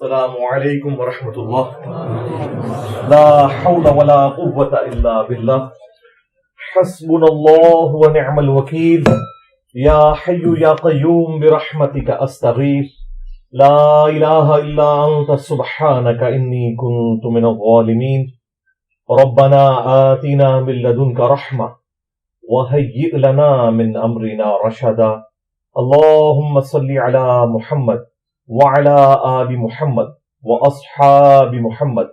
السلام علیکم ورحمۃ اللہ. لا حول ولا قوة الا باللہ. حسبنا اللہ ونعم الوکیل. یا حی یا قیوم برحمتک استغیث. لا الہ الا انت سبحانک انی کنت من الظالمین. ربنا آتنا من لدنک رحمہ وہیئ لنا من امرنا رشدا. اللہم صل علی محمد وعلى آل محمد واصحاب محمد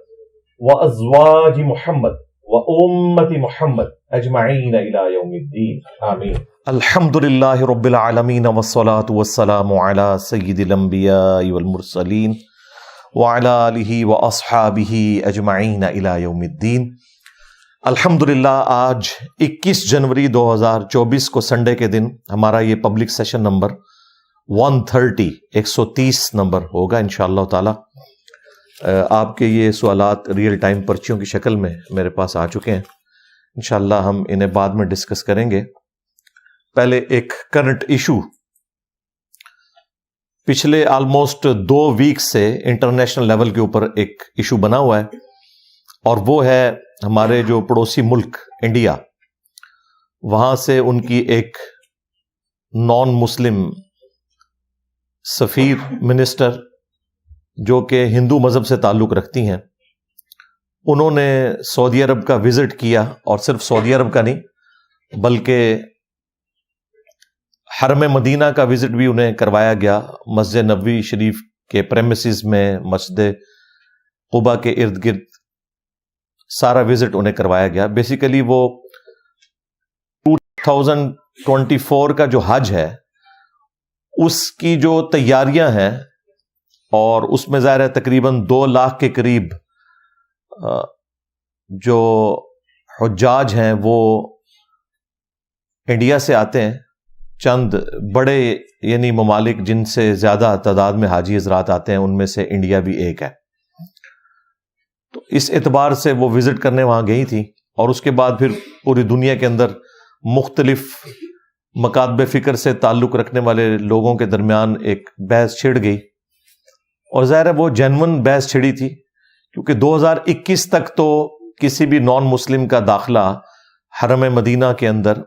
وازواج محمد وامة محمد اجمعین الى یوم الدین آمین. الحمد للہ رب العالمین والصلاة والسلام علی سید الانبیاء والمرسلین وعلى آلہ واصحابہ اجمعین الى یوم الدین. الحمدللہ آج 21 جنوری 2024 کو سنڈے کے دن ہمارا یہ پبلک سیشن نمبر 130 نمبر ہوگا انشاءاللہ تعالی. آپ کے یہ سوالات ریئل ٹائم پرچیوں کی شکل میں میرے پاس آ چکے ہیں. انشاءاللہ ہم انہیں بعد میں ڈسکس کریں گے. پہلے ایک کرنٹ ایشو پچھلے آلموسٹ 2 ویک سے انٹرنیشنل لیول کے اوپر ایک ایشو بنا ہوا ہے، اور وہ ہے ہمارے جو پڑوسی ملک انڈیا، وہاں سے ان کی ایک نان مسلم سفیر منسٹر جو کہ ہندو مذہب سے تعلق رکھتی ہیں، انہوں نے سعودی عرب کا وزٹ کیا، اور صرف سعودی عرب کا نہیں بلکہ حرم مدینہ کا وزٹ بھی انہیں کروایا گیا. مسجد نبوی شریف کے پریمیسز میں، مسجد قباء کے ارد گرد سارا وزٹ انہیں کروایا گیا. بیسیکلی وہ 2024 کا جو حج ہے اس کی جو تیاریاں ہیں، اور اس میں ظاہر ہے تقریباً 2 لاکھ کے قریب جو حجاج ہیں وہ انڈیا سے آتے ہیں. چند بڑے یعنی ممالک جن سے زیادہ تعداد میں حاجی حضرات آتے ہیں ان میں سے انڈیا بھی ایک ہے. تو اس اعتبار سے وہ وزٹ کرنے وہاں گئی تھی، اور اس کے بعد پھر پوری دنیا کے اندر مختلف مکاتب فکر سے تعلق رکھنے والے لوگوں کے درمیان ایک بحث چھڑ گئی، اور ظاہر ہے وہ جینون بحث چھڑی تھی، کیونکہ 2021 تک تو کسی بھی نان مسلم کا داخلہ حرم مدینہ کے اندر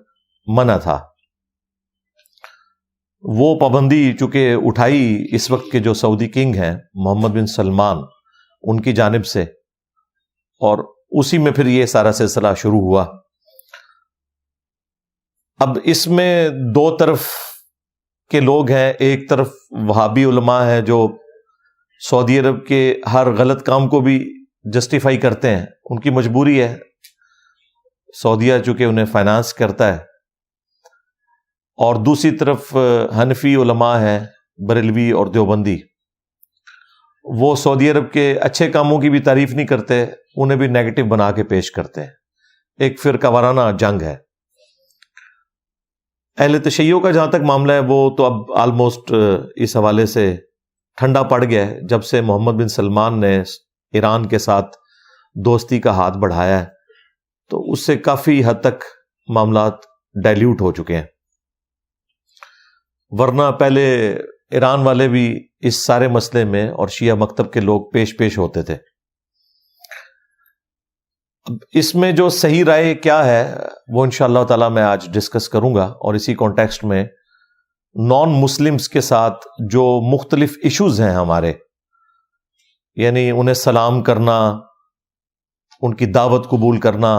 منع تھا. وہ پابندی چونکہ اٹھائی اس وقت کے جو سعودی کنگ ہیں محمد بن سلمان ان کی جانب سے، اور اسی میں پھر یہ سارا سلسلہ شروع ہوا. اب اس میں 2 طرف کے لوگ ہیں. ایک طرف وہابی علماء ہیں جو سعودی عرب کے ہر غلط کام کو بھی جسٹیفائی کرتے ہیں، ان کی مجبوری ہے، سعودیہ چونکہ انہیں فائنانس کرتا ہے. اور دوسری طرف حنفی علماء ہیں، بریلوی اور دیوبندی، وہ سعودی عرب کے اچھے کاموں کی بھی تعریف نہیں کرتے، انہیں بھی نیگیٹو بنا کے پیش کرتے ہیں. ایک فرقہ وارانہ جنگ ہے. اہل تشیع کا جہاں تک معاملہ ہے وہ تو اب آلموسٹ اس حوالے سے ٹھنڈا پڑ گیا ہے. جب سے محمد بن سلمان نے ایران کے ساتھ دوستی کا ہاتھ بڑھایا ہے تو اس سے کافی حد تک معاملات ڈائلیوٹ ہو چکے ہیں. ورنہ پہلے ایران والے بھی اس سارے مسئلے میں اور شیعہ مکتب کے لوگ پیش ہوتے تھے. اب اس میں جو صحیح رائے کیا ہے وہ انشاءاللہ تعالی میں آج ڈسکس کروں گا، اور اسی کانٹیکسٹ میں نان مسلمز کے ساتھ جو مختلف ایشوز ہیں ہمارے، یعنی انہیں سلام کرنا، ان کی دعوت قبول کرنا،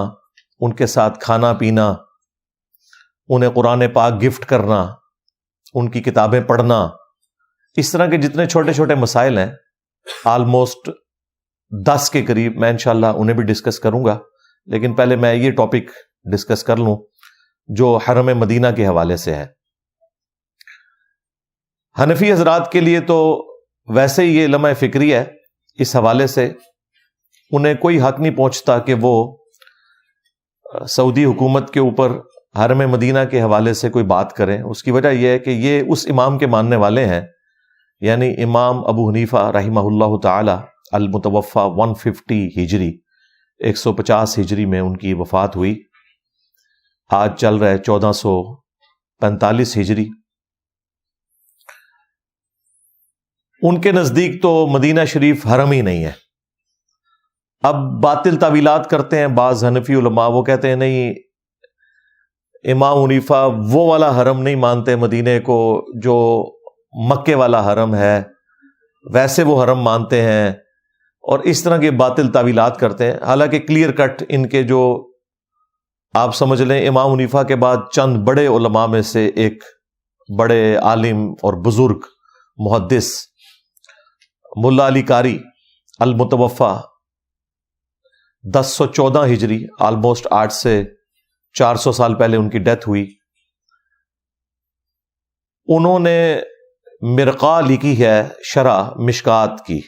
ان کے ساتھ کھانا پینا، انہیں قرآن پاک گفٹ کرنا، ان کی کتابیں پڑھنا، اس طرح کے جتنے چھوٹے چھوٹے مسائل ہیں آلموسٹ 10 کے قریب میں انشاءاللہ انہیں بھی ڈسکس کروں گا. لیکن پہلے میں یہ ٹاپک ڈسکس کر لوں جو حرم مدینہ کے حوالے سے ہے. حنفی حضرات کے لیے تو ویسے ہی یہ لمحہ فکری ہے، اس حوالے سے انہیں کوئی حق نہیں پہنچتا کہ وہ سعودی حکومت کے اوپر حرم مدینہ کے حوالے سے کوئی بات کریں. اس کی وجہ یہ ہے کہ یہ اس امام کے ماننے والے ہیں، یعنی امام ابو حنیفہ رحمہ اللہ تعالی المتوفی 150 ہجری 150 ہجری میں ان کی وفات ہوئی. آج چل رہا ہے 1445 ہجری. ان کے نزدیک تو مدینہ شریف حرم ہی نہیں ہے. اب باطل تعویلات کرتے ہیں بعض حنفی علماء، وہ کہتے ہیں نہیں، امام حنیفہ وہ والا حرم نہیں مانتے مدینے کو جو مکے والا حرم ہے، ویسے وہ حرم مانتے ہیں، اور اس طرح کے باطل تعویلات کرتے ہیں. حالانکہ کلیئر کٹ ان کے جو آپ سمجھ لیں امام حنیفہ کے بعد چند بڑے علماء میں سے ایک بڑے عالم اور بزرگ محدث ملا علی قاری المتوفا 1014 ہجری، آلموسٹ 8 سے 400 سال پہلے ان کی ڈیتھ ہوئی. انہوں نے مرقہ لکھی ہے، شرح مشکات کی.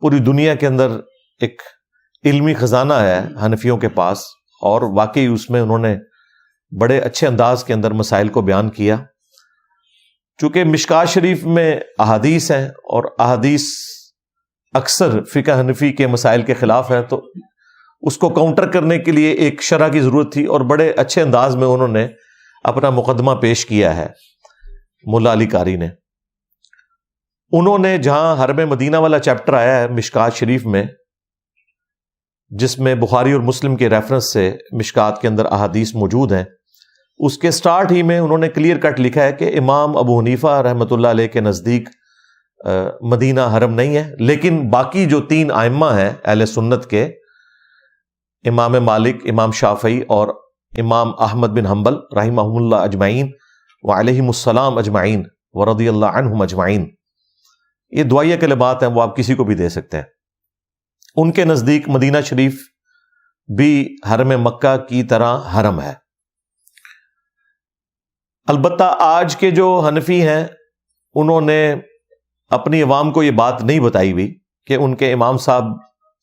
پوری دنیا کے اندر ایک علمی خزانہ ہے حنفیوں کے پاس، اور واقعی اس میں انہوں نے بڑے اچھے انداز کے اندر مسائل کو بیان کیا. چونکہ مشکات شریف میں احادیث ہیں اور احادیث اکثر فقہ حنفی کے مسائل کے خلاف ہے، تو اس کو کاؤنٹر کرنے کے لیے ایک شرح کی ضرورت تھی، اور بڑے اچھے انداز میں انہوں نے اپنا مقدمہ پیش کیا ہے ملا علی قاری نے. انہوں نے جہاں حرم مدینہ والا چیپٹر آیا ہے مشکات شریف میں، جس میں بخاری اور مسلم کے ریفرنس سے مشکات کے اندر احادیث موجود ہیں، اس کے سٹارٹ ہی میں انہوں نے کلیئر کٹ لکھا ہے کہ امام ابو حنیفہ رحمۃ اللہ علیہ کے نزدیک مدینہ حرم نہیں ہے. لیکن باقی جو 3 ائمہ ہیں اہل سنت کے، امام مالک، امام شافعی اور امام احمد بن حنبل رحمہم اللہ اجمعین وعلیہم السلام اجمعین ورضی اللہ عنہم اجمعین، یہ دعائیہ کلمات ہیں، وہ آپ کسی کو بھی دے سکتے ہیں. ان کے نزدیک مدینہ شریف بھی حرم مکہ کی طرح حرم ہے. البتہ آج کے جو حنفی ہیں انہوں نے اپنی عوام کو یہ بات نہیں بتائی ہوئی کہ ان کے امام صاحب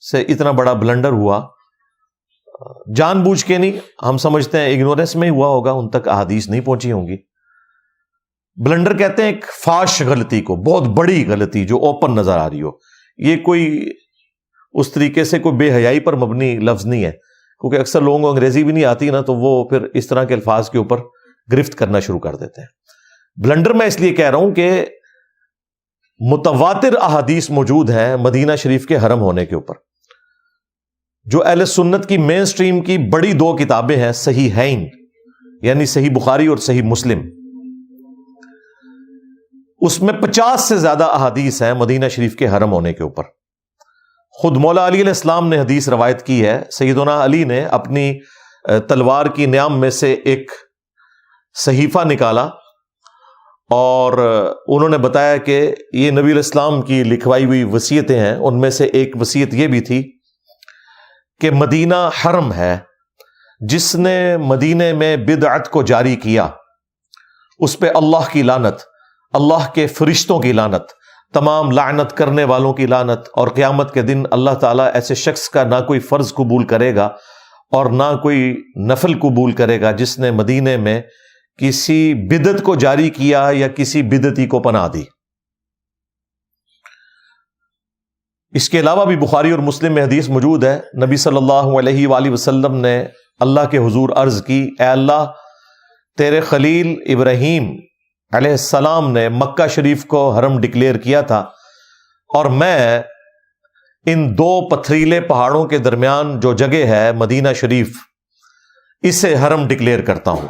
سے اتنا بڑا بلنڈر ہوا، جان بوجھ کے نہیں، ہم سمجھتے ہیں اگنورنس میں ہی ہوا ہوگا، ان تک احادیث نہیں پہنچی ہوں گی. بلنڈر کہتے ہیں ایک فاش غلطی کو، بہت بڑی غلطی جو اوپن نظر آ رہی ہو. یہ کوئی اس طریقے سے کوئی بے حیائی پر مبنی لفظ نہیں ہے، کیونکہ اکثر لوگوں کو انگریزی بھی نہیں آتی نا، تو وہ پھر اس طرح کے الفاظ کے اوپر گرفت کرنا شروع کر دیتے ہیں. بلنڈر میں اس لیے کہہ رہا ہوں کہ متواتر احادیث موجود ہیں مدینہ شریف کے حرم ہونے کے اوپر. جو اہل سنت کی مین سٹریم کی بڑی 2 کتابیں ہیں، صحیحین یعنی صحیح بخاری اور صحیح مسلم، اس میں 50 سے زیادہ احادیث ہیں مدینہ شریف کے حرم ہونے کے اوپر. خود مولا علی علیہ السلام نے حدیث روایت کی ہے، سیدنا علی نے اپنی تلوار کی نیام میں سے ایک صحیفہ نکالا اور انہوں نے بتایا کہ یہ نبی علیہ السلام کی لکھوائی ہوئی وصیتیں ہیں. ان میں سے ایک وصیت یہ بھی تھی کہ مدینہ حرم ہے، جس نے مدینے میں بدعت کو جاری کیا اس پہ اللہ کی لعنت، اللہ کے فرشتوں کی لعنت، تمام لعنت کرنے والوں کی لعنت، اور قیامت کے دن اللہ تعالیٰ ایسے شخص کا نہ کوئی فرض قبول کرے گا اور نہ کوئی نفل قبول کرے گا جس نے مدینے میں کسی بدعت کو جاری کیا یا کسی بدعتی کو پناہ دی. اس کے علاوہ بھی بخاری اور مسلم میں حدیث موجود ہے، نبی صلی اللہ علیہ وآلہ وسلم نے اللہ کے حضور عرض کی، اے اللہ، تیرے خلیل ابراہیم علیہ السلام نے مکہ شریف کو حرم ڈکلیئر کیا تھا، اور میں ان 2 پتھریلے پہاڑوں کے درمیان جو جگہ ہے مدینہ شریف، اسے حرم ڈکلیئر کرتا ہوں.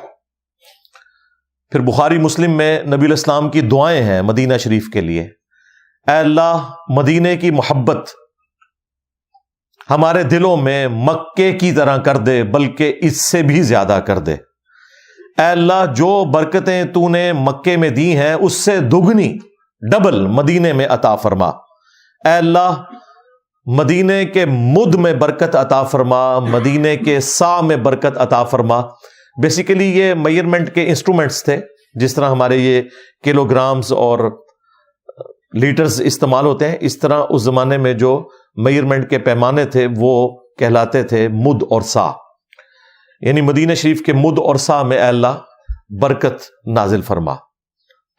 پھر بخاری مسلم میں نبی علیہ السلام کی دعائیں ہیں مدینہ شریف کے لیے، اے اللہ، مدینے کی محبت ہمارے دلوں میں مکے کی طرح کر دے، بلکہ اس سے بھی زیادہ کر دے. اے اللہ، جو برکتیں تو نے مکے میں دی ہیں اس سے دگنی، ڈبل مدینے میں عطا فرما. اے اللہ، مدینے کے مد میں برکت عطا فرما، مدینے کے سا میں برکت عطا فرما. بیسیکلی یہ میئرمنٹ کے انسٹرومنٹس تھے، جس طرح ہمارے یہ کلو گرامز اور لیٹرز استعمال ہوتے ہیں، اس طرح اس زمانے میں جو میئرمنٹ کے پیمانے تھے وہ کہلاتے تھے مد اور سا. یعنی مدینہ شریف کے مد اور سا میں اے اللہ برکت نازل فرما.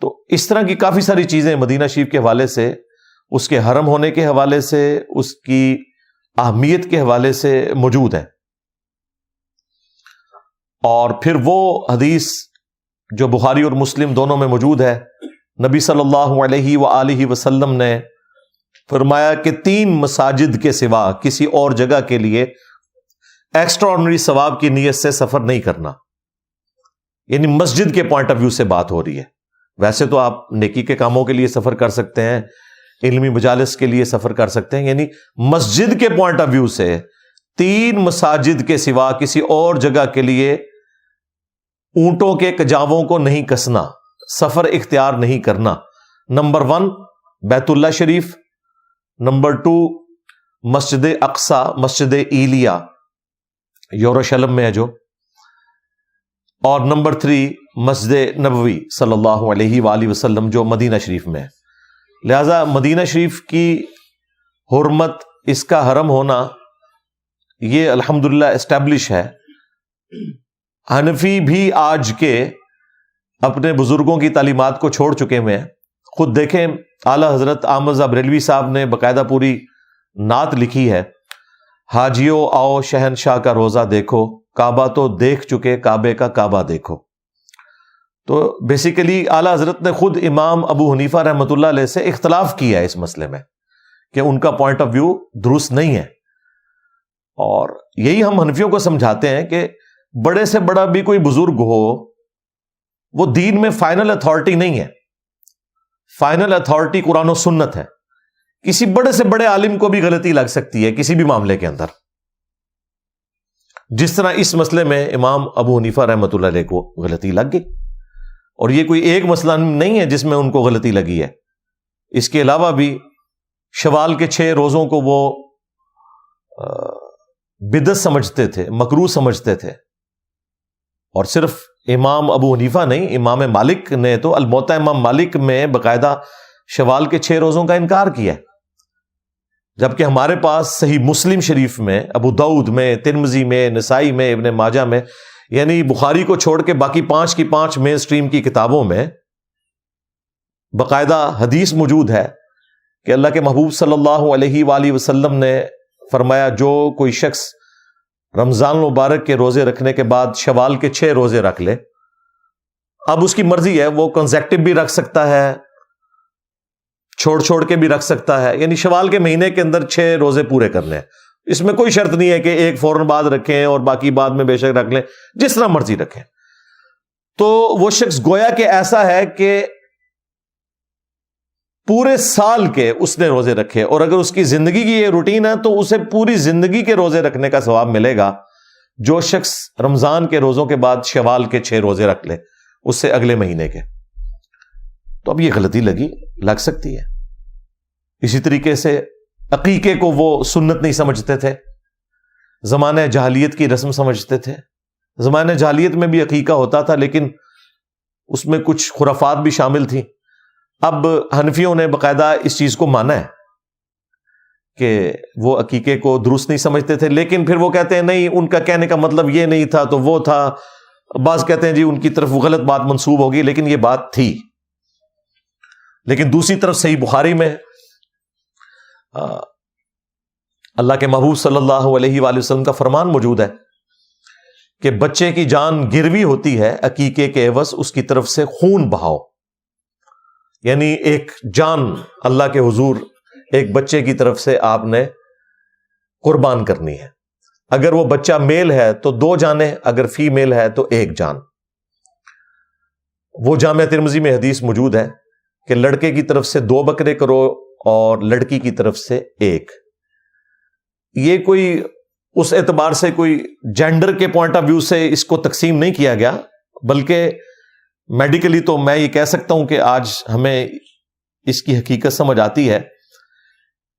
تو اس طرح کی کافی ساری چیزیں مدینہ شریف کے حوالے سے، اس کے حرم ہونے کے حوالے سے، اس کی اہمیت کے حوالے سے موجود ہیں. اور پھر وہ حدیث جو بخاری اور مسلم دونوں میں موجود ہے نبی صلی اللہ علیہ وآلہ وسلم نے فرمایا کہ 3 مساجد کے سوا کسی اور جگہ کے لیے ایکسٹرا آرڈنری ثواب کی نیت سے سفر نہیں کرنا. یعنی مسجد کے پوائنٹ آف ویو سے بات ہو رہی ہے. ویسے تو آپ نیکی کے کاموں کے لیے سفر کر سکتے ہیں, علمی مجالس کے لیے سفر کر سکتے ہیں, یعنی مسجد کے پوائنٹ آف ویو سے 3 مساجد کے سوا کسی اور جگہ کے لیے اونٹوں کے کجاووں کو نہیں کسنا, سفر اختیار نہیں کرنا. نمبر 1 بیت اللہ شریف, نمبر 2 مسجد اقصی, مسجد ایلیا یروشلم میں ہے جو, اور نمبر 3 مسجد نبوی صلی اللہ علیہ وآلہ وسلم جو مدینہ شریف میں ہے. لہذا مدینہ شریف کی حرمت, اس کا حرم ہونا, یہ الحمدللہ اسٹیبلش ہے. حنفی بھی آج کے اپنے بزرگوں کی تعلیمات کو چھوڑ چکے ہوئے ہیں. خود دیکھیں اعلی حضرت احمد بریلوی صاحب نے باقاعدہ پوری نعت لکھی ہے, حاجیو آؤ شہنشاہ کا روزہ دیکھو, کعبہ تو دیکھ چکے کعبے کا کعبہ دیکھو. تو بیسیکلی اعلی حضرت نے خود امام ابو حنیفہ رحمۃ اللہ علیہ سے اختلاف کیا ہے اس مسئلے میں کہ ان کا پوائنٹ آف ویو درست نہیں ہے. اور یہی ہم حنفیوں کو سمجھاتے ہیں کہ بڑے سے بڑا بھی کوئی بزرگ ہو, وہ دین میں فائنل اتھارٹی نہیں ہے. فائنل اتھارٹی قرآن و سنت ہے. کسی بڑے سے بڑے عالم کو بھی غلطی لگ سکتی ہے کسی بھی معاملے کے اندر, جس طرح اس مسئلے میں امام ابو حنیفہ رحمۃ اللہ علیہ کو غلطی لگ گئی. اور یہ کوئی ایک مسئلہ نہیں ہے جس میں ان کو غلطی لگی ہے. اس کے علاوہ بھی شوال کے 6 روزوں کو وہ بدعت سمجھتے تھے, مکروہ سمجھتے تھے. اور صرف امام ابو حنیفہ نہیں, امام مالک نے تو الموطا امام مالک میں باقاعدہ شوال کے 6 روزوں کا انکار کیا ہے. جبکہ ہمارے پاس صحیح مسلم شریف میں, ابو داؤد میں, ترمذی میں, نسائی میں, ابن ماجہ میں, یعنی بخاری کو چھوڑ کے باقی 5 کی 5 مین سٹریم کی کتابوں میں باقاعدہ حدیث موجود ہے کہ اللہ کے محبوب صلی اللہ علیہ وآلہ وسلم نے فرمایا جو کوئی شخص رمضان مبارک کے روزے رکھنے کے بعد شوال کے 6 روزے رکھ لے, اب اس کی مرضی ہے, وہ کنزیکٹو بھی رکھ سکتا ہے, چھوڑ کے بھی رکھ سکتا ہے. یعنی شوال کے مہینے کے اندر 6 روزے پورے کرنے ہیں. اس میں کوئی شرط نہیں ہے کہ ایک فوراً بعد رکھیں اور باقی بعد میں بے شک رکھ لیں, جس طرح مرضی رکھیں. تو وہ شخص گویا کہ ایسا ہے کہ پورے سال کے اس نے روزے رکھے, اور اگر اس کی زندگی کی یہ روٹین ہے تو اسے پوری زندگی کے روزے رکھنے کا ثواب ملے گا. جو شخص رمضان کے روزوں کے بعد شوال کے 6 روزے رکھ لے اس سے اگلے مہینے کے. تو اب یہ غلطی لگ سکتی ہے. اسی طریقے سے عقیقے کو وہ سنت نہیں سمجھتے تھے, زمانہ جاہلیت کی رسم سمجھتے تھے. زمانہ جاہلیت میں بھی عقیقہ ہوتا تھا لیکن اس میں کچھ خرافات بھی شامل تھیں. اب حنفیوں نے باقاعدہ اس چیز کو مانا ہے کہ وہ عقیقے کو درست نہیں سمجھتے تھے, لیکن پھر وہ کہتے ہیں نہیں, ان کا کہنے کا مطلب یہ نہیں تھا تو وہ تھا. بعض کہتے ہیں جی ان کی طرف غلط بات منسوب ہوگی, لیکن یہ بات تھی. لیکن دوسری طرف صحیح بخاری میں اللہ کے محبوب صلی اللہ علیہ وآلہ وسلم کا فرمان موجود ہے کہ بچے کی جان گروی ہوتی ہے, عقیقے کے عوض اس کی طرف سے خون بہاؤ. یعنی ایک جان اللہ کے حضور ایک بچے کی طرف سے آپ نے قربان کرنی ہے. اگر وہ بچہ میل ہے تو 2 جانیں, اگر فیمیل ہے تو 1 جان. وہ جامع ترمذی میں حدیث موجود ہے کہ لڑکے کی طرف سے 2 بکرے کرو اور لڑکی کی طرف سے 1. یہ کوئی اس اعتبار سے کوئی جینڈر کے پوائنٹ آف ویو سے اس کو تقسیم نہیں کیا گیا, بلکہ میڈیکلی تو میں یہ کہہ سکتا ہوں کہ آج ہمیں اس کی حقیقت سمجھ آتی ہے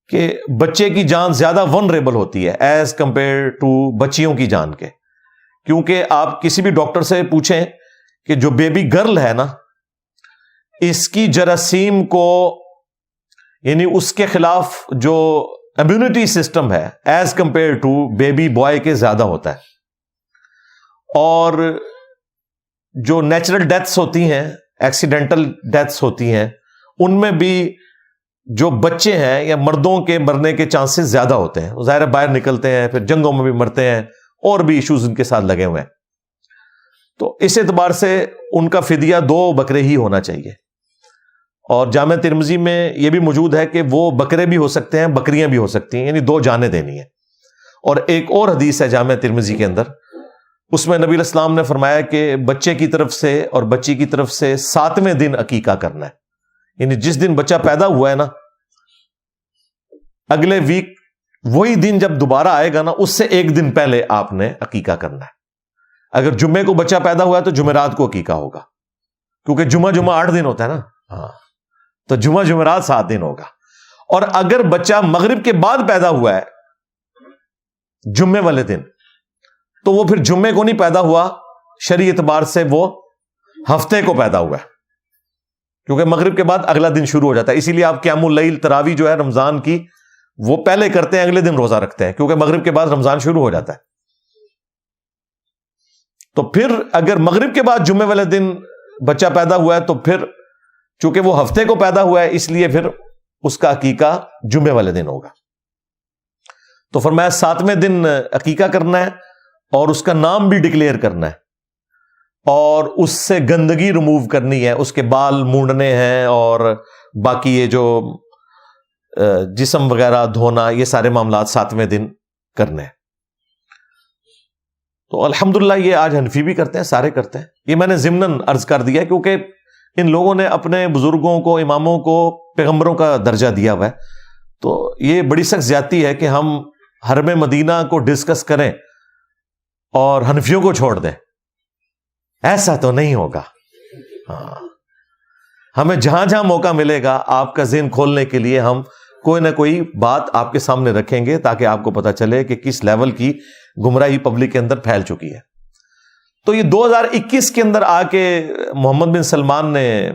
کہ بچے کی جان زیادہ ونریبل ہوتی ہے ایز کمپیئر ٹو بچیوں کی جان کے. کیونکہ آپ کسی بھی ڈاکٹر سے پوچھیں کہ جو بیبی گرل ہے نا, اس کی جراثیم کو, یعنی اس کے خلاف جو امیونٹی سسٹم ہے as compared to baby boy کے زیادہ ہوتا ہے. اور جو نیچرل ڈیتھس ہوتی ہیں, ایکسیڈنٹل ڈیتھس ہوتی ہیں, ان میں بھی جو بچے ہیں یا مردوں کے مرنے کے چانسز زیادہ ہوتے ہیں. ظاہر باہر نکلتے ہیں, پھر جنگوں میں بھی مرتے ہیں, اور بھی ایشوز ان کے ساتھ لگے ہوئے ہیں. تو اس اعتبار سے ان کا فدیہ 2 بکرے ہی ہونا چاہیے. اور جامع ترمذی میں یہ بھی موجود ہے کہ وہ بکرے بھی ہو سکتے ہیں، بکریاں بھی ہو سکتی ہیں، یعنی 2 جانیں دینی ہیں۔ اور ایک اور حدیث ہے جامع ترمذی کے اندر، اس میں نبی علیہ السلام نے فرمایا کہ بچے کی طرف سے اور بچی کی طرف سے 7ویں دن عقیقہ کرنا ہے، یعنی جس دن بچہ پیدا ہوا ہے نا، اگلے ویک وہی دن جب دوبارہ آئے گا نا، اس سے 1 دن پہلے آپ نے عقیقہ کرنا ہے۔ اگر جمعے کو بچہ پیدا ہوا ہے تو جمعرات کو عقیقہ ہوگا، کیونکہ جمعہ 8 دن ہوتا ہے نا، ہاں، تو جمعرات 7 دن ہوگا۔ اور اگر بچہ مغرب کے بعد پیدا ہوا ہے جمعے والے دن، تو وہ پھر جمعے کو نہیں پیدا ہوا، شرعی اعتبار سے وہ ہفتے کو پیدا ہوا ہے، کیونکہ مغرب کے بعد اگلا دن شروع ہو جاتا ہے۔ اسی لیے آپ قیام اللیل تراویح جو ہے رمضان کی وہ پہلے کرتے ہیں، اگلے دن روزہ رکھتے ہیں، کیونکہ مغرب کے بعد رمضان شروع ہو جاتا ہے۔ تو پھر اگر مغرب کے بعد جمعے والے دن بچہ پیدا ہوا ہے تو پھر چونکہ وہ ہفتے کو پیدا ہوا ہے، اس لیے پھر اس کا عقیقہ جمعے والے دن ہوگا۔ تو فرمایا 7ویں دن عقیقہ کرنا ہے اور اس کا نام بھی ڈکلیئر کرنا ہے، اور اس سے گندگی ریموو کرنی ہے، اس کے بال مونڈنے ہیں اور باقی یہ جو جسم وغیرہ دھونا، یہ سارے معاملات 7ویں دن کرنے ہیں۔ تو الحمدللہ یہ آج حنفی بھی کرتے ہیں، سارے کرتے ہیں۔ یہ میں نے ضمناً عرض کر دیا کیونکہ ان لوگوں نے اپنے بزرگوں کو، اماموں کو پیغمبروں کا درجہ دیا ہوا ہے، تو یہ بڑی سخت زیادتی ہے کہ ہم حرم مدینہ کو ڈسکس کریں اور حنفیوں کو چھوڑ دیں۔ ایسا تو نہیں ہوگا۔ ہاں، ہمیں جہاں جہاں موقع ملے گا آپ کا ذہن کھولنے کے لیے ہم کوئی نہ کوئی بات آپ کے سامنے رکھیں گے، تاکہ آپ کو پتہ چلے کہ کس لیول کی گمراہی پبلک کے اندر پھیل چکی ہے۔ تو یہ 2021 کے اندر آ کے محمد بن سلمان نے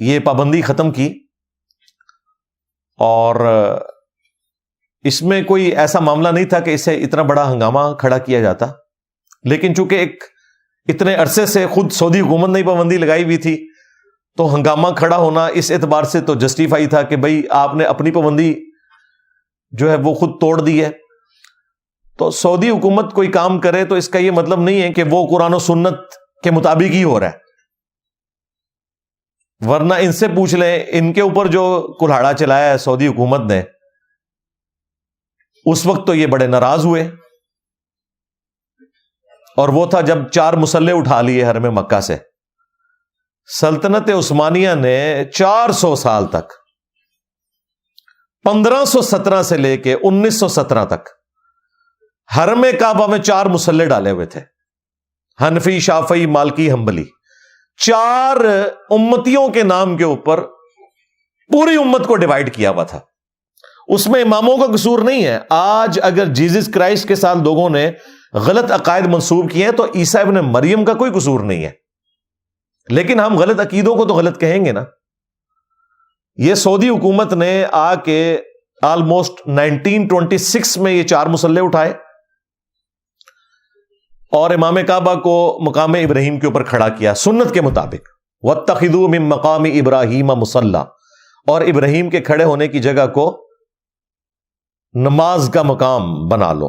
یہ پابندی ختم کی، اور اس میں کوئی ایسا معاملہ نہیں تھا کہ اسے اتنا بڑا ہنگامہ کھڑا کیا جاتا، لیکن چونکہ ایک اتنے عرصے سے خود سعودی حکومت نے پابندی لگائی ہوئی تھی، تو ہنگامہ کھڑا ہونا اس اعتبار سے تو جسٹیفائی تھا کہ بھئی آپ نے اپنی پابندی جو ہے وہ خود توڑ دی ہے۔ تو سعودی حکومت کوئی کام کرے تو اس کا یہ مطلب نہیں ہے کہ وہ قرآن و سنت کے مطابق ہی ہو رہا ہے، ورنہ ان سے پوچھ لیں، ان کے اوپر جو کلہاڑا چلایا ہے سعودی حکومت نے، اس وقت تو یہ بڑے ناراض ہوئے، اور وہ تھا جب 4 مسلح اٹھا لیے حرم مکہ سے۔ سلطنت عثمانیہ نے 400 سال تک، 1517 سے لے کے 1917 تک حرم کعبہ میں 4 مسلح ڈالے ہوئے تھے، حنفی، شافعی، مالکی، حنبلی، 4 امتیوں کے نام کے اوپر پوری امت کو ڈیوائیڈ کیا ہوا تھا۔ اس میں اماموں کا قصور نہیں ہے۔ آج اگر جیزس کرائسٹ کے ساتھ لوگوں نے غلط عقائد منسوب کیے ہیں تو عیسیٰ ابن مریم کا کوئی قصور نہیں ہے، لیکن ہم غلط عقیدوں کو تو غلط کہیں گے نا۔ یہ سعودی حکومت نے آ کے آلموسٹ 1926 میں یہ 4 مسلح اٹھائے اور امام کعبہ کو مقام ابراہیم کے اوپر کھڑا کیا سنت کے مطابق، وَاتَّخِذُوا مِن مَقَامِ إِبْرَاهِيمَ مُصَلَّى، اور ابراہیم کے کھڑے ہونے کی جگہ کو نماز کا مقام بنا لو۔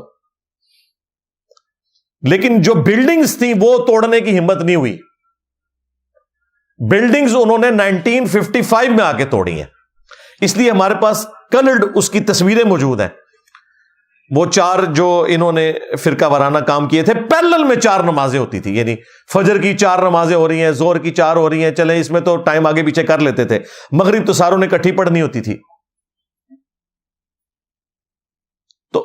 لیکن جو بلڈنگز تھیں وہ توڑنے کی ہمت نہیں ہوئی۔ بلڈنگز انہوں نے 1955 میں آ کے توڑی ہیں، اس لیے ہمارے پاس کلرڈ اس کی تصویریں موجود ہیں۔ وہ 4 جو انہوں نے فرقہ وارانہ کام کیے تھے، پیرلل میں 4 نمازیں ہوتی تھی، یعنی فجر کی 4 نمازیں ہو رہی ہیں، ظہر کی 4 ہو رہی ہیں، چلیں اس میں تو ٹائم آگے پیچھے کر لیتے تھے، مغرب تو ساروں نے کٹھی پڑھنی ہوتی تھی۔ تو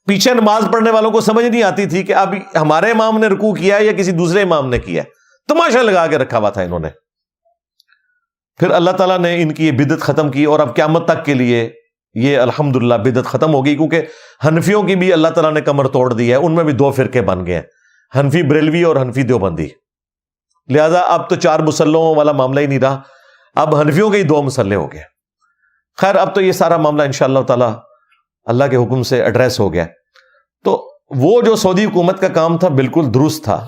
پیچھے نماز پڑھنے والوں کو سمجھ نہیں آتی تھی کہ اب ہمارے امام نے رکوع کیا ہے یا کسی دوسرے امام نے کیا ہے، تماشا لگا کے رکھا ہوا تھا انہوں نے۔ پھر اللہ تعالیٰ نے ان کی یہ بدعت ختم کی، اور اب قیامت تک کے لیے یہ الحمدللہ بدعت ختم ہو گئی، کیونکہ حنفیوں کی بھی اللہ تعالیٰ نے کمر توڑ دی ہے، ان میں بھی 2 فرقے بن گئے ہیں، حنفی بریلوی اور حنفی دیوبندی۔ لہذا اب تو 4 مسلحوں والا معاملہ ہی نہیں رہا، اب حنفیوں کے ہی 2 مسلح ہو گئے۔ خیر اب تو یہ سارا معاملہ انشاءاللہ تعالیٰ اللہ کے حکم سے ایڈریس ہو گیا۔ تو وہ جو سعودی حکومت کا کام تھا بالکل درست تھا۔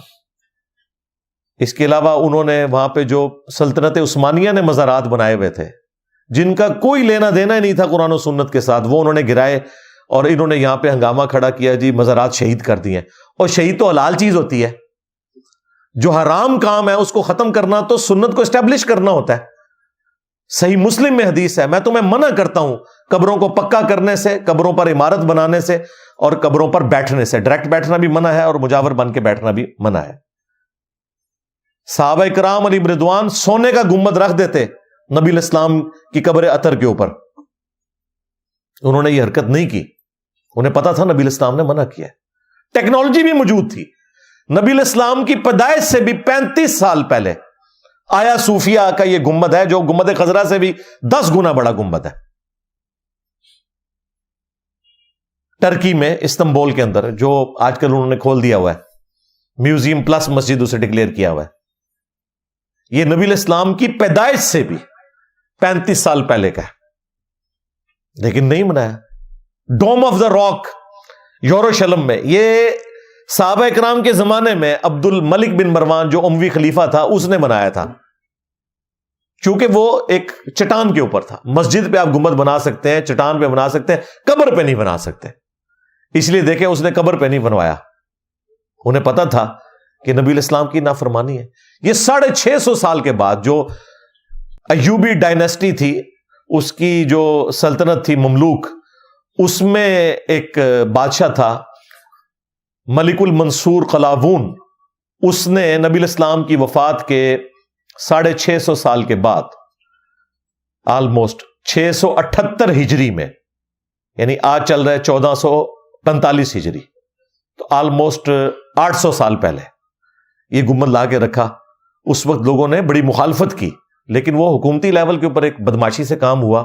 اس کے علاوہ انہوں نے وہاں پہ جو سلطنت عثمانیہ نے مزارات بنائے ہوئے تھے، جن کا کوئی لینا دینا ہی نہیں تھا قرآن و سنت کے ساتھ، وہ انہوں نے گرائے، اور انہوں نے یہاں پہ ہنگامہ کھڑا کیا، جی مزارات شہید کر دیے۔ اور شہید تو حلال چیز ہوتی ہے، جو حرام کام ہے اس کو ختم کرنا تو سنت کو اسٹیبلش کرنا ہوتا ہے۔ صحیح مسلم میں حدیث ہے، میں تمہیں منع کرتا ہوں قبروں کو پکا کرنے سے، قبروں پر عمارت بنانے سے اور قبروں پر بیٹھنے سے۔ ڈائریکٹ بیٹھنا بھی منع ہے اور مجاور بن کے بیٹھنا بھی منع ہے۔ صحابہ کرام علیہ رضوان سونے کا گنبد رکھ دیتے نبی علیہ السلام کی قبر اطہر کے اوپر، انہوں نے یہ حرکت نہیں کی، انہیں پتا تھا نبی علیہ السلام نے منع کیا ہے۔ ٹیکنالوجی بھی موجود تھی، نبی علیہ السلام کی پیدائش سے بھی 35 سال پہلے آیا صوفیہ کا یہ گنبد ہے، جو گنبد خضرا سے بھی 10 گنا بڑا گنبد ہے، ٹرکی میں استنبول کے اندر، جو آج کل انہوں نے کھول دیا ہوا ہے، میوزیم پلس مسجد اسے ڈکلیئر کیا ہوا ہے۔ یہ نبی علیہ السلام کی پیدائش سے بھی 35 سال پہلے کا ہے، لیکن نہیں منایا۔ ڈوم آف دا راک یروشلم میں، یہ صحابہ کرام کے زمانے میں عبد الملک بن مروان جو اموی خلیفہ تھا اس نے بنایا تھا، چونکہ وہ ایک چٹان کے اوپر تھا۔ مسجد پہ آپ گنبد بنا سکتے ہیں، چٹان پہ بنا سکتے ہیں، قبر پہ نہیں بنا سکتے، اس لیے دیکھیں اس نے قبر پہ نہیں بنوایا، انہیں پتا تھا کہ نبی علیہ السلام کی نافرمانی ہے۔ یہ 650 سال کے بعد جو ایوبی ڈائنیسٹی تھی، اس کی جو سلطنت تھی مملوک، اس میں ایک بادشاہ تھا ملک المنصور قلاوون، اس نے نبی علیہ السلام کی وفات کے 650 سال کے بعد، آلموسٹ 678 ہجری میں، یعنی آج چل رہا ہے 1445 ہجری، تو آلموسٹ 800 سال پہلے یہ گنبد لا کے رکھا۔ اس وقت لوگوں نے بڑی مخالفت کی، لیکن وہ حکومتی لیول کے اوپر ایک بدماشی سے کام ہوا۔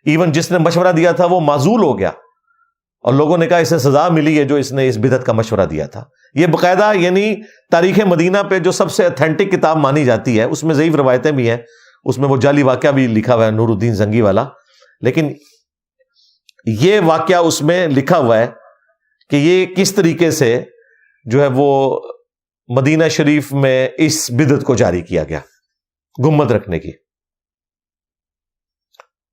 ایون جس نے مشورہ دیا تھا وہ معزول ہو گیا، اور لوگوں نے کہا اسے سزا ملی ہے جو اس نے اس بدعت کا مشورہ دیا تھا۔ یہ باقاعدہ یعنی تاریخ مدینہ پہ جو سب سے اتھینٹک کتاب مانی جاتی ہے، اس میں ضعیف روایتیں بھی ہیں، اس میں وہ جعلی واقعہ بھی لکھا ہوا ہے نور الدین زنگی والا، لیکن یہ واقعہ اس میں لکھا ہوا ہے کہ یہ کس طریقے سے جو ہے وہ مدینہ شریف میں اس بدعت کو جاری کیا گیا، گنبد رکھنے کی۔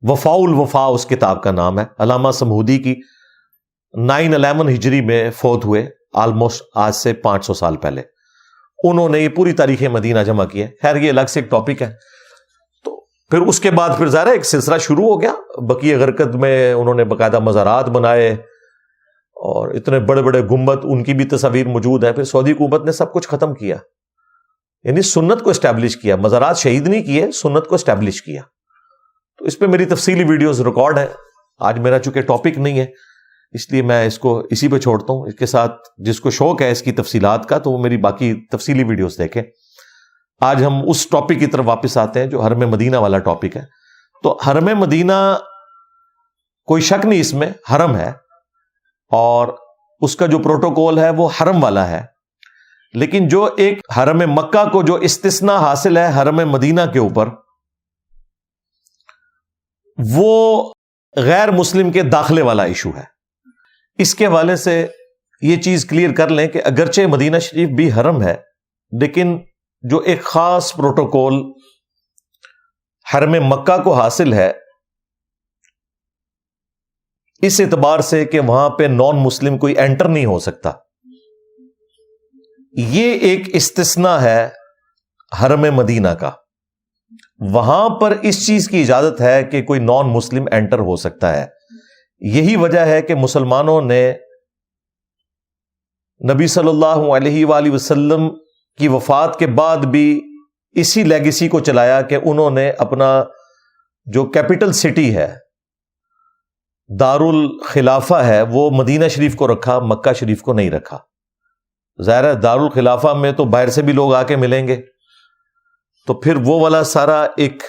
وفاء الوفا اس کتاب کا نام ہے، علامہ سمہودی کی، 911 ہجری میں فوت ہوئے، آلموسٹ آج سے 500 سال پہلے۔ انہوں نے یہ پوری تاریخ مدینہ جمع کی ہے۔ خیر یہ الگ سے ایک ٹاپک ہے۔ تو پھر اس کے بعد پھر ظاہر ہے ایک سلسلہ شروع ہو گیا، بقیہ غرقد میں انہوں نے باقاعدہ مزارات بنائے، اور اتنے بڑے بڑے گنبد، ان کی بھی تصاویر موجود ہیں۔ پھر سعودی حکومت نے سب کچھ ختم کیا، یعنی سنت کو اسٹیبلش کیا، مزارات شہید نہیں کیے، سنت کو اسٹیبلش کیا۔ تو اس پہ میری تفصیلی ویڈیوز ریکارڈ ہیں، آج میرا چونکہ ٹاپک نہیں ہے اس لیے میں اس کو اسی پہ چھوڑتا ہوں۔ اس کے ساتھ جس کو شوق ہے اس کی تفصیلات کا تو وہ میری باقی تفصیلی ویڈیوز دیکھیں۔ آج ہم اس ٹاپک کی طرف واپس آتے ہیں جو حرم مدینہ والا ٹاپک ہے۔ تو حرم مدینہ کوئی شک نہیں اس میں حرم ہے، اور اس کا جو پروٹوکول ہے وہ حرم والا ہے، لیکن جو ایک حرم مکہ کو جو استثناء حاصل ہے حرم مدینہ کے اوپر، وہ غیر مسلم کے داخلے والا ایشو ہے۔ اس کے حوالے سے یہ چیز کلیئر کر لیں کہ اگرچہ مدینہ شریف بھی حرم ہے، لیکن جو ایک خاص پروٹوکول حرم مکہ کو حاصل ہے، اس اعتبار سے کہ وہاں پہ نان مسلم کوئی انٹر نہیں ہو سکتا، یہ ایک استثناء ہے حرم مدینہ کا۔ وہاں پر اس چیز کی اجازت ہے کہ کوئی نان مسلم انٹر ہو سکتا ہے۔ یہی وجہ ہے کہ مسلمانوں نے نبی صلی اللہ علیہ وآلہ وسلم کی وفات کے بعد بھی اسی لیگیسی کو چلایا کہ انہوں نے اپنا جو کیپٹل سٹی ہے، دارالخلافہ ہے، وہ مدینہ شریف کو رکھا، مکہ شریف کو نہیں رکھا۔ ظاہر ہے دارالخلافہ میں تو باہر سے بھی لوگ آ کے ملیں گے، تو پھر وہ والا سارا ایک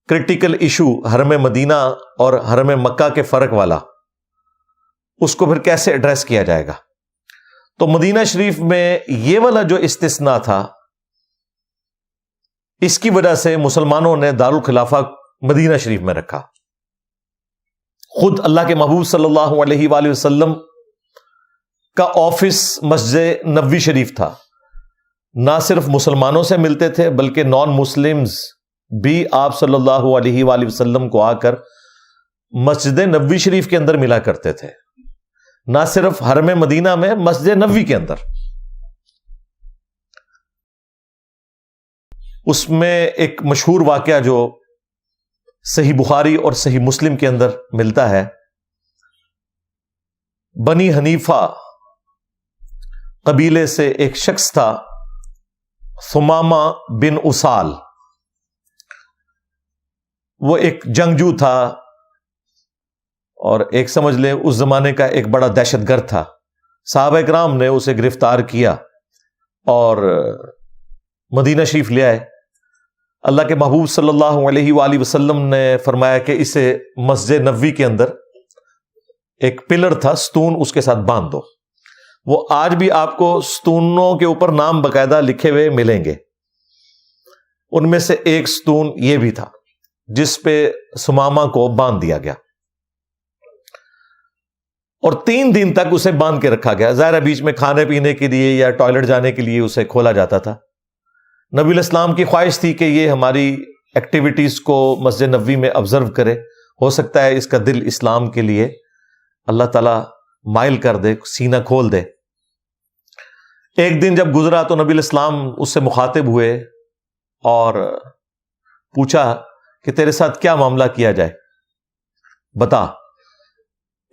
کرٹیکل ایشو حرم مدینہ اور حرم مکہ کے فرق والا، اس کو پھر کیسے ایڈریس کیا جائے گا؟ تو مدینہ شریف میں یہ والا جو استثناء تھا، اس کی وجہ سے مسلمانوں نے دارالخلافہ مدینہ شریف میں رکھا۔ خود اللہ کے محبوب صلی اللہ علیہ وآلہ وسلم کا آفس مسجد نبوی شریف تھا، نہ صرف مسلمانوں سے ملتے تھے بلکہ نان مسلمز بھی آپ صلی اللہ علیہ وآلہ وسلم کو آ کر مسجد نبوی شریف کے اندر ملا کرتے تھے، نہ صرف حرم مدینہ میں، مسجد نبوی کے اندر۔ اس میں ایک مشہور واقعہ جو صحیح بخاری اور صحیح مسلم کے اندر ملتا ہے، بنی حنیفہ قبیلے سے ایک شخص تھا، ثمامہ بن اسال. وہ ایک جنگجو تھا اور ایک سمجھ لیں اس زمانے کا ایک بڑا دہشت گرد تھا. صحابہ اکرام نے اسے گرفتار کیا اور مدینہ شریف لے آئے. اللہ کے محبوب صلی اللہ علیہ وآلہ وسلم نے فرمایا کہ اسے مسجد نبوی کے اندر ایک پلر تھا، ستون، اس کے ساتھ باندھ دو. وہ آج بھی آپ کو ستونوں کے اوپر نام باقاعدہ لکھے ہوئے ملیں گے. ان میں سے ایک ستون یہ بھی تھا جس پہ ثمامہ کو باندھ دیا گیا اور 3 دن تک اسے باندھ کے رکھا گیا. ظاہر بیچ میں کھانے پینے کے لیے یا ٹوائلٹ جانے کے لیے اسے کھولا جاتا تھا. نبی الاسلام کی خواہش تھی کہ یہ ہماری ایکٹیویٹیز کو مسجد نبوی میں آبزرو کرے، ہو سکتا ہے اس کا دل اسلام کے لیے اللہ تعالیٰ مائل کر دے، سینہ کھول دے. ایک دن جب گزرا تو نبی الاسلام اس سے مخاطب ہوئے اور پوچھا کہ تیرے ساتھ کیا معاملہ کیا جائے، بتا.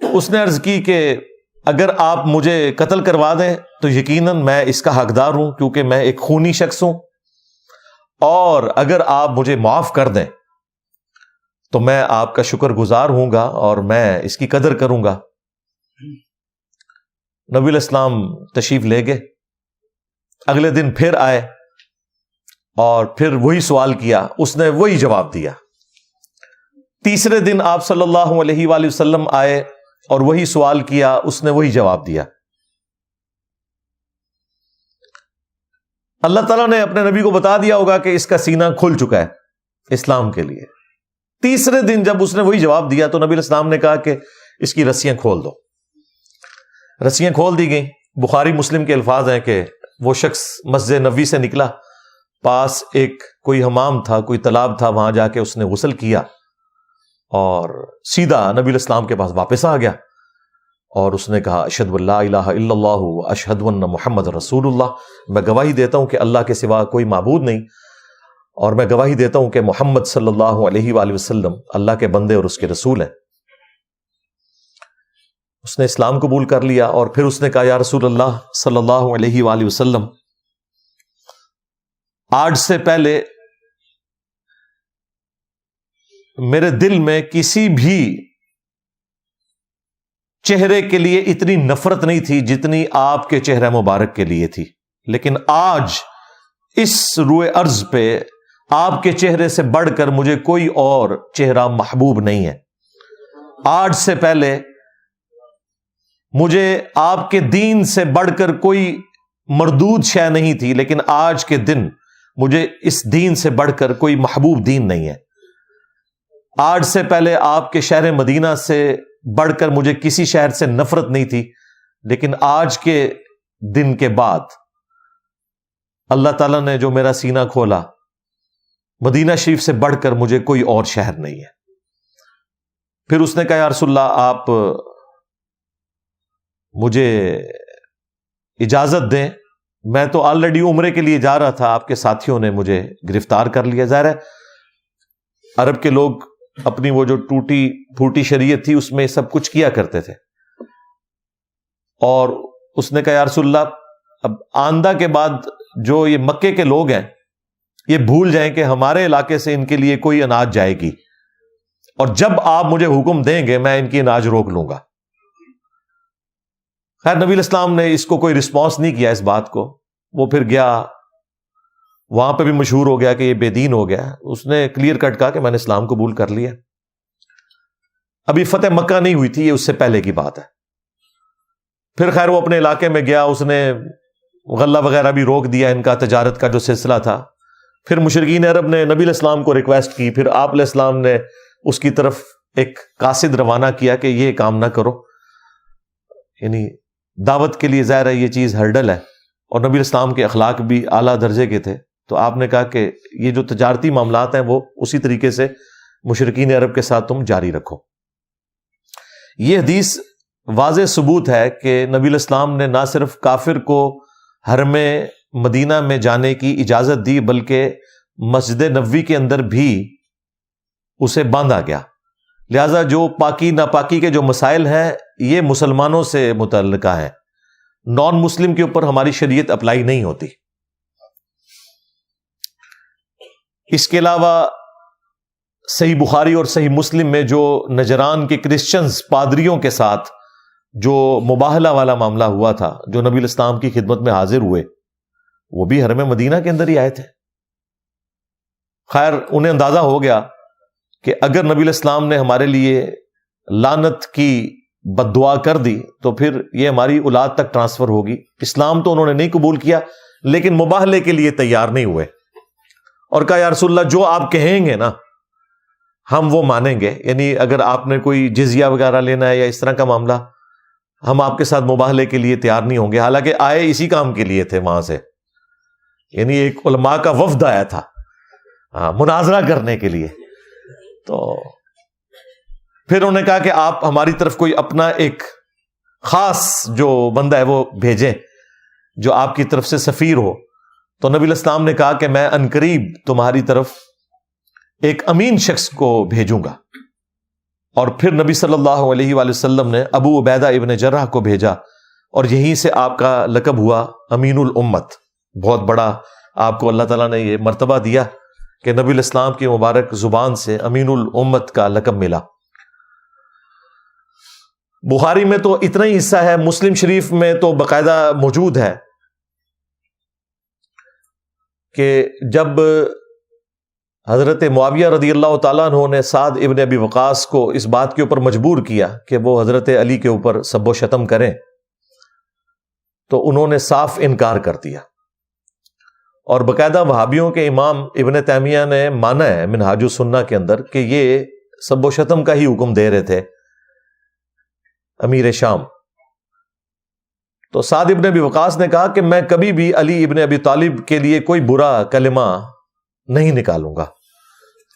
اس نے عرض کی کہ اگر آپ مجھے قتل کروا دیں تو یقیناً میں اس کا حقدار ہوں کیونکہ میں ایک خونی شخص ہوں، اور اگر آپ مجھے معاف کر دیں تو میں آپ کا شکر گزار ہوں گا اور میں اس کی قدر کروں گا. نبی الاسلام تشریف لے گئے. اگلے دن پھر آئے اور پھر وہی سوال کیا، اس نے وہی جواب دیا. تیسرے دن آپ صلی اللہ علیہ وآلہ وسلم آئے اور وہی سوال کیا، اس نے وہی جواب دیا. اللہ تعالیٰ نے اپنے نبی کو بتا دیا ہوگا کہ اس کا سینہ کھل چکا ہے اسلام کے لیے. تیسرے دن جب اس نے وہی جواب دیا تو نبی الاسلام نے کہا کہ اس کی رسیاں کھول دو. رسیاں کھول دی گئیں. بخاری مسلم کے الفاظ ہیں کہ وہ شخص مسجد نبوی سے نکلا، پاس ایک کوئی حمام تھا، کوئی تالاب تھا، وہاں جا کے اس نے غسل کیا اور سیدھا نبی الاسلام کے پاس واپس آ گیا اور اس نے کہا اشہد ان لا الہ الا اللہ اشہد ان محمد رسول اللہ. میں گواہی دیتا ہوں کہ اللہ کے سوا کوئی معبود نہیں، اور میں گواہی دیتا ہوں کہ محمد صلی اللہ علیہ وآلہ وسلم اللہ کے بندے اور اس کے رسول ہیں. اس نے اسلام قبول کر لیا اور پھر اس نے کہا یا رسول اللہ صلی اللہ علیہ وآلہ وسلم، آج سے پہلے میرے دل میں کسی بھی چہرے کے لیے اتنی نفرت نہیں تھی جتنی آپ کے چہرہ مبارک کے لیے تھی، لیکن آج اس روئے ارض پہ آپ کے چہرے سے بڑھ کر مجھے کوئی اور چہرہ محبوب نہیں ہے. آج سے پہلے مجھے آپ کے دین سے بڑھ کر کوئی مردود شے نہیں تھی، لیکن آج کے دن مجھے اس دین سے بڑھ کر کوئی محبوب دین نہیں ہے. آج سے پہلے آپ کے شہر مدینہ سے بڑھ کر مجھے کسی شہر سے نفرت نہیں تھی، لیکن آج کے دن کے بعد اللہ تعالیٰ نے جو میرا سینہ کھولا، مدینہ شریف سے بڑھ کر مجھے کوئی اور شہر نہیں ہے. پھر اس نے کہا یا رسول اللہ آپ مجھے اجازت دیں، میں تو آلریڈی عمرے کے لیے جا رہا تھا، آپ کے ساتھیوں نے مجھے گرفتار کر لیا. ظاہر ہے عرب کے لوگ اپنی وہ جو ٹوٹی پھوٹی شریعت تھی اس میں سب کچھ کیا کرتے تھے. اور اس نے کہا یا رسول اللہ اب آندہ کے بعد جو یہ مکے کے لوگ ہیں یہ بھول جائیں کہ ہمارے علاقے سے ان کے لیے کوئی اناج جائے گی، اور جب آپ مجھے حکم دیں گے میں ان کی اناج روک لوں گا. خیر نبی الاسلام نے اس کو کوئی رسپانس نہیں کیا اس بات کو. وہ پھر گیا، وہاں پہ بھی مشہور ہو گیا کہ یہ بے دین ہو گیا. اس نے کلیئر کٹ کہا کہ میں نے اسلام قبول کر لیا. ابھی فتح مکہ نہیں ہوئی تھی، یہ اس سے پہلے کی بات ہے. پھر خیر وہ اپنے علاقے میں گیا، اس نے غلہ وغیرہ بھی روک دیا، ان کا تجارت کا جو سلسلہ تھا. پھر مشرکین عرب نے نبی الاسلام کو ریکویسٹ کی، پھر آپ علیہ السلام نے اس کی طرف ایک قاصد روانہ کیا کہ یہ کام نہ کرو. یعنی دعوت کے لیے ظاہر ہے یہ چیز ہرڈل ہے، اور نبی الاسلام کے اخلاق بھی اعلیٰ درجے کے تھے. تو آپ نے کہا کہ یہ جو تجارتی معاملات ہیں وہ اسی طریقے سے مشرکین عرب کے ساتھ تم جاری رکھو. یہ حدیث واضح ثبوت ہے کہ نبی الاسلام نے نہ صرف کافر کو حرم مدینہ میں جانے کی اجازت دی، بلکہ مسجد نبوی کے اندر بھی اسے باندھا گیا. لہذا جو پاکی ناپاکی کے جو مسائل ہیں یہ مسلمانوں سے متعلقہ ہیں، نان مسلم کے اوپر ہماری شریعت اپلائی نہیں ہوتی. اس کے علاوہ صحیح بخاری اور صحیح مسلم میں جو نجران کے کرسچنز پادریوں کے ساتھ جو مباہلہ والا معاملہ ہوا تھا، جو نبی الاسلام کی خدمت میں حاضر ہوئے، وہ بھی حرم مدینہ کے اندر ہی آئے تھے. خیر انہیں اندازہ ہو گیا کہ اگر نبی الاسلام نے ہمارے لیے لعنت کی بد دعا کر دی تو پھر یہ ہماری اولاد تک ٹرانسفر ہوگی. اسلام تو انہوں نے نہیں قبول کیا لیکن مباہلے کے لیے تیار نہیں ہوئے، اور کہا یا رسول اللہ جو آپ کہیں گے نا ہم وہ مانیں گے. یعنی اگر آپ نے کوئی جزیہ وغیرہ لینا ہے یا اس طرح کا معاملہ، ہم آپ کے ساتھ مباہلے کے لیے تیار نہیں ہوں گے. حالانکہ آئے اسی کام کے لیے تھے وہاں سے، یعنی ایک علماء کا وفد آیا تھا مناظرہ کرنے کے لیے. تو پھر انہوں نے کہا کہ آپ ہماری طرف کوئی اپنا ایک خاص جو بندہ ہے وہ بھیجیں جو آپ کی طرف سے سفیر ہو. تو نبی الاسلام نے کہا کہ میں عنقریب تمہاری طرف ایک امین شخص کو بھیجوں گا. اور پھر نبی صلی اللہ علیہ وآلہ وسلم نے ابو عبیدہ ابن جرح کو بھیجا، اور یہیں سے آپ کا لقب ہوا امین الامت. بہت بڑا آپ کو اللہ تعالیٰ نے یہ مرتبہ دیا کہ نبی الاسلام کی مبارک زبان سے امین الامت کا لقب ملا. بخاری میں تو اتنا ہی حصہ ہے، مسلم شریف میں تو باقاعدہ موجود ہے کہ جب حضرت معاویہ رضی اللہ تعالیٰ عنہ نے سعد ابن ابی وقاص کو اس بات کے اوپر مجبور کیا کہ وہ حضرت علی کے اوپر سب و شتم کریں، تو انہوں نے صاف انکار کر دیا. اور باقاعدہ وہابیوں کے امام ابن تیمیہ نے مانا ہے منہاج السنہ کے اندر کہ یہ سب و شتم کا ہی حکم دے رہے تھے امیر شام. تو سعد ابن ابی وقاص نے کہا کہ میں کبھی بھی علی ابن ابی طالب کے لیے کوئی برا کلمہ نہیں نکالوں گا،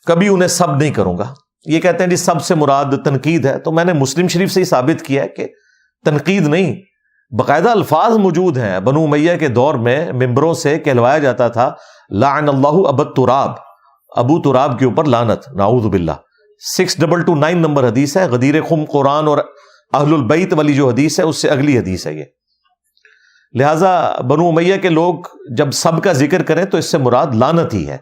کبھی انہیں سب نہیں کروں گا. یہ کہتے ہیں جی سب سے مراد تنقید ہے، تو میں نے مسلم شریف سے ہی ثابت کیا ہے کہ تنقید نہیں، باقاعدہ الفاظ موجود ہیں. بنو امیہ کے دور میں ممبروں سے کہلوایا جاتا تھا لعن اللہ ابا تراب، ابو تراب کے اوپر لعنت، نعوذ باللہ. 6229 نمبر حدیث ہے. غدیر خم قرآن اور اہل البیت والی جو حدیث ہے اس سے اگلی حدیث ہے یہ. لہٰذا بنو امیہ کے لوگ جب سب کا ذکر کریں تو اس سے مراد لعنت ہی ہے،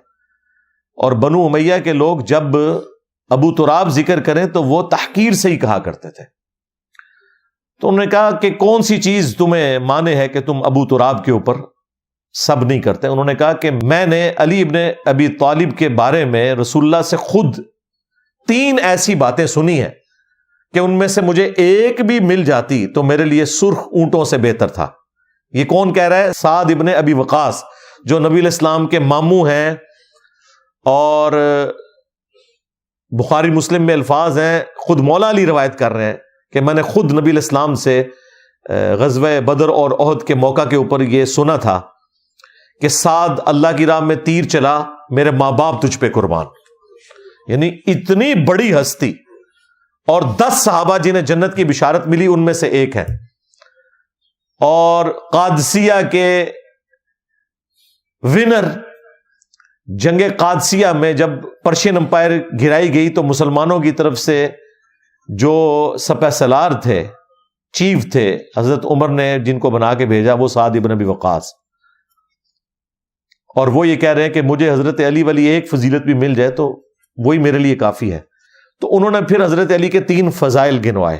اور بنو امیہ کے لوگ جب ابو تراب ذکر کریں تو وہ تحقیر سے ہی کہا کرتے تھے. تو انہوں نے کہا کہ کون سی چیز تمہیں مانے ہے کہ تم ابو تراب کے اوپر سب نہیں کرتے؟ انہوں نے کہا کہ میں نے علی ابن ابی طالب کے بارے میں رسول اللہ سے خود 3 ایسی باتیں سنی ہیں کہ ان میں سے مجھے ایک بھی مل جاتی تو میرے لیے سرخ اونٹوں سے بہتر تھا. یہ کون کہہ رہا ہے؟ سعد ابن ابی وقاص جو نبی الاسلام کے ماموں ہیں، اور بخاری مسلم میں الفاظ ہیں، خود مولا علی روایت کر رہے ہیں کہ میں نے خود نبی الاسلام سے غزوہ بدر اور احد کے موقع کے اوپر یہ سنا تھا کہ سعد اللہ کی راہ میں تیر چلا، میرے ماں باپ تجھ پہ قربان. یعنی اتنی بڑی ہستی، اور 10 صحابہ جنہیں جنت کی بشارت ملی ان میں سے ایک ہے. اور قادسیہ کے ونر، جنگ قادسیہ میں جب پرشین امپائر گرائی گئی تو مسلمانوں کی طرف سے جو سپہ سالار تھے، چیف تھے، حضرت عمر نے جن کو بنا کے بھیجا وہ سعد ابن ابی وقاص. اور وہ یہ کہہ رہے ہیں کہ مجھے حضرت علی والی ایک فضیلت بھی مل جائے تو وہی میرے لیے کافی ہے. تو انہوں نے پھر حضرت علی کے 3 فضائل گنوائے.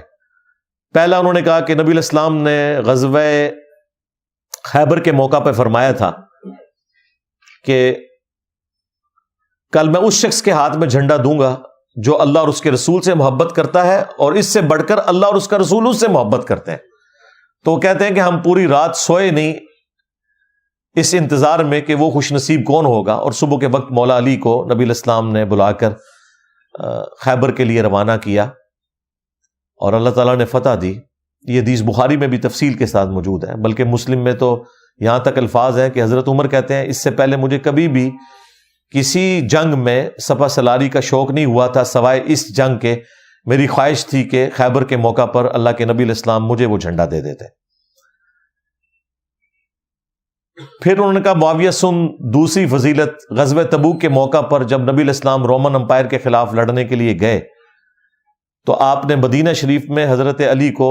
پہلا انہوں نے کہا کہ نبی الاسلام نے غزوہ خیبر کے موقع پہ فرمایا تھا کہ کل میں اس شخص کے ہاتھ میں جھنڈا دوں گا جو اللہ اور اس کے رسول سے محبت کرتا ہے، اور اس سے بڑھ کر اللہ اور اس کا رسول اس سے محبت کرتے ہیں. تو وہ کہتے ہیں کہ ہم پوری رات سوئے نہیں اس انتظار میں کہ وہ خوش نصیب کون ہوگا، اور صبح کے وقت مولا علی کو نبی الاسلام نے بلا کر خیبر کے لیے روانہ کیا اور اللہ تعالیٰ نے فتح دی. یہ حدیث بخاری میں بھی تفصیل کے ساتھ موجود ہے، بلکہ مسلم میں تو یہاں تک الفاظ ہیں کہ حضرت عمر کہتے ہیں اس سے پہلے مجھے کبھی بھی کسی جنگ میں سپہ سلاری کا شوق نہیں ہوا تھا سوائے اس جنگ کے. میری خواہش تھی کہ خیبر کے موقع پر اللہ کے نبی علیہ السلام مجھے وہ جھنڈا دے دیتے. پھر انہوں نے کہا معاویہ سن دوسری فضیلت، غزوہ تبوک کے موقع پر جب نبی علیہ السلام رومن امپائر کے خلاف لڑنے کے لیے گئے تو آپ نے مدینہ شریف میں حضرت علی کو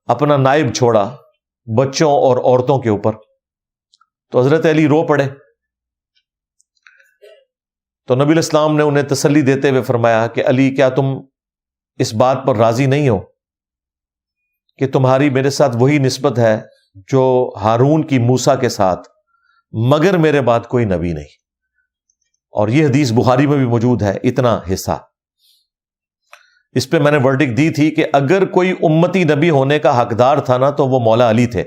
اپنا نائب چھوڑا بچوں اور عورتوں کے اوپر، تو حضرت علی رو پڑے. تو نبی علیہ السلام نے انہیں تسلی دیتے ہوئے فرمایا کہ علی کیا تم اس بات پر راضی نہیں ہو کہ تمہاری میرے ساتھ وہی نسبت ہے جو ہارون کی موسیٰ کے ساتھ، مگر میرے بعد کوئی نبی نہیں. اور یہ حدیث بخاری میں بھی موجود ہے اتنا حصہ. اس پہ میں نے ورڈکٹ دی تھی کہ اگر کوئی امتی نبی ہونے کا حقدار تھا نا تو وہ مولا علی تھے،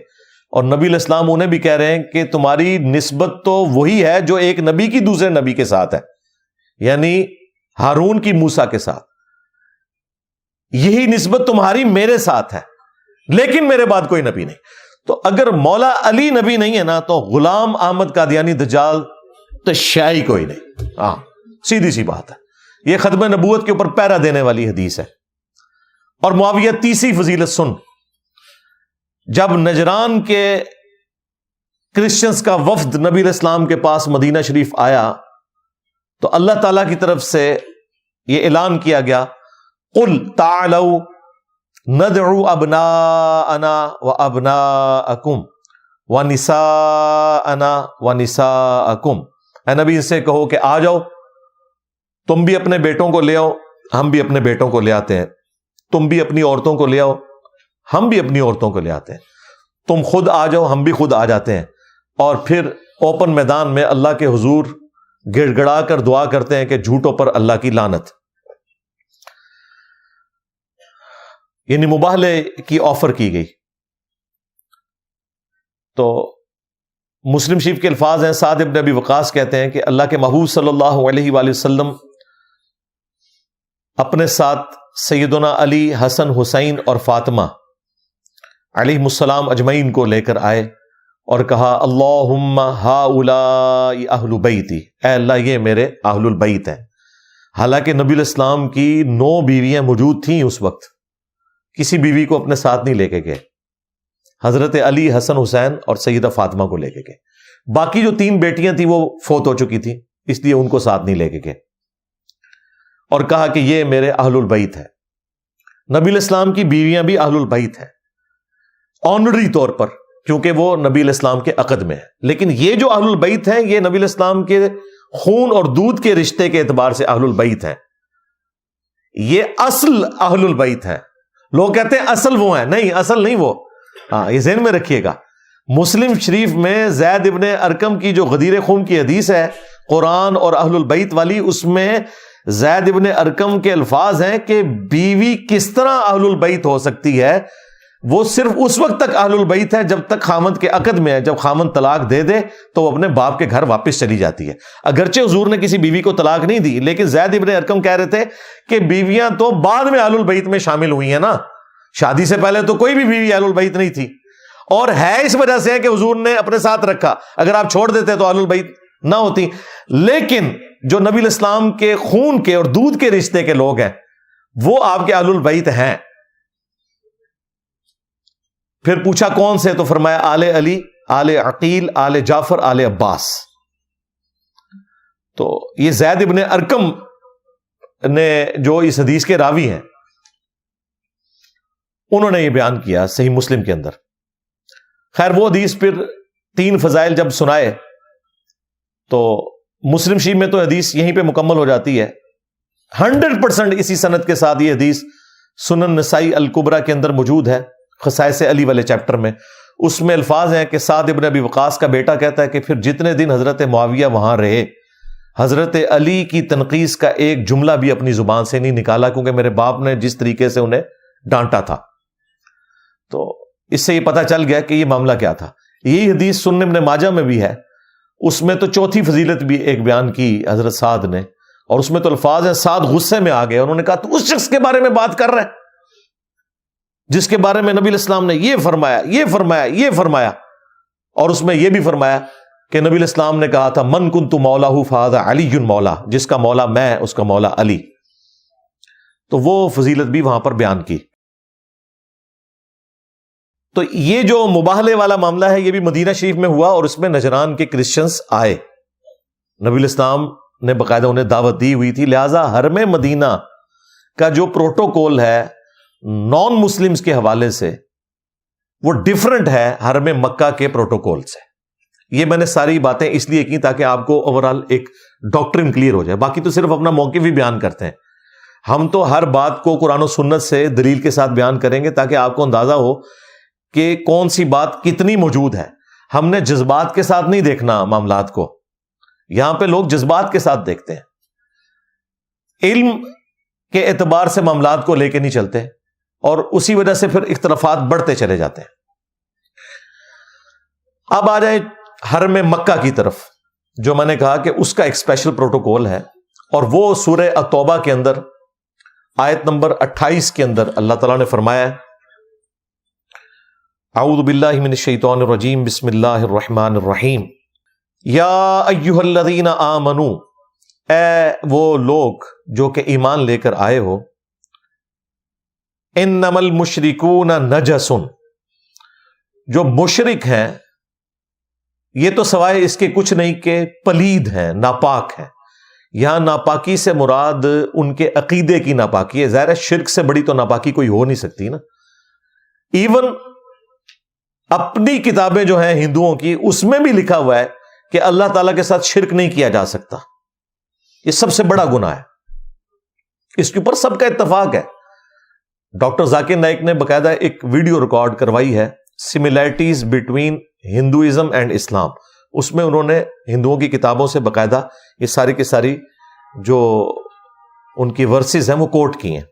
اور نبی علیہ السلام انہیں بھی کہہ رہے ہیں کہ تمہاری نسبت تو وہی ہے جو ایک نبی کی دوسرے نبی کے ساتھ ہے، یعنی ہارون کی موسیٰ کے ساتھ. یہی نسبت تمہاری میرے ساتھ ہے، لیکن میرے بعد کوئی نبی نہیں. تو اگر مولا علی نبی نہیں ہے نا تو غلام احمد قادیانی دجال تشیعی کوئی نہیں. ہاں سیدھی سی بات ہے. یہ ختم نبوت کے اوپر پیرا دینے والی حدیث ہے. اور معاویہ تیسری فضیلت سن، جب نجران کے کرسچنز کا وفد نبی علیہ السلام کے پاس مدینہ شریف آیا تو اللہ تعالیٰ کی طرف سے یہ اعلان کیا گیا قل تعالوا ندعو ابناءنا وابناءکم ونساءنا ونساءکم. اے نبی ان سے کہو کہ آ جاؤ، تم بھی اپنے بیٹوں کو لے آؤ، ہم بھی اپنے بیٹوں کو لے آتے ہیں، تم بھی اپنی عورتوں کو لے آؤ، ہم بھی اپنی عورتوں کو لے آتے ہیں، تم خود آ جاؤ، ہم بھی خود آ جاتے ہیں. اور پھر اوپن میدان میں اللہ کے حضور گڑ گڑا کر دعا کرتے ہیں کہ جھوٹوں پر اللہ کی لعنت. یعنی مباہلے کی آفر کی گئی. تو مسلم شریف کے الفاظ ہیں، سعد ابن ابی وقاص کہتے ہیں کہ اللہ کے محبوب صلی اللہ علیہ وآلہ وسلم اپنے ساتھ سیدنا علی، حسن، حسین اور فاطمہ علیہ السلام اجمعین کو لے کر آئے اور کہا اللہم ہؤلاء اہل بیتی، اے اللہ یہ میرے اہل البیت ہیں. حالانکہ نبی علیہ السلام کی 9 بیویاں موجود تھیں اس وقت، کسی بیوی کو اپنے ساتھ نہیں لے کے گئے. حضرت علی، حسن، حسین اور سیدہ فاطمہ کو لے کے گئے. باقی جو 3 بیٹیاں تھیں وہ فوت ہو چکی تھیں، اس لیے ان کو ساتھ نہیں لے کے گئے. اور کہا کہ یہ میرے اہل البیت ہے. نبی علیہ السلام کی بیویاں بھی اہل البیت ہیں آنری طور پر، کیونکہ وہ نبی علیہ السلام کے عقد میں ہے. لیکن یہ جو اہل البیت ہیں یہ نبی علیہ السلام کے خون اور دودھ کے رشتے کے اعتبار سے اہل البیت ہیں. یہ اصل اہل البیت ہیں. لوگ کہتے ہیں اصل وہ ہیں، نہیں، اصل نہیں وہ. ہاں یہ ذہن میں رکھیے گا. مسلم شریف میں زید ابن ارکم کی جو غدیر خون کی حدیث ہے قرآن اور اہل البیت والی، اس میں زید ابن ارکم کے الفاظ ہیں کہ بیوی کس طرح اہل البیت ہو سکتی ہے. وہ صرف اس وقت تک اہل البیت ہے جب تک خامند کے عقد میں ہے. جب خامند طلاق دے دے تو وہ اپنے باپ کے گھر واپس چلی جاتی ہے. اگرچہ حضور نے کسی بیوی کو طلاق نہیں دی، لیکن زید ابن ارکم کہہ رہے تھے کہ بیویاں تو بعد میں اہل البیت میں شامل ہوئی ہیں نا، شادی سے پہلے تو کوئی بھی بیوی اہل البیت نہیں تھی. اور ہے اس وجہ سے کہ حضور نے اپنے ساتھ رکھا، اگر آپ چھوڑ دیتے تو اہل البیت نہ ہوتی. لیکن جو نبی علیہ السلام کے خون کے اور دودھ کے رشتے کے لوگ ہیں وہ آپ کے اہل البیت ہیں. پھر پوچھا کون سے، تو فرمایا آل علی، آل عقیل، آل جعفر، آل عباس. تو یہ زید ابن ارکم نے جو اس حدیث کے راوی ہیں انہوں نے یہ بیان کیا صحیح مسلم کے اندر. خیر وہ حدیث پھر 3 فضائل جب سنائے تو مسلم شریف میں تو حدیث یہیں پہ مکمل ہو جاتی ہے 100% اسی سند کے ساتھ. یہ حدیث سنن نسائی الکبریٰ کے اندر موجود ہے، خصائص علی والے چیپٹر میں. اس میں الفاظ ہیں کہ سعد ابن ابی وقاص کا بیٹا کہتا ہے کہ پھر جتنے دن حضرت معاویہ وہاں رہے، حضرت علی کی تنقیص کا ایک جملہ بھی اپنی زبان سے نہیں نکالا، کیونکہ میرے باپ نے جس طریقے سے انہیں ڈانٹا تھا. تو اس سے یہ پتہ چل گیا کہ یہ معاملہ کیا تھا. یہی حدیث سنن ابن ماجہ میں بھی ہے. اس میں تو چوتھی فضیلت بھی ایک بیان کی حضرت سعد نے، اور اس میں تو الفاظ ہیں سعد غصے میں آ گئے. انہوں نے کہا تو اس شخص کے بارے میں بات کر رہے ہیں جس کے بارے میں نبی علیہ السلام نے یہ فرمایا، یہ فرمایا، یہ فرمایا. اور اس میں یہ بھی فرمایا کہ نبی علیہ السلام نے کہا تھا من کنت مولاه فهذا علی مولا، جس کا مولا میں اس کا مولا علی. تو وہ فضیلت بھی وہاں پر بیان کی. تو یہ جو مباہلے والا معاملہ ہے یہ بھی مدینہ شریف میں ہوا، اور اس میں نجران کے کرسچنز آئے، نبی الاسلام نے باقاعدہ انہیں دعوت دی ہوئی تھی، لہذا حرم مدینہ کا جو پروٹوکول ہے نان مسلمز کے حوالے سے وہ ڈیفرنٹ ہے حرم مکہ کے پروٹوکول سے۔ یہ میں نے ساری باتیں اس لیے کی تاکہ آپ کو اوورال ایک ڈاکٹرن کلیئر ہو جائے، باقی تو صرف اپنا موقف ہی بیان کرتے ہیں، ہم تو ہر بات کو قرآن و سنت سے دلیل کے ساتھ بیان کریں گے تاکہ آپ کو اندازہ ہو کہ کون سی بات کتنی موجود ہے۔ ہم نے جذبات کے ساتھ نہیں دیکھنا معاملات کو، یہاں پہ لوگ جذبات کے ساتھ دیکھتے ہیں، علم کے اعتبار سے معاملات کو لے کے نہیں چلتے، اور اسی وجہ سے پھر اختلافات بڑھتے چلے جاتے ہیں۔ اب آ جائیں حرم مکہ کی طرف، جو میں نے کہا کہ اس کا ایک اسپیشل پروٹوکول ہے، اور وہ سورہ التوبہ کے اندر آیت نمبر 28 کے اندر اللہ تعالیٰ نے فرمایا ہے، اعوذ باللہ من الشیطان الرجیم، بسم اللہ الرحمن الرحیم، یا ایہا الذین آمنوا، اے وہ لوگ جو کہ ایمان لے کر آئے ہو، انما المشرکون نجس، جو مشرک ہیں یہ تو سوائے اس کے کچھ نہیں کہ پلید ہیں، ناپاک ہیں۔ یہاں ناپاکی سے مراد ان کے عقیدے کی ناپاکی ہے، ظاہر ہے شرک سے بڑی تو ناپاکی کوئی ہو نہیں سکتی نا۔ ایون اپنی کتابیں جو ہیں ہندوؤں کی، اس میں بھی لکھا ہوا ہے کہ اللہ تعالیٰ کے ساتھ شرک نہیں کیا جا سکتا، یہ سب سے بڑا گناہ ہے، اس کے اوپر سب کا اتفاق ہے۔ ڈاکٹر ذاکر نائک نے باقاعدہ ایک ویڈیو ریکارڈ کروائی ہے، سملیرٹیز بٹوین ہندوازم اینڈ اسلام، اس میں انہوں نے ہندوؤں کی کتابوں سے باقاعدہ یہ ساری کی ساری جو ان کی ورسز ہیں وہ کوٹ کی ہیں۔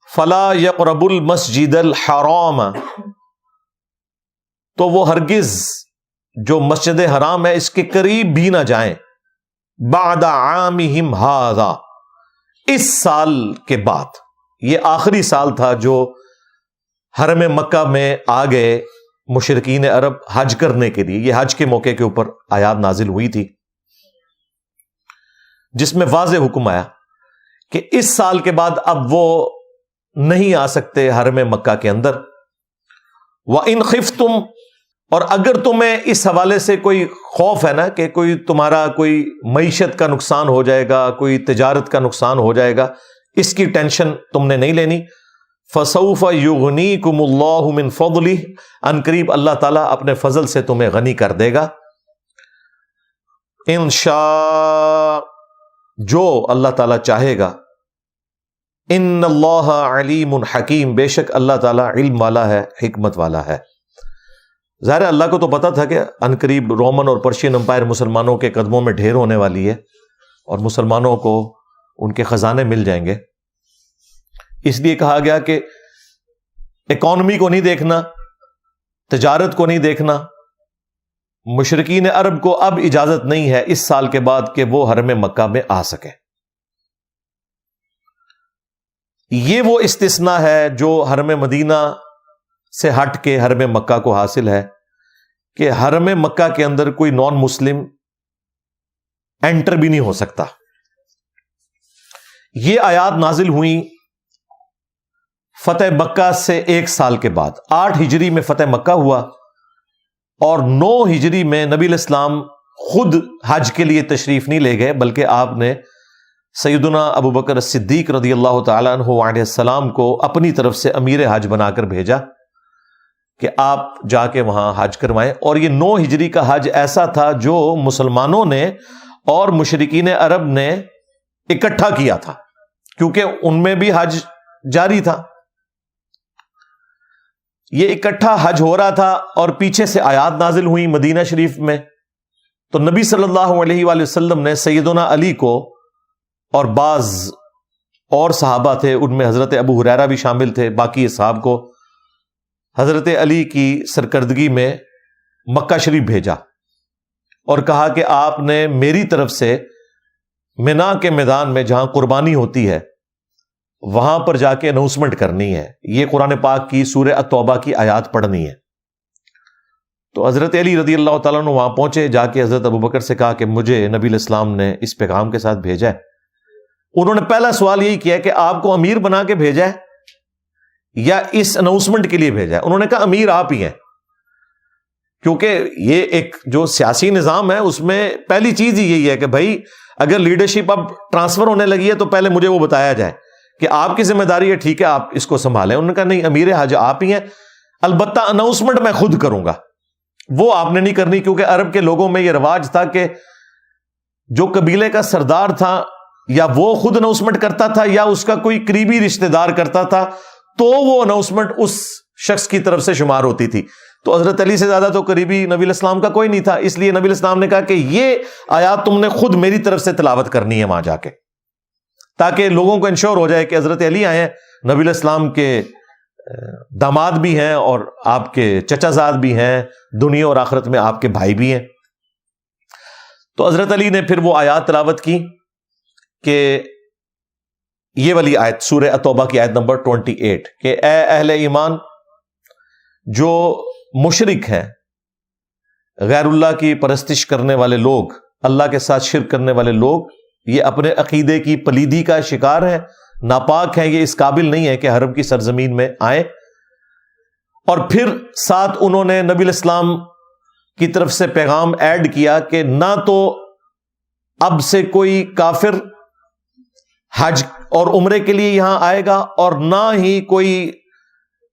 فلا یقرب المسجد الحرام، تو وہ ہرگز جو مسجد حرام ہے اس کے قریب بھی نہ جائیں، بعد عامہم ھذا، اس سال کے بعد، یہ آخری سال تھا جو حرم مکہ میں آ گئے مشرکین عرب حج کرنے کے لیے، یہ حج کے موقع کے اوپر آیات نازل ہوئی تھی جس میں واضح حکم آیا کہ اس سال کے بعد اب وہ نہیں آ سکتے حرم مکہ کے اندر۔ وَإِنْ خِفْتُمْ، اور اگر تمہیں اس حوالے سے کوئی خوف ہے نا کہ کوئی تمہارا کوئی معیشت کا نقصان ہو جائے گا، کوئی تجارت کا نقصان ہو جائے گا، اس کی ٹینشن تم نے نہیں لینی۔ فَسَوْفَ يُغْنِيكُمُ اللَّهُ مِنْ فَضْلِهِ، ان قریب اللہ تعالیٰ اپنے فضل سے تمہیں غنی کر دے گا۔ ان شاء، جو اللہ تعالیٰ چاہے گا۔ ان اللہ علیم حکیم، بے شک اللہ تعالیٰ علم والا ہے، حکمت والا ہے۔ ظاہر اللہ کو تو پتا تھا کہ ان قریب رومن اور پرشین امپائر مسلمانوں کے قدموں میں ڈھیر ہونے والی ہے، اور مسلمانوں کو ان کے خزانے مل جائیں گے، اس لیے کہا گیا کہ اکانومی کو نہیں دیکھنا، تجارت کو نہیں دیکھنا۔ مشرکین عرب کو اب اجازت نہیں ہے اس سال کے بعد کہ وہ حرم مکہ میں آ سکے۔ یہ وہ استثناء ہے جو حرم مدینہ سے ہٹ کے حرم مکہ کو حاصل ہے، کہ حرم مکہ کے اندر کوئی نان مسلم انٹر بھی نہیں ہو سکتا۔ یہ آیات نازل ہوئیں فتح مکہ سے 1 سال کے بعد، 8 ہجری میں فتح مکہ ہوا، اور 9 ہجری میں نبی علیہ السلام خود حج کے لیے تشریف نہیں لے گئے، بلکہ آپ نے سیدنا ابو بکر صدیق رضی اللہ تعالیٰ عنہ علیہ السلام کو اپنی طرف سے امیر حج بنا کر بھیجا کہ آپ جا کے وہاں حج کروائیں۔ اور یہ 9 ہجری کا حج ایسا تھا جو مسلمانوں نے اور مشرکین عرب نے اکٹھا کیا تھا، کیونکہ ان میں بھی حج جاری تھا، یہ اکٹھا حج ہو رہا تھا، اور پیچھے سے آیات نازل ہوئی مدینہ شریف میں، تو نبی صلی اللہ علیہ وآلہ وسلم نے سیدنا علی کو اور بعض اور صحابہ تھے، ان میں حضرت ابو ہریرہ بھی شامل تھے، باقی اصحاب کو حضرت علی کی سرکردگی میں مکہ شریف بھیجا، اور کہا کہ آپ نے میری طرف سے منا کے میدان میں جہاں قربانی ہوتی ہے وہاں پر جا کے اناؤنسمنٹ کرنی ہے، یہ قرآن پاک کی سورہ التوبہ کی آیات پڑھنی ہے۔ تو حضرت علی رضی اللہ تعالیٰ عنہ وہاں پہنچے، جا کے حضرت ابو بکر سے کہا کہ مجھے نبی علیہ السلام نے اس پیغام کے ساتھ بھیجا ہے۔ انہوں نے پہلا سوال یہی کیا کہ آپ کو امیر بنا کے بھیجا ہے، یا اس اناؤنسمنٹ کے لیے بھیجا ہے؟ انہوں نے کہا امیر آپ ہی ہیں، کیونکہ یہ ایک جو سیاسی نظام ہے اس میں پہلی چیز ہی یہی ہے کہ بھائی اگر لیڈرشپ اب ٹرانسفر ہونے لگی ہے تو پہلے مجھے وہ بتایا جائے کہ آپ کی ذمہ داری ہے، ٹھیک ہے آپ اس کو سنبھالیں۔ انہوں نے کہا نہیں، امیر حج آپ ہی ہیں، البتہ اناؤنسمنٹ میں خود کروں گا، وہ آپ نے نہیں کرنی، کیونکہ عرب کے لوگوں میں یہ رواج تھا کہ جو قبیلے کا سردار تھا یا وہ خود اناؤنسمنٹ کرتا تھا یا اس کا کوئی قریبی رشتہ دار کرتا تھا تو وہ اناؤنسمنٹ اس شخص کی طرف سے شمار ہوتی تھی۔ تو حضرت علی سے زیادہ تو قریبی نبی الاسلام کا کوئی نہیں تھا، اس لیے نبی الاسلام نے کہا کہ یہ آیات تم نے خود میری طرف سے تلاوت کرنی ہے وہاں جا کے، تاکہ لوگوں کو انشور ہو جائے کہ حضرت علی آئے ہیں، نبی الاسلام کے داماد بھی ہیں اور آپ کے چچا زاد بھی ہیں، دنیا اور آخرت میں آپ کے بھائی بھی ہیں۔ تو حضرت علی نے پھر وہ آیات تلاوت کی کہ یہ والی آیت سورہ التوبہ کی آیت نمبر 28 کہ اے اہل ایمان، جو مشرک ہیں، غیر اللہ کی پرستش کرنے والے لوگ، اللہ کے ساتھ شرک کرنے والے لوگ، یہ اپنے عقیدے کی پلیدی کا شکار ہیں، ناپاک ہیں، یہ اس قابل نہیں ہے کہ حرم کی سرزمین میں آئیں۔ اور پھر ساتھ انہوں نے نبی الاسلام کی طرف سے پیغام ایڈ کیا کہ نہ تو اب سے کوئی کافر حج اور عمرے کے لیے یہاں آئے گا اور نہ ہی کوئی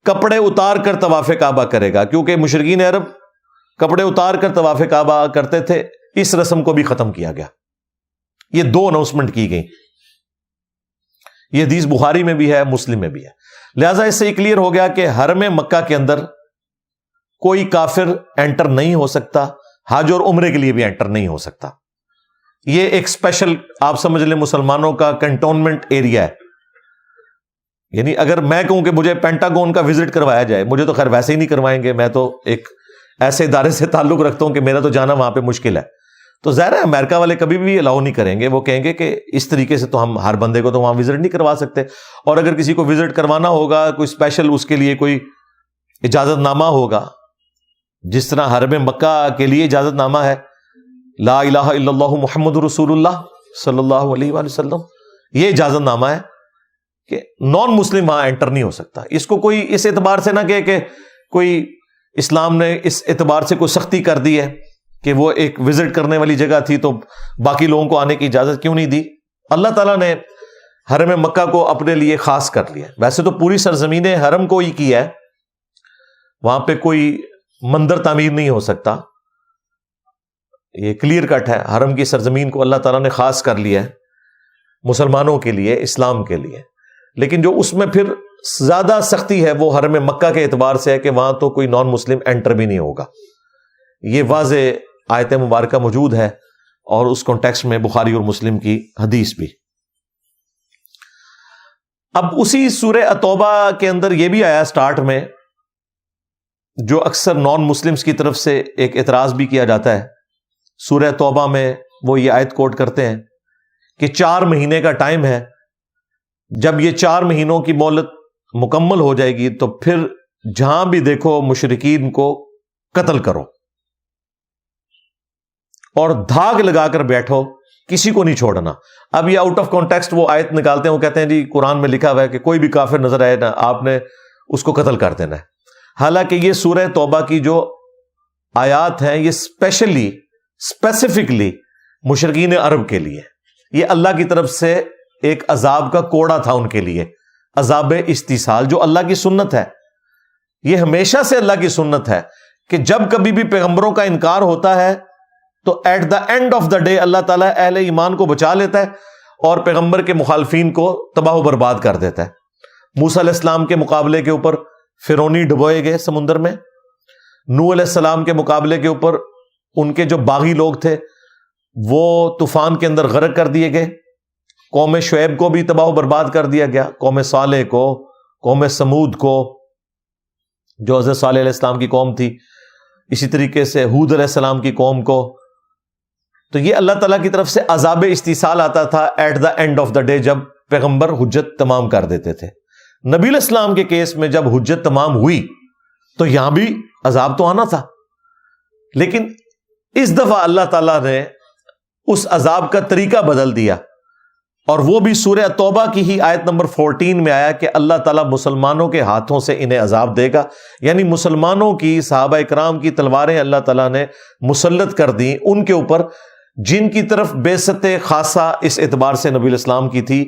کپڑے اتار کر طواف کعبہ کرے گا، کیونکہ مشرکین عرب کپڑے اتار کر طواف کعبہ کرتے تھے، اس رسم کو بھی ختم کیا گیا۔ یہ دو اناؤنسمنٹ کی گئی، یہ حدیث بخاری میں بھی ہے، مسلم میں بھی ہے۔ لہذا اس سے کلیئر ہو گیا کہ حرم مکہ کے اندر کوئی کافر انٹر نہیں ہو سکتا، حج اور عمرے کے لیے بھی انٹر نہیں ہو سکتا۔ یہ ایک اسپیشل آپ سمجھ لیں مسلمانوں کا کنٹونمنٹ ایریا ہے، یعنی اگر میں کہوں کہ مجھے پینٹاگون کا وزٹ کروایا جائے، مجھے تو خیر ویسے ہی نہیں کروائیں گے، میں تو ایک ایسے ادارے سے تعلق رکھتا ہوں کہ میرا تو جانا وہاں پہ مشکل ہے، تو ظاہر ہے امریکہ والے کبھی بھی الاؤ نہیں کریں گے، وہ کہیں گے کہ اس طریقے سے تو ہم ہر بندے کو تو وہاں وزٹ نہیں کروا سکتے، اور اگر کسی کو وزٹ کروانا ہوگا کوئی اسپیشل اس کے لیے کوئی اجازت نامہ ہوگا، جس طرح حرم مکہ کے لیے اجازت نامہ ہے لا الہ الا اللہ محمد رسول اللہ صلی اللہ علیہ وآلہ وسلم، یہ اجازت نامہ ہے کہ نان مسلم وہاں انٹر نہیں ہو سکتا۔ اس کو کوئی اس اعتبار سے نہ کہے کہ کوئی اسلام نے اس اعتبار سے کوئی سختی کر دی ہے کہ وہ ایک وزٹ کرنے والی جگہ تھی تو باقی لوگوں کو آنے کی اجازت کیوں نہیں دی۔ اللہ تعالیٰ نے حرم مکہ کو اپنے لیے خاص کر لیا، ویسے تو پوری سرزمین حرم کو ہی کیا ہے، وہاں پہ کوئی مندر تعمیر نہیں ہو سکتا، یہ کلیئر کٹ ہے، حرم کی سرزمین کو اللہ تعالیٰ نے خاص کر لیا ہے مسلمانوں کے لیے، اسلام کے لیے، لیکن جو اس میں پھر زیادہ سختی ہے وہ حرم مکہ کے اعتبار سے ہے کہ وہاں تو کوئی نان مسلم انٹر بھی نہیں ہوگا۔ یہ واضح آیت مبارکہ موجود ہے اور اس کانٹیکسٹ میں بخاری اور مسلم کی حدیث بھی۔ اب اسی سورہ التوبہ کے اندر یہ بھی آیا سٹارٹ میں، جو اکثر نان مسلمز کی طرف سے ایک اعتراض بھی کیا جاتا ہے۔ سورہ توبہ میں وہ یہ آیت کوٹ کرتے ہیں کہ 4 مہینے کا ٹائم ہے، جب یہ 4 مہینوں کی مہلت مکمل ہو جائے گی تو پھر جہاں بھی دیکھو مشرکین کو قتل کرو اور دھاگ لگا کر بیٹھو، کسی کو نہیں چھوڑنا۔ اب یہ آؤٹ آف کانٹیکسٹ وہ آیت نکالتے ہیں، وہ کہتے ہیں جی قرآن میں لکھا ہوا ہے کہ کوئی بھی کافر نظر آئے نا آپ نے اس کو قتل کر دینا ہے، حالانکہ یہ سورہ توبہ کی جو آیات ہیں یہ اسپیسیفکلی مشرکین عرب کے لیے، یہ اللہ کی طرف سے ایک عذاب کا کوڑا تھا ان کے لیے، عذاب استیصال، جو اللہ کی سنت ہے، یہ ہمیشہ سے اللہ کی سنت ہے کہ جب کبھی بھی پیغمبروں کا انکار ہوتا ہے تو at the end of the day اللہ تعالیٰ اہل ایمان کو بچا لیتا ہے اور پیغمبر کے مخالفین کو تباہ و برباد کر دیتا ہے۔ موسیٰ علیہ السلام کے مقابلے کے اوپر فرعونی ڈبوئے گئے سمندر میں، نوح علیہ السلام کے مقابلے کے اوپر ان کے جو باغی لوگ تھے وہ طوفان کے اندر غرق کر دیے گئے، قوم شعیب کو بھی تباہ و برباد کر دیا گیا، قوم صالح کو، قوم سمود کو جو حضرت صالح علیہ السلام کی قوم تھی، اسی طریقے سے ہود علیہ السلام کی قوم کو۔ تو یہ اللہ تعالیٰ کی طرف سے عذاب استیصال آتا تھا at the end of the day, جب پیغمبر حجت تمام کر دیتے تھے۔ نبی علیہ السلام کے کیس میں جب حجت تمام ہوئی تو یہاں بھی عذاب تو آنا تھا، لیکن اس دفعہ اللہ تعالیٰ نے اس عذاب کا طریقہ بدل دیا۔ اور وہ بھی سورہ توبہ کی ہی آیت نمبر 14 میں آیا کہ اللہ تعالیٰ مسلمانوں کے ہاتھوں سے انہیں عذاب دے گا، یعنی مسلمانوں کی، صحابہ اکرام کی تلواریں اللہ تعالیٰ نے مسلط کر دیں ان کے اوپر، جن کی طرف بعثت خاصہ اس اعتبار سے نبی الاسلام کی تھی،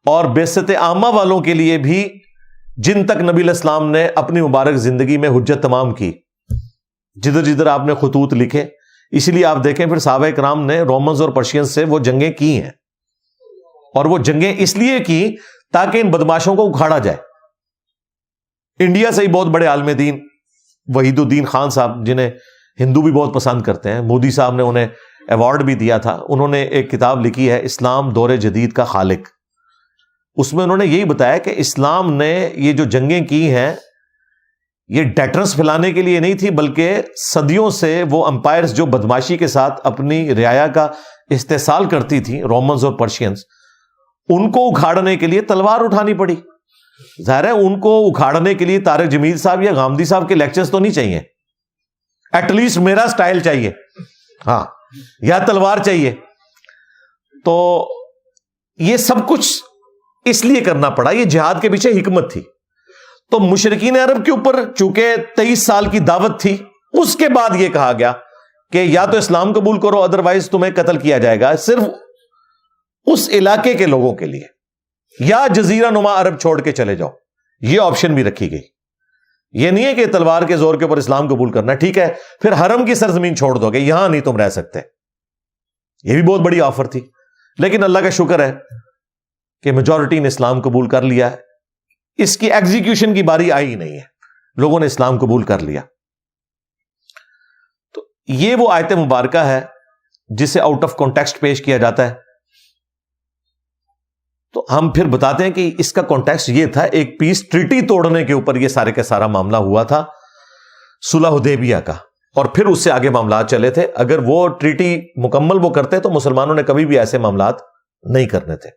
اور بعثت عامہ والوں کے لیے بھی جن تک نبی الاسلام نے اپنی مبارک زندگی میں حجت تمام کی، جدھر جدھر آپ نے خطوط لکھے. اسی لیے آپ دیکھیں پھر صحابہ اکرام نے رومنز اور پرشینز سے وہ جنگیں کی ہیں، اور وہ جنگیں اس لیے کی تاکہ ان بدماشوں کو اکھاڑا جائے. انڈیا سے ہی بہت بڑے عالم دین وحید الدین خان صاحب، جنہیں ہندو بھی بہت پسند کرتے ہیں، مودی صاحب نے انہیں ایوارڈ بھی دیا تھا، انہوں نے ایک کتاب لکھی ہے اسلام دور جدید کا خالق. اس میں انہوں نے یہی بتایا کہ اسلام نے یہ جو جنگیں کی ہیں یہ ڈیٹرنس پھیلانے کے لیے نہیں تھی، بلکہ صدیوں سے وہ امپائرز جو بدماشی کے ساتھ اپنی رعایا کا استحصال کرتی تھی، رومنز اور پرشینز، ان کو اکھاڑنے کے لیے تلوار اٹھانی پڑی. ظاہر ہے ان کو اکھاڑنے کے لیے طارق جمیل صاحب یا غامدی صاحب کے لیکچرز تو نہیں چاہیے، ایٹ لیسٹ میرا سٹائل چاہیے، ہاں، یا تلوار چاہیے. تو یہ سب کچھ اس لیے کرنا پڑا، یہ جہاد کے پیچھے حکمت تھی. تو مشرکین عرب کے اوپر چونکہ 23 سال کی دعوت تھی، اس کے بعد یہ کہا گیا کہ یا تو اسلام قبول کرو ادروائز تمہیں قتل کیا جائے گا، صرف اس علاقے کے لوگوں کے لیے، یا جزیرہ نما عرب چھوڑ کے چلے جاؤ. یہ آپشن بھی رکھی گئی. یہ نہیں ہے کہ تلوار کے زور کے اوپر اسلام قبول کرنا، ٹھیک ہے پھر حرم کی سرزمین چھوڑ دو گے، یہاں نہیں تم رہ سکتے. یہ بھی بہت بڑی آفر تھی، لیکن اللہ کا شکر ہے کہ میجورٹی نے اسلام قبول کر لیا ہے. اس کی ایگزیکیوشن کی باری آئی ہی نہیں ہے، لوگوں نے اسلام قبول کر لیا. تو یہ وہ آیت مبارکہ ہے جسے آؤٹ آف کانٹیکسٹ پیش کیا جاتا ہے. تو ہم پھر بتاتے ہیں کہ اس کا کانٹیکسٹ یہ تھا، ایک پیس ٹریٹی توڑنے کے اوپر یہ سارے کا سارا معاملہ ہوا تھا، صلح حدیبیہ کا، اور پھر اس سے آگے معاملات چلے تھے. اگر وہ ٹریٹی مکمل وہ کرتے تو مسلمانوں نے کبھی بھی ایسے معاملات نہیں کرنے تھے.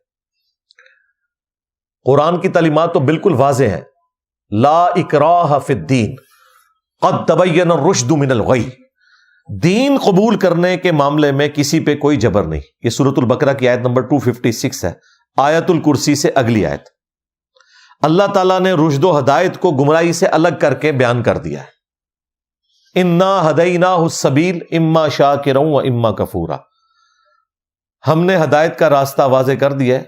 قرآن کی تعلیمات تو بالکل واضح ہیں، لا اکراہ فی الدین قد تبین الرشد من الغی. دین قبول کرنے کے معاملے میں کسی پہ کوئی جبر نہیں. یہ سورۃ البقرہ کی آیت نمبر 256 ہے، آیت الکرسی سے اگلی آیت. اللہ تعالیٰ نے رشد و ہدایت کو گمراہی سے الگ کر کے بیان کر دیا ہے. انا ہدیناہ السبیل اما شاکرا و اما کفورا. ہم نے ہدایت کا راستہ واضح کر دیا ہے،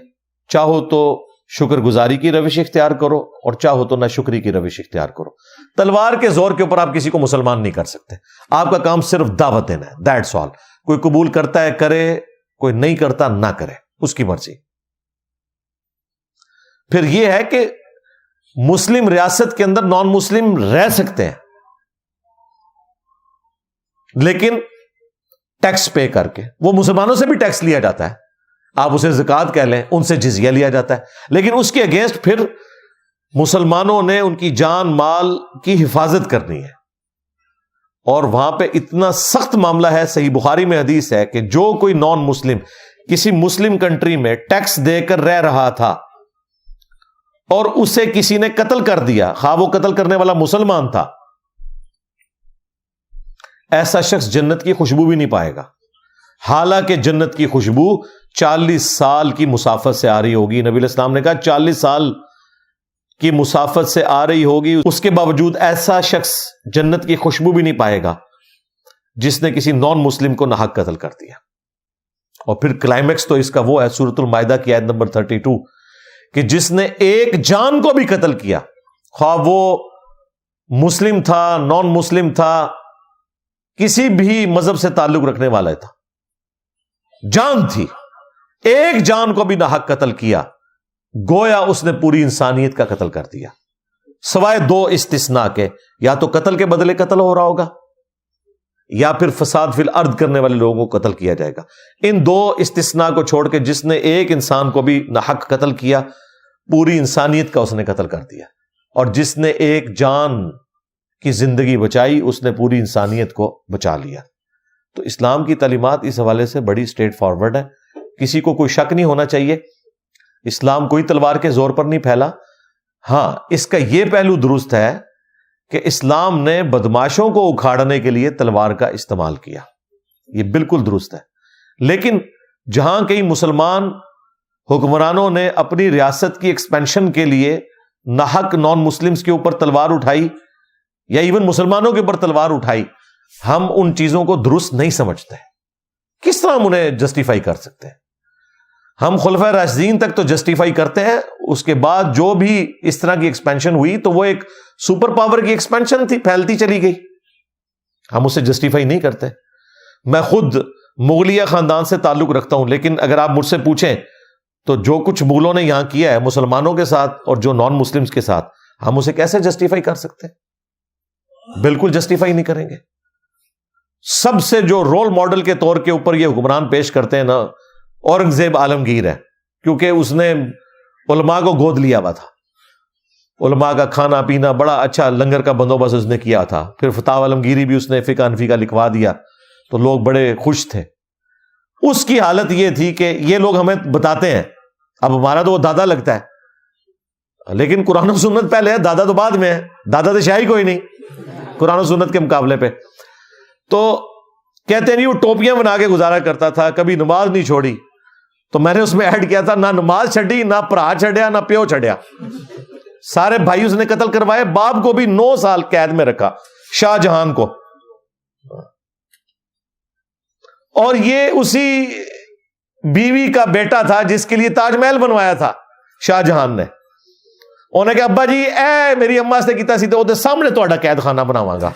چاہو تو شکر گزاری کی روش اختیار کرو اور چاہو تو نہ شکری کی روش اختیار کرو. تلوار کے زور کے اوپر آپ کسی کو مسلمان نہیں کر سکتے. آپ کا کام صرف دعوت دینا ہے، دیٹس آل. کوئی قبول کرتا ہے کرے، کوئی نہیں کرتا نہ کرے، اس کی مرضی. پھر یہ ہے کہ مسلم ریاست کے اندر نان مسلم رہ سکتے ہیں، لیکن ٹیکس پے کر کے. وہ مسلمانوں سے بھی ٹیکس لیا جاتا ہے، آپ اسے زکوٰۃ کہہ لیں، ان سے جزیہ لیا جاتا ہے، لیکن اس کے اگینسٹ پھر مسلمانوں نے ان کی جان مال کی حفاظت کرنی ہے. اور وہاں پہ اتنا سخت معاملہ ہے، صحیح بخاری میں حدیث ہے کہ جو کوئی نان مسلم کسی مسلم کنٹری میں ٹیکس دے کر رہ رہا تھا اور اسے کسی نے قتل کر دیا، خواہ وہ قتل کرنے والا مسلمان تھا، ایسا شخص جنت کی خوشبو بھی نہیں پائے گا. حالانکہ جنت کی خوشبو 40 سال کی مسافت سے آ رہی ہوگی. نبی علیہ السلام نے کہا 40 سال کی مسافت سے آ رہی ہوگی، اس کے باوجود ایسا شخص جنت کی خوشبو بھی نہیں پائے گا جس نے کسی نان مسلم کو ناحق قتل کر دیا. اور پھر کلائمیکس تو اس کا وہ ہے سورۃ المائدہ کی آیت نمبر 32 کہ جس نے ایک جان کو بھی قتل کیا، خواہ وہ مسلم تھا، نان مسلم تھا، کسی بھی مذہب سے تعلق رکھنے والا تھا، جان تھی، ایک جان کو بھی ناحق قتل کیا، گویا اس نے پوری انسانیت کا قتل کر دیا. سوائے 2 استثناء کے، یا تو قتل کے بدلے قتل ہو رہا ہوگا یا پھر فساد فی الارض کرنے والے لوگوں کو قتل کیا جائے گا. ان 2 استثناء کو چھوڑ کے جس نے ایک انسان کو بھی ناحق قتل کیا، پوری انسانیت کا اس نے قتل کر دیا. اور جس نے ایک جان کی زندگی بچائی، اس نے پوری انسانیت کو بچا لیا. تو اسلام کی تعلیمات اس حوالے سے بڑی اسٹریٹ فارورڈ ہے، کسی کو کوئی شک نہیں ہونا چاہیے. اسلام کوئی تلوار کے زور پر نہیں پھیلا. ہاں، اس کا یہ پہلو درست ہے کہ اسلام نے بدماشوں کو اکھاڑنے کے لیے تلوار کا استعمال کیا، یہ بالکل درست ہے. لیکن جہاں کئی مسلمان حکمرانوں نے اپنی ریاست کی ایکسپینشن کے لیے ناحق نان مسلمز کے اوپر تلوار اٹھائی یا ایون مسلمانوں کے اوپر تلوار اٹھائی، ہم ان چیزوں کو درست نہیں سمجھتے. کس طرح ہم انہیں جسٹیفائی کر سکتے ہیں؟ ہم خلفائے راشدین تک تو جسٹیفائی کرتے ہیں، اس کے بعد جو بھی اس طرح کی ایکسپینشن ہوئی تو وہ ایک سپر پاور کی ایکسپینشن تھی، پھیلتی چلی گئی، ہم اسے جسٹیفائی نہیں کرتے. میں خود مغلیہ خاندان سے تعلق رکھتا ہوں، لیکن اگر آپ مجھ سے پوچھیں تو جو کچھ مغلوں نے یہاں کیا ہے مسلمانوں کے ساتھ اور جو نان مسلمز کے ساتھ، ہم اسے کیسے جسٹیفائی کر سکتے ہیں؟ بالکل جسٹیفائی نہیں کریں گے. سب سے جو رول ماڈل کے طور کے اوپر یہ حکمران پیش کرتے ہیں نا، اورنگزیب عالمگیر ہے، کیونکہ اس نے علماء کو گود لیا ہوا تھا، علماء کا کھانا پینا بڑا اچھا لنگر کا بندوبست اس نے کیا تھا، پھر فتح عالمگیری بھی اس نے فقہ حنفی کا لکھوا دیا تو لوگ بڑے خوش تھے. اس کی حالت یہ تھی کہ یہ لوگ ہمیں بتاتے ہیں، اب ہمارا تو وہ دادا لگتا ہے، لیکن قرآن و سنت پہلے ہے، دادا تو بعد میں ہے، دادا تو شاہی کوئی نہیں قرآن و سنت کے مقابلے پہ. تو کہتے ہیں نہیں وہ ٹوپیاں بنا کے گزارا کرتا تھا، کبھی نماز نہیں چھوڑی. تو میں نے اس میں ایڈ کیا تھا، نہ نماز چھڑی، نہ پرا چھڑیا، نہ پیو چھڑیا، سارے بھائی اس نے قتل کروائے. باپ کو بھی 9 سال قید میں رکھا، شاہ جہان کو. اور یہ اسی بیوی کا بیٹا تھا جس کے لیے تاج محل بنوایا تھا شاہ جہان نے. انہیں کہ ابا جی اے میری اما سے کیتا سی تو سامنے تہاڈا قید خانہ بناواں گا.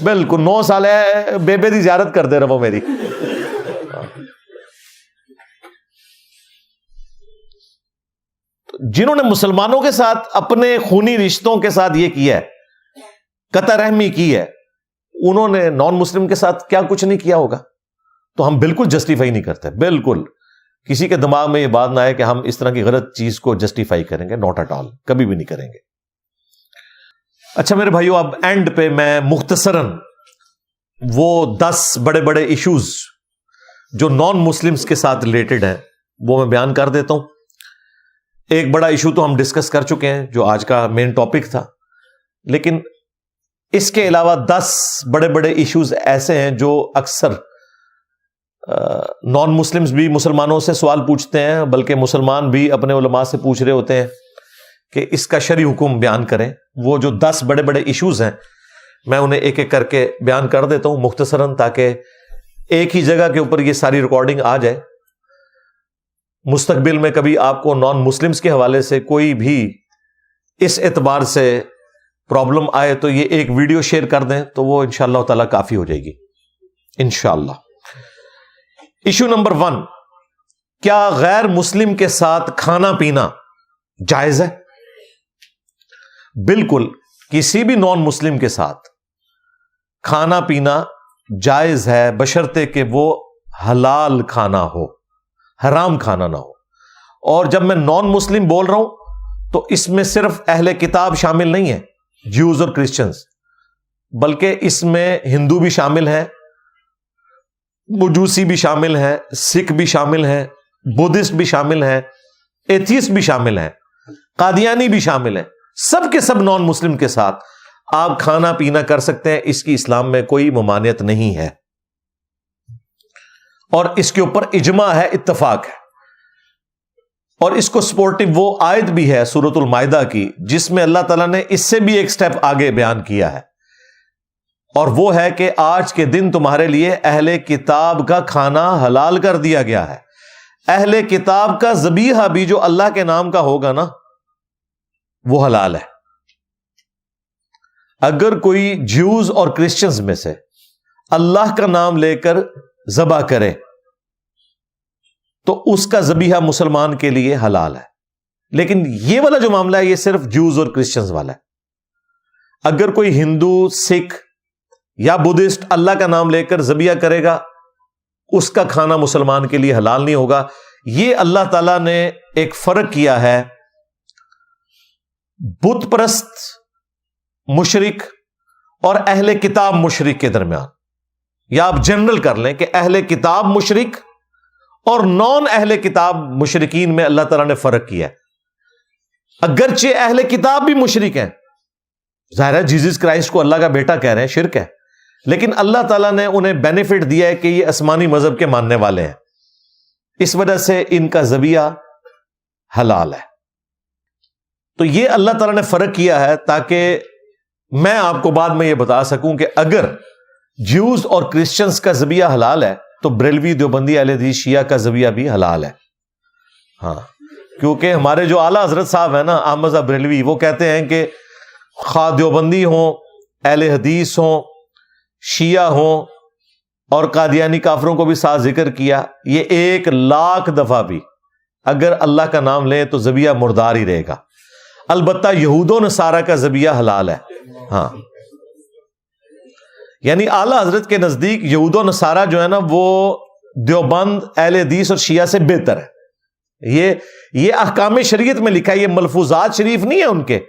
بالکل 9 سال ہے، بیبے دی زیارت کر دے رہو میری. جنہوں نے مسلمانوں کے ساتھ اپنے خونی رشتوں کے ساتھ یہ کیا ہے، قطع رحمی کی ہے، انہوں نے نان مسلم کے ساتھ کیا کچھ نہیں کیا ہوگا. تو ہم بالکل جسٹیفائی نہیں کرتے. بالکل کسی کے دماغ میں یہ بات نہ آئے کہ ہم اس طرح کی غلط چیز کو جسٹیفائی کریں گے، ناٹ ایٹ آل، کبھی بھی نہیں کریں گے. اچھا میرے بھائیو، اب اینڈ پہ میں مختصراً وہ 10 بڑے بڑے ایشوز جو نان مسلمز کے ساتھ ریلیٹڈ ہیں وہ میں بیان کر دیتا ہوں. ایک بڑا ایشو تو ہم ڈسکس کر چکے ہیں جو آج کا مین ٹاپک تھا، لیکن اس کے علاوہ 10 بڑے بڑے ایشوز ایسے ہیں جو اکثر نان مسلمز بھی مسلمانوں سے سوال پوچھتے ہیں، بلکہ مسلمان بھی اپنے علماء سے پوچھ رہے ہوتے ہیں کہ اس کا شرعی حکم بیان کریں. وہ جو 10 بڑے بڑے ایشوز ہیں میں انہیں ایک ایک کر کے بیان کر دیتا ہوں مختصراً، تاکہ ایک ہی جگہ کے اوپر یہ ساری ریکارڈنگ آ جائے. مستقبل میں کبھی آپ کو نان مسلمز کے حوالے سے کوئی بھی اس اعتبار سے پرابلم آئے تو یہ ایک ویڈیو شیئر کر دیں تو وہ انشاءاللہ تعالی کافی ہو جائے گی انشاءاللہ. ایشو نمبر 1، کیا غیر مسلم کے ساتھ کھانا پینا جائز ہے؟ بالکل کسی بھی نان مسلم کے ساتھ کھانا پینا جائز ہے، بشرطے کہ وہ حلال کھانا ہو، حرام کھانا نہ ہو. اور جب میں نان مسلم بول رہا ہوں تو اس میں صرف اہل کتاب شامل نہیں ہے، جیوز اور کرسچنز، بلکہ اس میں ہندو بھی شامل ہیں، مجوسی بھی شامل ہیں، سکھ بھی شامل ہیں، بدھسٹ بھی شامل ہیں، ایتھیسٹ بھی شامل ہیں، قادیانی بھی شامل ہیں. سب کے سب نان مسلم کے ساتھ آپ کھانا پینا کر سکتے ہیں، اس کی اسلام میں کوئی ممانعت نہیں ہے. اور اس کے اوپر اجماع ہے، اتفاق ہے. اور اس کو سپورٹنگ وہ آیت بھی ہے سورۃ المائدہ کی جس میں اللہ تعالیٰ نے اس سے بھی ایک سٹیپ آگے بیان کیا ہے، اور وہ ہے کہ آج کے دن تمہارے لیے اہل کتاب کا کھانا حلال کر دیا گیا ہے. اہل کتاب کا ذبیحہ بھی جو اللہ کے نام کا ہوگا نا وہ حلال ہے. اگر کوئی جیوز اور کرسچنز میں سے اللہ کا نام لے کر ذبح کرے تو اس کا ذبیحہ مسلمان کے لیے حلال ہے. لیکن یہ والا جو معاملہ ہے یہ صرف جیوز اور کرسچنز والا ہے. اگر کوئی ہندو، سکھ یا بدھسٹ اللہ کا نام لے کر ذبیحہ کرے گا اس کا کھانا مسلمان کے لیے حلال نہیں ہوگا. یہ اللہ تعالیٰ نے ایک فرق کیا ہے بت پرست مشرک اور اہل کتاب مشرک کے درمیان. یا آپ جنرل کر لیں کہ اہل کتاب مشرک اور نان اہل کتاب مشرکین میں اللہ تعالیٰ نے فرق کیا ہے. اگرچہ اہل کتاب بھی مشرک ہیں، ظاہر ہے جیزس کرائسٹ کو اللہ کا بیٹا کہہ رہے ہیں، شرک ہے، لیکن اللہ تعالیٰ نے انہیں بینیفٹ دیا ہے کہ یہ آسمانی مذہب کے ماننے والے ہیں، اس وجہ سے ان کا ذبیحہ حلال ہے. تو یہ اللہ تعالیٰ نے فرق کیا ہے تاکہ میں آپ کو بعد میں یہ بتا سکوں کہ اگر جیوز اور کرسچنز کا ذبیحہ حلال ہے تو بریلوی دیوبندی اہل حدیث شیعہ کا ذبیحہ بھی حلال ہے. ہاں، کیونکہ ہمارے جو اعلیٰ حضرت صاحب ہیں نا احمد رضا بریلوی، وہ کہتے ہیں کہ خواہ دیوبندی ہوں، اہل حدیث ہوں، شیعہ ہوں اور قادیانی کافروں کو بھی ساتھ ذکر کیا، یہ 1,00,000 دفعہ بھی اگر اللہ کا نام لیں تو ذبیحہ مردار ہی رہے گا. البتہ یہود و نصارہ کا ذبیحہ حلال ہے. ہاں، یعنی اعلیٰ حضرت کے نزدیک یہود و نصارہ جو ہے نا وہ دیوبند اہل حدیث اور شیعہ سے بہتر ہے. یہ احکام شریعت میں لکھا ہے، یہ ملفوظات شریف نہیں ہے ان کے،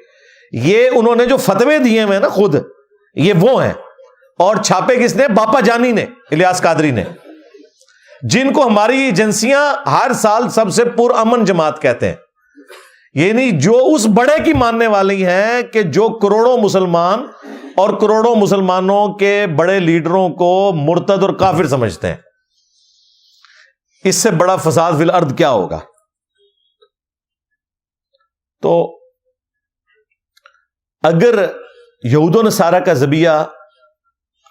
یہ انہوں نے جو فتوے دیے ہیں نا خود، یہ وہ ہیں. اور چھاپے کس نے؟ باپا جانی نے، الیاس قادری نے، جن کو ہماری ایجنسیاں ہر سال سب سے پرامن جماعت کہتے ہیں. یعنی جو اس بڑے کی ماننے والی ہیں کہ جو کروڑوں مسلمان اور کروڑوں مسلمانوں کے بڑے لیڈروں کو مرتد اور کافر سمجھتے ہیں. اس سے بڑا فساد فی الارض کیا ہوگا؟ تو اگر یہود و نصارہ کا ذبیحہ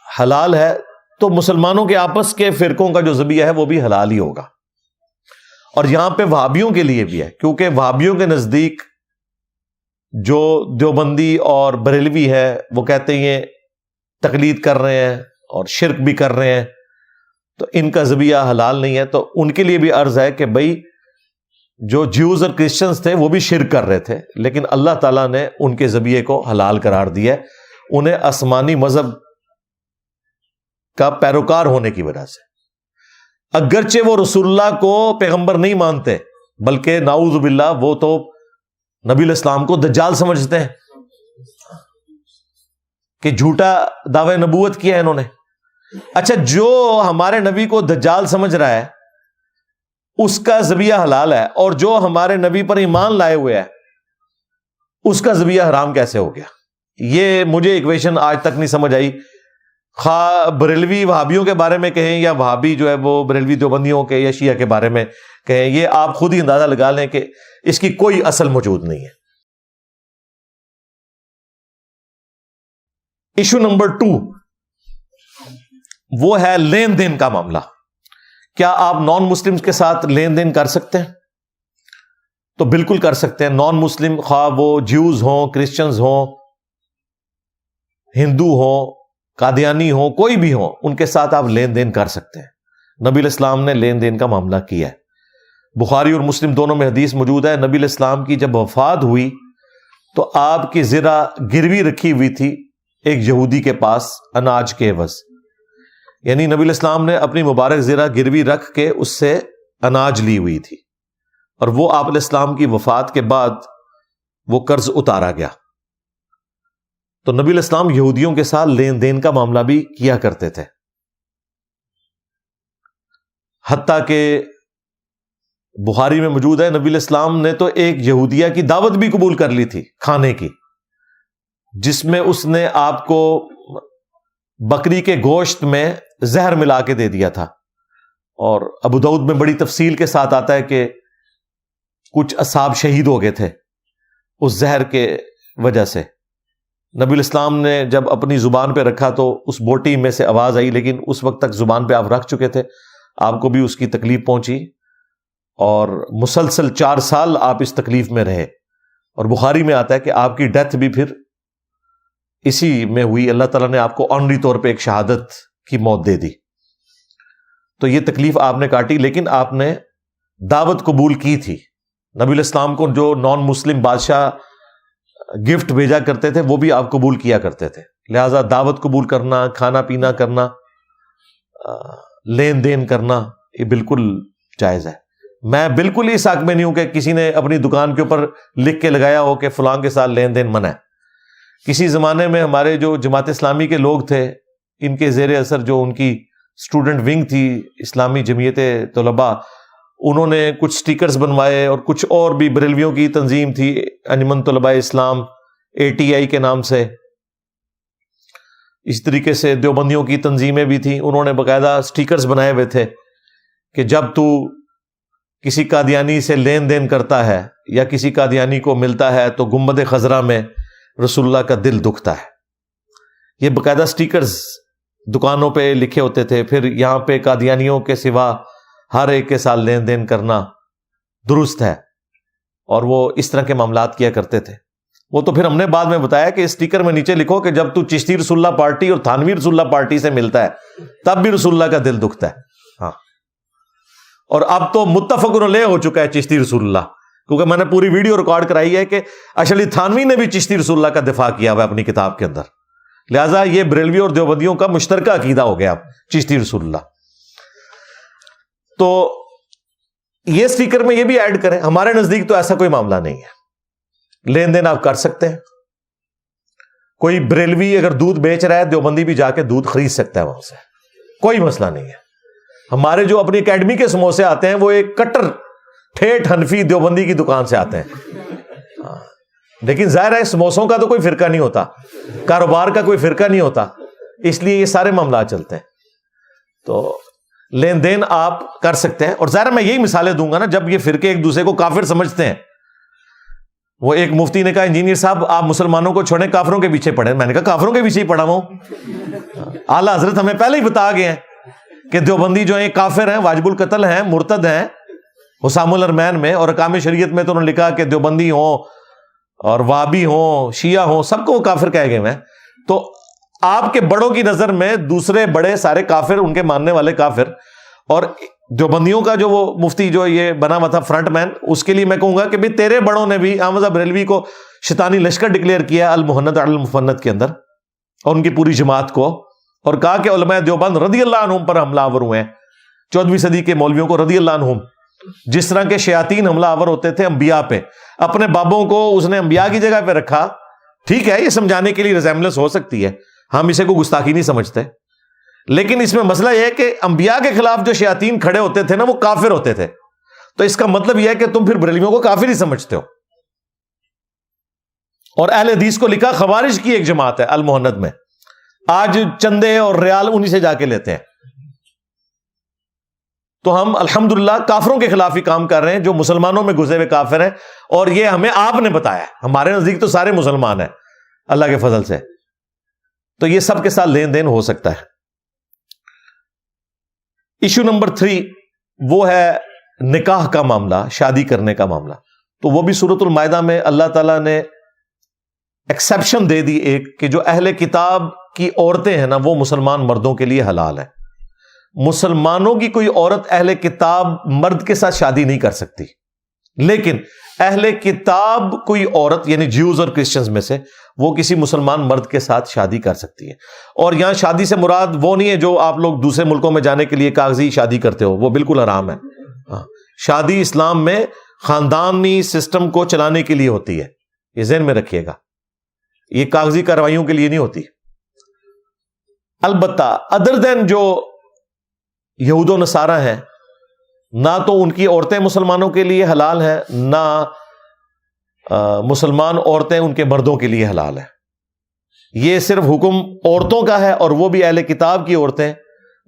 حلال ہے تو مسلمانوں کے آپس کے فرقوں کا جو ذبیحہ ہے وہ بھی حلال ہی ہوگا. اور یہاں پہ وہابیوں کے لیے بھی ہے، کیونکہ وہابیوں کے نزدیک جو دیوبندی اور بریلوی ہے وہ کہتے ہیں یہ تقلید کر رہے ہیں اور شرک بھی کر رہے ہیں، تو ان کا ذبیحہ حلال نہیں ہے. تو ان کے لیے بھی عرض ہے کہ بھائی جو جیوز اور کرسچنز تھے وہ بھی شرک کر رہے تھے، لیکن اللہ تعالیٰ نے ان کے ذبیحے کو حلال قرار دیا ہے، انہیں آسمانی مذہب کا پیروکار ہونے کی وجہ سے. اگرچہ وہ رسول اللہ کو پیغمبر نہیں مانتے، بلکہ نعوذ باللہ وہ تو نبی علیہ السلام کو دجال سمجھتے ہیں کہ جھوٹا دعوی نبوت کیا ہے انہوں نے. اچھا، جو ہمارے نبی کو دجال سمجھ رہا ہے اس کا ذبیحہ حلال ہے، اور جو ہمارے نبی پر ایمان لائے ہوئے ہے اس کا ذبیحہ حرام کیسے ہو گیا؟ یہ مجھے ایکویشن آج تک نہیں سمجھ آئی. خواہ بریلوی وہابیوں کے بارے میں کہیں یا وہابی جو ہے وہ بریلوی دیوبندیوں کے یا شیعہ کے بارے میں کہیں، یہ آپ خود ہی اندازہ لگا لیں کہ اس کی کوئی اصل موجود نہیں ہے. ایشو نمبر 2 وہ ہے لین دین کا معاملہ. کیا آپ نان مسلم کے ساتھ لین دین کر سکتے ہیں؟ تو بالکل کر سکتے ہیں. نان مسلم خواہ وہ جیوز ہوں، کرسچنز ہوں، ہندو ہوں، قادیانی ہوں، کوئی بھی ہوں، ان کے ساتھ آپ لین دین کر سکتے ہیں. نبی علیہ السلام نے لین دین کا معاملہ کیا ہے. بخاری اور مسلم دونوں میں حدیث موجود ہے. نبی علیہ السلام کی جب وفات ہوئی تو آپ کی زرہ گروی رکھی ہوئی تھی ایک یہودی کے پاس اناج کے عوض. یعنی نبی علیہ السلام نے اپنی مبارک زرہ گروی رکھ کے اس سے اناج لی ہوئی تھی، اور وہ آپ علیہ السلام کی وفات کے بعد وہ قرض اتارا گیا. تو نبی علیہ السلام یہودیوں کے ساتھ لین دین کا معاملہ بھی کیا کرتے تھے، حتیٰ کہ بخاری میں موجود ہے نبی علیہ السلام نے تو ایک یہودیہ کی دعوت بھی قبول کر لی تھی کھانے کی، جس میں اس نے آپ کو بکری کے گوشت میں زہر ملا کے دے دیا تھا. اور ابو داؤد میں بڑی تفصیل کے ساتھ آتا ہے کہ کچھ اصحاب شہید ہو گئے تھے اس زہر کے وجہ سے. نبی الاسلام نے جب اپنی زبان پہ رکھا تو اس بوٹی میں سے آواز آئی، لیکن اس وقت تک زبان پہ آپ رکھ چکے تھے، آپ کو بھی اس کی تکلیف پہنچی اور مسلسل 4 سال آپ اس تکلیف میں رہے. اور بخاری میں آتا ہے کہ آپ کی ڈیتھ بھی پھر اسی میں ہوئی. اللہ تعالیٰ نے آپ کو آنری طور پہ ایک شہادت کی موت دے دی. تو یہ تکلیف آپ نے کاٹی، لیکن آپ نے دعوت قبول کی تھی. نبی علیہ السلام کو جو نان مسلم بادشاہ گفٹ بھیجا کرتے تھے وہ بھی آپ قبول کیا کرتے تھے. لہذا دعوت قبول کرنا، کھانا پینا کرنا، لین دین کرنا، یہ بالکل جائز ہے. میں بالکل اس حق میں نہیں ہوں کہ کسی نے اپنی دکان کے اوپر لکھ کے لگایا ہو کہ فلاں کے ساتھ لین دین منع ہے. کسی زمانے میں ہمارے جو جماعت اسلامی کے لوگ تھے، ان کے زیر اثر جو ان کی اسٹوڈنٹ ونگ تھی اسلامی جمعیت طلباء، انہوں نے کچھ سٹیکرز بنوائے، اور کچھ اور بھی بریلویوں کی تنظیم تھی انجمن طلباء اسلام ATI کے نام سے، اس طریقے سے دیوبندیوں کی تنظیمیں بھی تھیں، انہوں نے باقاعدہ سٹیکرز بنائے ہوئے تھے کہ جب تو کسی قادیانی سے لین دین کرتا ہے یا کسی قادیانی کو ملتا ہے تو گنبد خضرا میں رسول اللہ کا دل دکھتا ہے. یہ باقاعدہ سٹیکرز دکانوں پہ لکھے ہوتے تھے. پھر یہاں پہ قادیانیوں کے سوا ہر ایک کے ساتھ لین دین کرنا درست ہے، اور وہ اس طرح کے معاملات کیا کرتے تھے. وہ تو پھر ہم نے بعد میں بتایا کہ اسٹیکر میں نیچے لکھو کہ جب تو چشتی رسول اللہ پارٹی اور تھانوی رسول اللہ پارٹی سے ملتا ہے تب بھی رسول اللہ کا دل دکھتا ہے. ہاں، اور اب تو متفق علیہ ہو چکا ہے چشتی رسول اللہ، کیونکہ میں نے پوری ویڈیو ریکارڈ کرائی ہے کہ اشعری تھانوی نے بھی چشتی رسول اللہ کا دفاع کیا ہوا ہے اپنی کتاب کے اندر. لہٰذا یہ بریلوی اور دیوبندیوں کا مشترکہ عقیدہ ہو گیا چشتی رسول اللہ. تو یہ اسٹیکر میں یہ بھی ایڈ کریں. ہمارے نزدیک تو ایسا کوئی معاملہ نہیں ہے، لین دین آپ کر سکتے ہیں. کوئی بریلوی اگر دودھ بیچ رہا ہے دیوبندی بھی جا کے دودھ خرید سکتا ہے وہاں سے، کوئی مسئلہ نہیں ہے. ہمارے جو اپنی اکیڈمی کے سموسے آتے ہیں وہ ایک کٹر ٹھیٹھ حنفی دیوبندی کی دکان سے آتے ہیں. لیکن ظاہر ہے سموسوں کا تو کوئی فرقہ نہیں ہوتا، کاروبار کا کوئی فرقہ نہیں ہوتا، اس لیے یہ سارے معاملات چلتے ہیں. تو لین دین آپ کر سکتے ہیں. اور ظاہر میں یہی مثالیں دوں گا نا، جب یہ فرقے ایک دوسرے کو کافر سمجھتے ہیں. وہ ایک مفتی نے کہا انجینئر صاحب آپ مسلمانوں کو چھوڑیں کافروں کے پیچھے پڑھیں. میں نے کہا کافروں کے پیچھے ہی پڑھا ہوں. اعلیٰ حضرت ہمیں پہلے ہی بتا گئے ہیں کہ دیوبندی جو ہیں کافر ہیں، واجب القتل ہیں، مرتد ہیں. حسام الارمین میں اور احکام شریعت میں تو انہوں نے لکھا کہ دیوبندی ہوں اور وابی ہوں، شیعہ ہوں، سب کو وہ کافر کہے گئے ہیں. تو آپ کے بڑوں کی نظر میں دوسرے بڑے سارے کافر، ان کے ماننے والے کافر. اور دیوبندیوں کا جو وہ مفتی جو یہ بنا ہوا تھا فرنٹ مین، اس کے لیے میں کہوں گا کہ بھی تیرے بڑوں نے بھی احمد بریلوی کو شیطانی لشکر ڈکلیئر کیا المہند علی المفند کے اندر، اور ان کی پوری جماعت کو، اور کہا کہ علماء دیوبند رضی اللہ عنہم پر حملہ آور ہوئے ہیں. 14ویں صدی کے مولویوں کو رضی اللہ عنہم، جس طرح کے شیاطین حملہ آور ہوتے تھے انبیاء پہ. اپنے بابوں کو اس نے انبیاء کی جگہ پہ رکھا. ٹھیک ہے، یہ سمجھانے کے لیے ریزیمبلنس ہو سکتی ہے، ہم اسے کوئی گستاخی نہیں سمجھتے. لیکن اس میں مسئلہ یہ ہے کہ انبیاء کے خلاف جو شیاطین کھڑے ہوتے تھے نا وہ کافر ہوتے تھے. تو اس کا مطلب یہ ہے کہ تم پھر بریلویوں کو کافر ہی سمجھتے ہو. اور اہل حدیث کو لکھا خوارج کی ایک جماعت ہے المہند میں، آج چندے اور ریال انہی سے جا کے لیتے ہیں. تو ہم الحمدللہ کافروں کے خلاف ہی کام کر رہے ہیں جو مسلمانوں میں گھسے ہوئے کافر ہیں. اور یہ ہمیں آپ نے بتایا. ہمارے نزدیک تو سارے مسلمان ہیں اللہ کے فضل سے. تو یہ سب کے ساتھ لین دین ہو سکتا ہے. ایشو نمبر 3 وہ ہے نکاح کا معاملہ، شادی کرنے کا معاملہ. تو وہ بھی سورۃ المائدہ میں اللہ تعالیٰ نے ایکسیپشن دے دی ایک، کہ جو اہل کتاب کی عورتیں ہیں نا وہ مسلمان مردوں کے لیے حلال ہے. مسلمانوں کی کوئی عورت اہل کتاب مرد کے ساتھ شادی نہیں کر سکتی، لیکن اہل کتاب کوئی عورت یعنی جیوز اور کرسچنز میں سے وہ کسی مسلمان مرد کے ساتھ شادی کر سکتی ہے. اور یہاں شادی سے مراد وہ نہیں ہے جو آپ لوگ دوسرے ملکوں میں جانے کے لیے کاغذی شادی کرتے ہو، وہ بالکل حرام ہے. شادی اسلام میں خاندانی سسٹم کو چلانے کے لیے ہوتی ہے، یہ ذہن میں رکھیے گا، یہ کاغذی کارروائیوں کے لیے نہیں ہوتی. البتہ ادر دین جو یہود و نصارہ ہیں، نہ تو ان کی عورتیں مسلمانوں کے لیے حلال ہیں، نہ مسلمان عورتیں ان کے مردوں کے لیے حلال ہیں. یہ صرف حکم عورتوں کا ہے، اور وہ بھی اہل کتاب کی عورتیں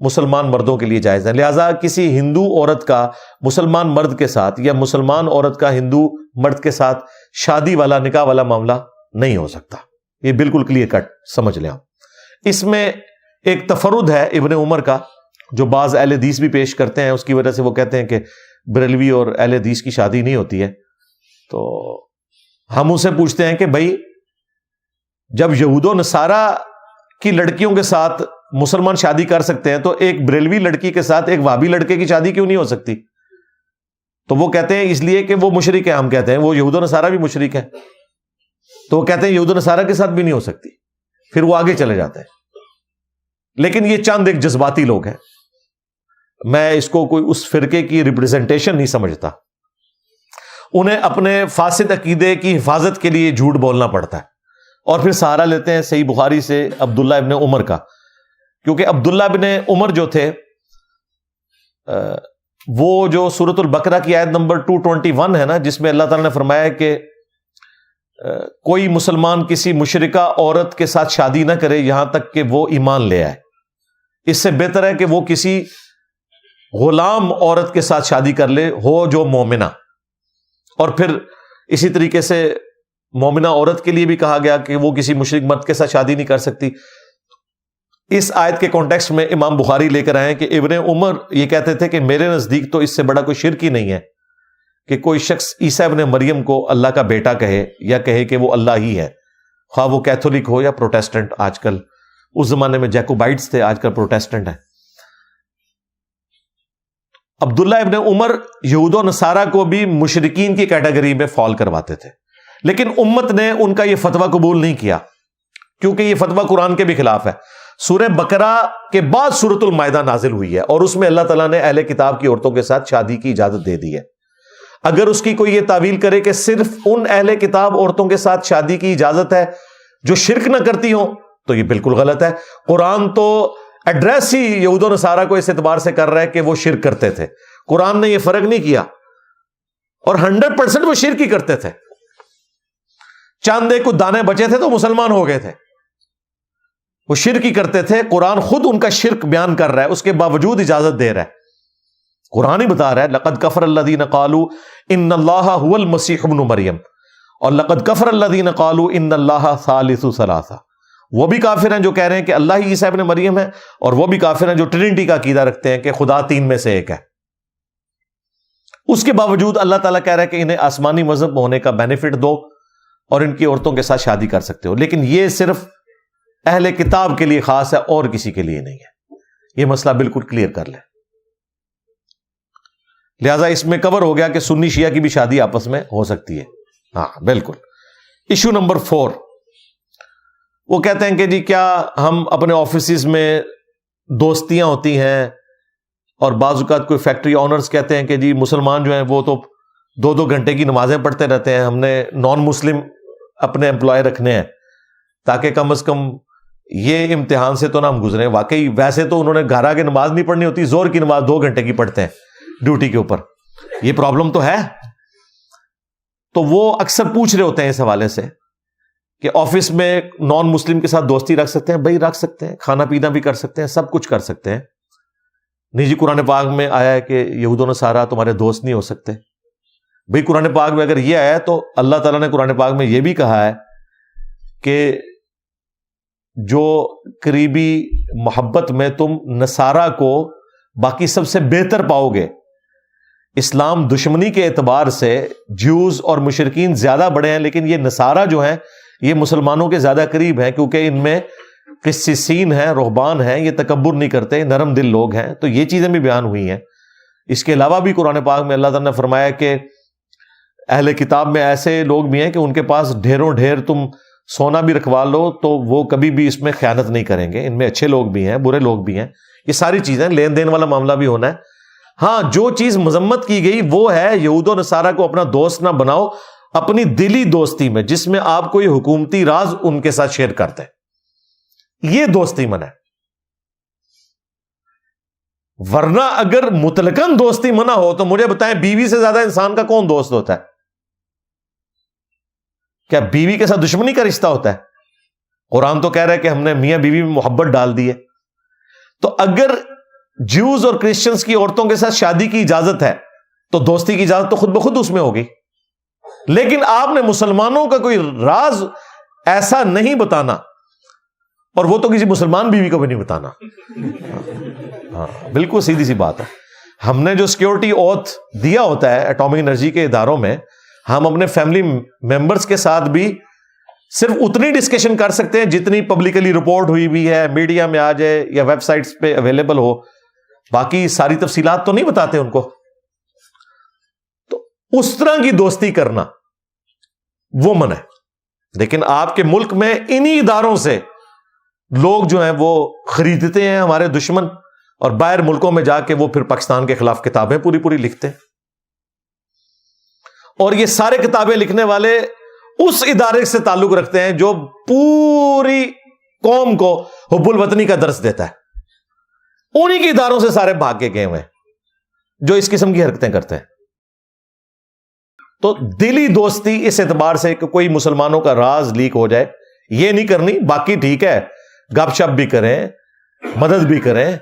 مسلمان مردوں کے لیے جائز ہیں. لہٰذا کسی ہندو عورت کا مسلمان مرد کے ساتھ یا مسلمان عورت کا ہندو مرد کے ساتھ شادی والا نکاح والا معاملہ نہیں ہو سکتا. یہ بالکل کلیئر کٹ سمجھ لیں آپ. اس میں ایک تفرد ہے ابن عمر کا جو بعض اہل حدیث بھی پیش کرتے ہیں، اس کی وجہ سے وہ کہتے ہیں کہ بریلوی اور اہل حدیث کی شادی نہیں ہوتی ہے. تو ہم ان سے پوچھتے ہیں کہ بھائی جب یہود و نصارہ کی لڑکیوں کے ساتھ مسلمان شادی کر سکتے ہیں تو ایک بریلوی لڑکی کے ساتھ ایک وہابی لڑکے کی شادی کیوں نہیں ہو سکتی؟ تو وہ کہتے ہیں اس لیے کہ وہ مشرک ہے. ہم کہتے ہیں وہ یہود و نصارہ بھی مشرک ہے. تو وہ کہتے ہیں یہود و نصارہ کے ساتھ بھی نہیں ہو سکتی. پھر وہ آگے چلے جاتے ہیں. لیکن یہ چند ایک جذباتی لوگ ہیں، میں اس کو کوئی اس فرقے کی ریپرزنٹیشن نہیں سمجھتا. انہیں اپنے فاسد عقیدے کی حفاظت کے لیے جھوٹ بولنا پڑتا ہے، اور پھر سہارا لیتے ہیں صحیح بخاری سے عبداللہ ابن عمر کا. کیونکہ عبداللہ ابن عمر جو تھے وہ جو سورۃ البقرہ کی آیت نمبر 221 ہے نا، جس میں اللہ تعالیٰ نے فرمایا ہے کہ کوئی مسلمان کسی مشرکہ عورت کے ساتھ شادی نہ کرے یہاں تک کہ وہ ایمان لے آئے. اس سے بہتر ہے کہ وہ کسی غلام عورت کے ساتھ شادی کر لے ہو جو مومنہ، اور پھر اسی طریقے سے مومنہ عورت کے لیے بھی کہا گیا کہ وہ کسی مشرک مرد کے ساتھ شادی نہیں کر سکتی. اس آیت کے کانٹیکسٹ میں امام بخاری لے کر آئے کہ ابن عمر یہ کہتے تھے کہ میرے نزدیک تو اس سے بڑا کوئی شرک ہی نہیں ہے کہ کوئی شخص عیسیٰ ابن مریم کو اللہ کا بیٹا کہے یا کہے کہ وہ اللہ ہی ہے، خواہ وہ کیتھولک ہو یا پروٹیسٹنٹ. آج کل، اس زمانے میں جیکوبائٹس تھے، آج کل پروٹیسٹنٹ ہیں. عبداللہ ابن عمر یہود و نصارہ کو بھی مشرکین کی کیٹیگری میں فال کرواتے تھے، لیکن امت نے ان کا یہ فتویٰ قبول نہیں کیا کیونکہ یہ فتویٰ قرآن کے بھی خلاف ہے. سورہ بقرہ کے بعد سورۃ المائدہ نازل ہوئی ہے اور اس میں اللہ تعالیٰ نے اہل کتاب کی عورتوں کے ساتھ شادی کی اجازت دے دی ہے. اگر اس کی کوئی یہ تعویل کرے کہ صرف ان اہل کتاب عورتوں کے ساتھ شادی کی اجازت ہے جو شرک نہ کرتی ہوں تو یہ بالکل غلط ہے. قرآن تو ایڈریس ہی یہود و نصارہ کو اس اعتبار سے کر رہا ہے کہ وہ شرک کرتے تھے. قرآن نے یہ فرق نہیں کیا اور 100% وہ شرک ہی کرتے تھے. چاند ایک کچھ دانے بچے تھے تو مسلمان ہو گئے تھے، وہ شرک ہی کرتے تھے. قرآن خود ان کا شرک بیان کر رہا ہے، اس کے باوجود اجازت دے رہا ہے. قرآن ہی بتا رہا ہے لقد کفر الذین قالوا ان اللہ هو المسیح ابن مریم، اور لقد کفر الذین قالوا ان اللہ ثالث ثلاثہ. وہ بھی کافر ہیں جو کہہ رہے ہیں کہ اللہ ہی عیسیٰ ابن مریم ہے، اور وہ بھی کافر ہیں جو ٹرینٹی کا عقیدہ رکھتے ہیں کہ خدا تین میں سے ایک ہے. اس کے باوجود اللہ تعالیٰ کہہ رہا ہے کہ انہیں آسمانی مذہب ہونے کا بینیفٹ دو اور ان کی عورتوں کے ساتھ شادی کر سکتے ہو، لیکن یہ صرف اہل کتاب کے لیے خاص ہے اور کسی کے لیے نہیں ہے. یہ مسئلہ بالکل کلیئر کر لیں. لہذا اس میں کور ہو گیا کہ سنی شیعہ کی بھی شادی آپس میں ہو سکتی ہے. ہاں بالکل. ایشو نمبر 4، وہ کہتے ہیں کہ جی کیا ہم اپنے آفیسز میں دوستیاں ہوتی ہیں، اور بعض اوقات کوئی فیکٹری آنرز کہتے ہیں کہ جی مسلمان جو ہیں وہ تو 2-2 گھنٹے کی نمازیں پڑھتے رہتے ہیں، ہم نے نان مسلم اپنے امپلائی رکھنے ہیں تاکہ کم از کم یہ امتحان سے تو نہ ہم گزریں. واقعی ویسے تو انہوں نے گھر آ کے نماز نہیں پڑھنی ہوتی، زور کی نماز 2 گھنٹے کی پڑھتے ہیں ڈیوٹی کے اوپر. یہ پرابلم تو ہے. تو وہ اکثر پوچھ رہے ہوتے ہیں اس حوالے سے کہ آفس میں نان مسلم کے ساتھ دوستی رکھ سکتے ہیں؟ بھائی رکھ سکتے ہیں، کھانا پینا بھی کر سکتے ہیں، سب کچھ کر سکتے ہیں. نہیں جی قرآن پاک میں آیا ہے کہ یہود و نصارہ تمہارے دوست نہیں ہو سکتے. بھائی قرآن پاک میں اگر یہ آیا ہے تو اللہ تعالیٰ نے قرآن پاک میں یہ بھی کہا ہے کہ جو قریبی محبت میں تم نصارہ کو باقی سب سے بہتر پاؤ گے. اسلام دشمنی کے اعتبار سے جیوز اور مشرکین زیادہ بڑے ہیں، لیکن یہ نصارہ جو ہیں یہ مسلمانوں کے زیادہ قریب ہیں کیونکہ ان میں قسیسین ہیں، رہبان ہیں، یہ تکبر نہیں کرتے، نرم دل لوگ ہیں. تو یہ چیزیں بھی بیان ہوئی ہیں. اس کے علاوہ بھی قرآن پاک میں اللہ تعالیٰ نے فرمایا کہ اہل کتاب میں ایسے لوگ بھی ہیں کہ ان کے پاس ڈھیروں ڈھیر تم سونا بھی رکھوا لو تو وہ کبھی بھی اس میں خیانت نہیں کریں گے. ان میں اچھے لوگ بھی ہیں، برے لوگ بھی ہیں. یہ ساری چیزیں، لین دین والا معاملہ بھی ہونا ہے. ہاں جو چیز مذمت کی گئی وہ ہے یہود و نصارہ کو اپنا دوست نہ بناؤ اپنی دلی دوستی میں، جس میں آپ کوئی حکومتی راز ان کے ساتھ شیئر کرتے ہیں. یہ دوستی منع ہے. ورنہ اگر مطلقاً دوستی منع ہو تو مجھے بتائیں بیوی سے زیادہ انسان کا کون دوست ہوتا ہے؟ کیا بیوی کے ساتھ دشمنی کا رشتہ ہوتا ہے؟ قرآن تو کہہ رہا ہے کہ ہم نے میاں بیوی میں محبت ڈال دی ہے. تو اگر جیوز اور کرسچنز کی عورتوں کے ساتھ شادی کی اجازت ہے تو دوستی کی اجازت تو خود بخود اس میں ہوگی. لیکن آپ نے مسلمانوں کا کوئی راز ایسا نہیں بتانا، اور وہ تو کسی مسلمان بیوی کو بھی نہیں بتانا. ہاں بالکل سیدھی سی بات ہے. ہم نے جو سیکیورٹی اوتھ دیا ہوتا ہے ایٹامک انرجی کے اداروں میں، ہم اپنے فیملی ممبرز کے ساتھ بھی صرف اتنی ڈسکشن کر سکتے ہیں جتنی پبلکلی رپورٹ ہوئی بھی ہے، میڈیا میں آ جائے یا ویب سائٹس پہ اویلیبل ہو. باقی ساری تفصیلات تو نہیں بتاتے ان کو. تو اس طرح کی دوستی کرنا وہ منع ہے. لیکن آپ کے ملک میں انہی اداروں سے لوگ جو ہیں وہ خریدتے ہیں ہمارے دشمن، اور باہر ملکوں میں جا کے وہ پھر پاکستان کے خلاف کتابیں پوری پوری لکھتے ہیں. اور یہ سارے کتابیں لکھنے والے اس ادارے سے تعلق رکھتے ہیں جو پوری قوم کو حب الوطنی کا درس دیتا ہے. انہی کے اداروں سے سارے بھاگ کے گئے ہوئے ہیں جو اس قسم کی حرکتیں کرتے ہیں. تو دلی دوستی اس اعتبار سے کہ کوئی مسلمانوں کا راز لیک ہو جائے یہ نہیں کرنی. باقی ٹھیک ہے، گپ شپ بھی کریں، مدد بھی کریں،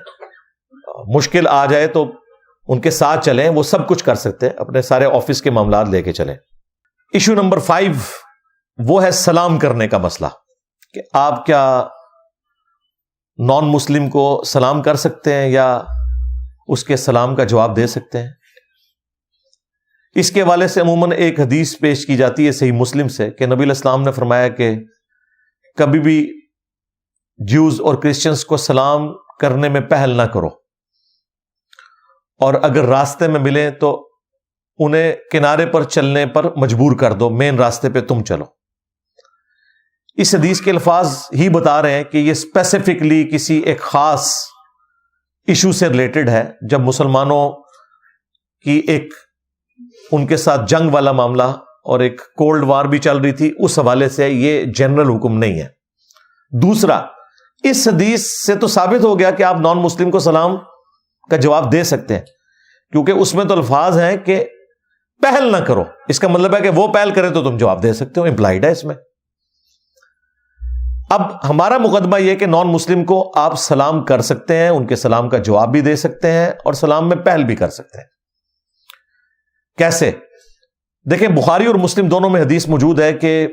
مشکل آ جائے تو ان کے ساتھ چلیں، وہ سب کچھ کر سکتے ہیں، اپنے سارے آفس کے معاملات لے کے چلیں۔ ایشو نمبر 5 وہ ہے سلام کرنے کا مسئلہ، کہ آپ کیا نان مسلم کو سلام کر سکتے ہیں یا اس کے سلام کا جواب دے سکتے ہیں؟ اس کے حوالے سے عموماً ایک حدیث پیش کی جاتی ہے صحیح مسلم سے کہ نبی علیہ السلام نے فرمایا کہ کبھی بھی جیوز اور کرسچنز کو سلام کرنے میں پہل نہ کرو، اور اگر راستے میں ملیں تو انہیں کنارے پر چلنے پر مجبور کر دو، مین راستے پہ تم چلو۔ اس حدیث کے الفاظ ہی بتا رہے ہیں کہ یہ اسپیسیفکلی کسی ایک خاص ایشو سے ریلیٹڈ ہے، جب مسلمانوں کی ایک ان کے ساتھ جنگ والا معاملہ اور ایک کولڈ وار بھی چل رہی تھی، اس حوالے سے یہ جنرل حکم نہیں ہے۔ دوسرا، اس حدیث سے تو ثابت ہو گیا کہ آپ نان مسلم کو سلام کا جواب دے سکتے ہیں، کیونکہ اس میں تو الفاظ ہیں کہ پہل نہ کرو، اس کا مطلب ہے کہ وہ پہل کرے تو تم جواب دے سکتے ہو، امپلائڈ ہے اس میں۔ اب ہمارا مقدمہ یہ کہ نان مسلم کو آپ سلام کر سکتے ہیں، ان کے سلام کا جواب بھی دے سکتے ہیں اور سلام میں پہل بھی کر سکتے ہیں۔ کیسے؟ دیکھیں، بخاری اور مسلم دونوں میں حدیث موجود ہے کہ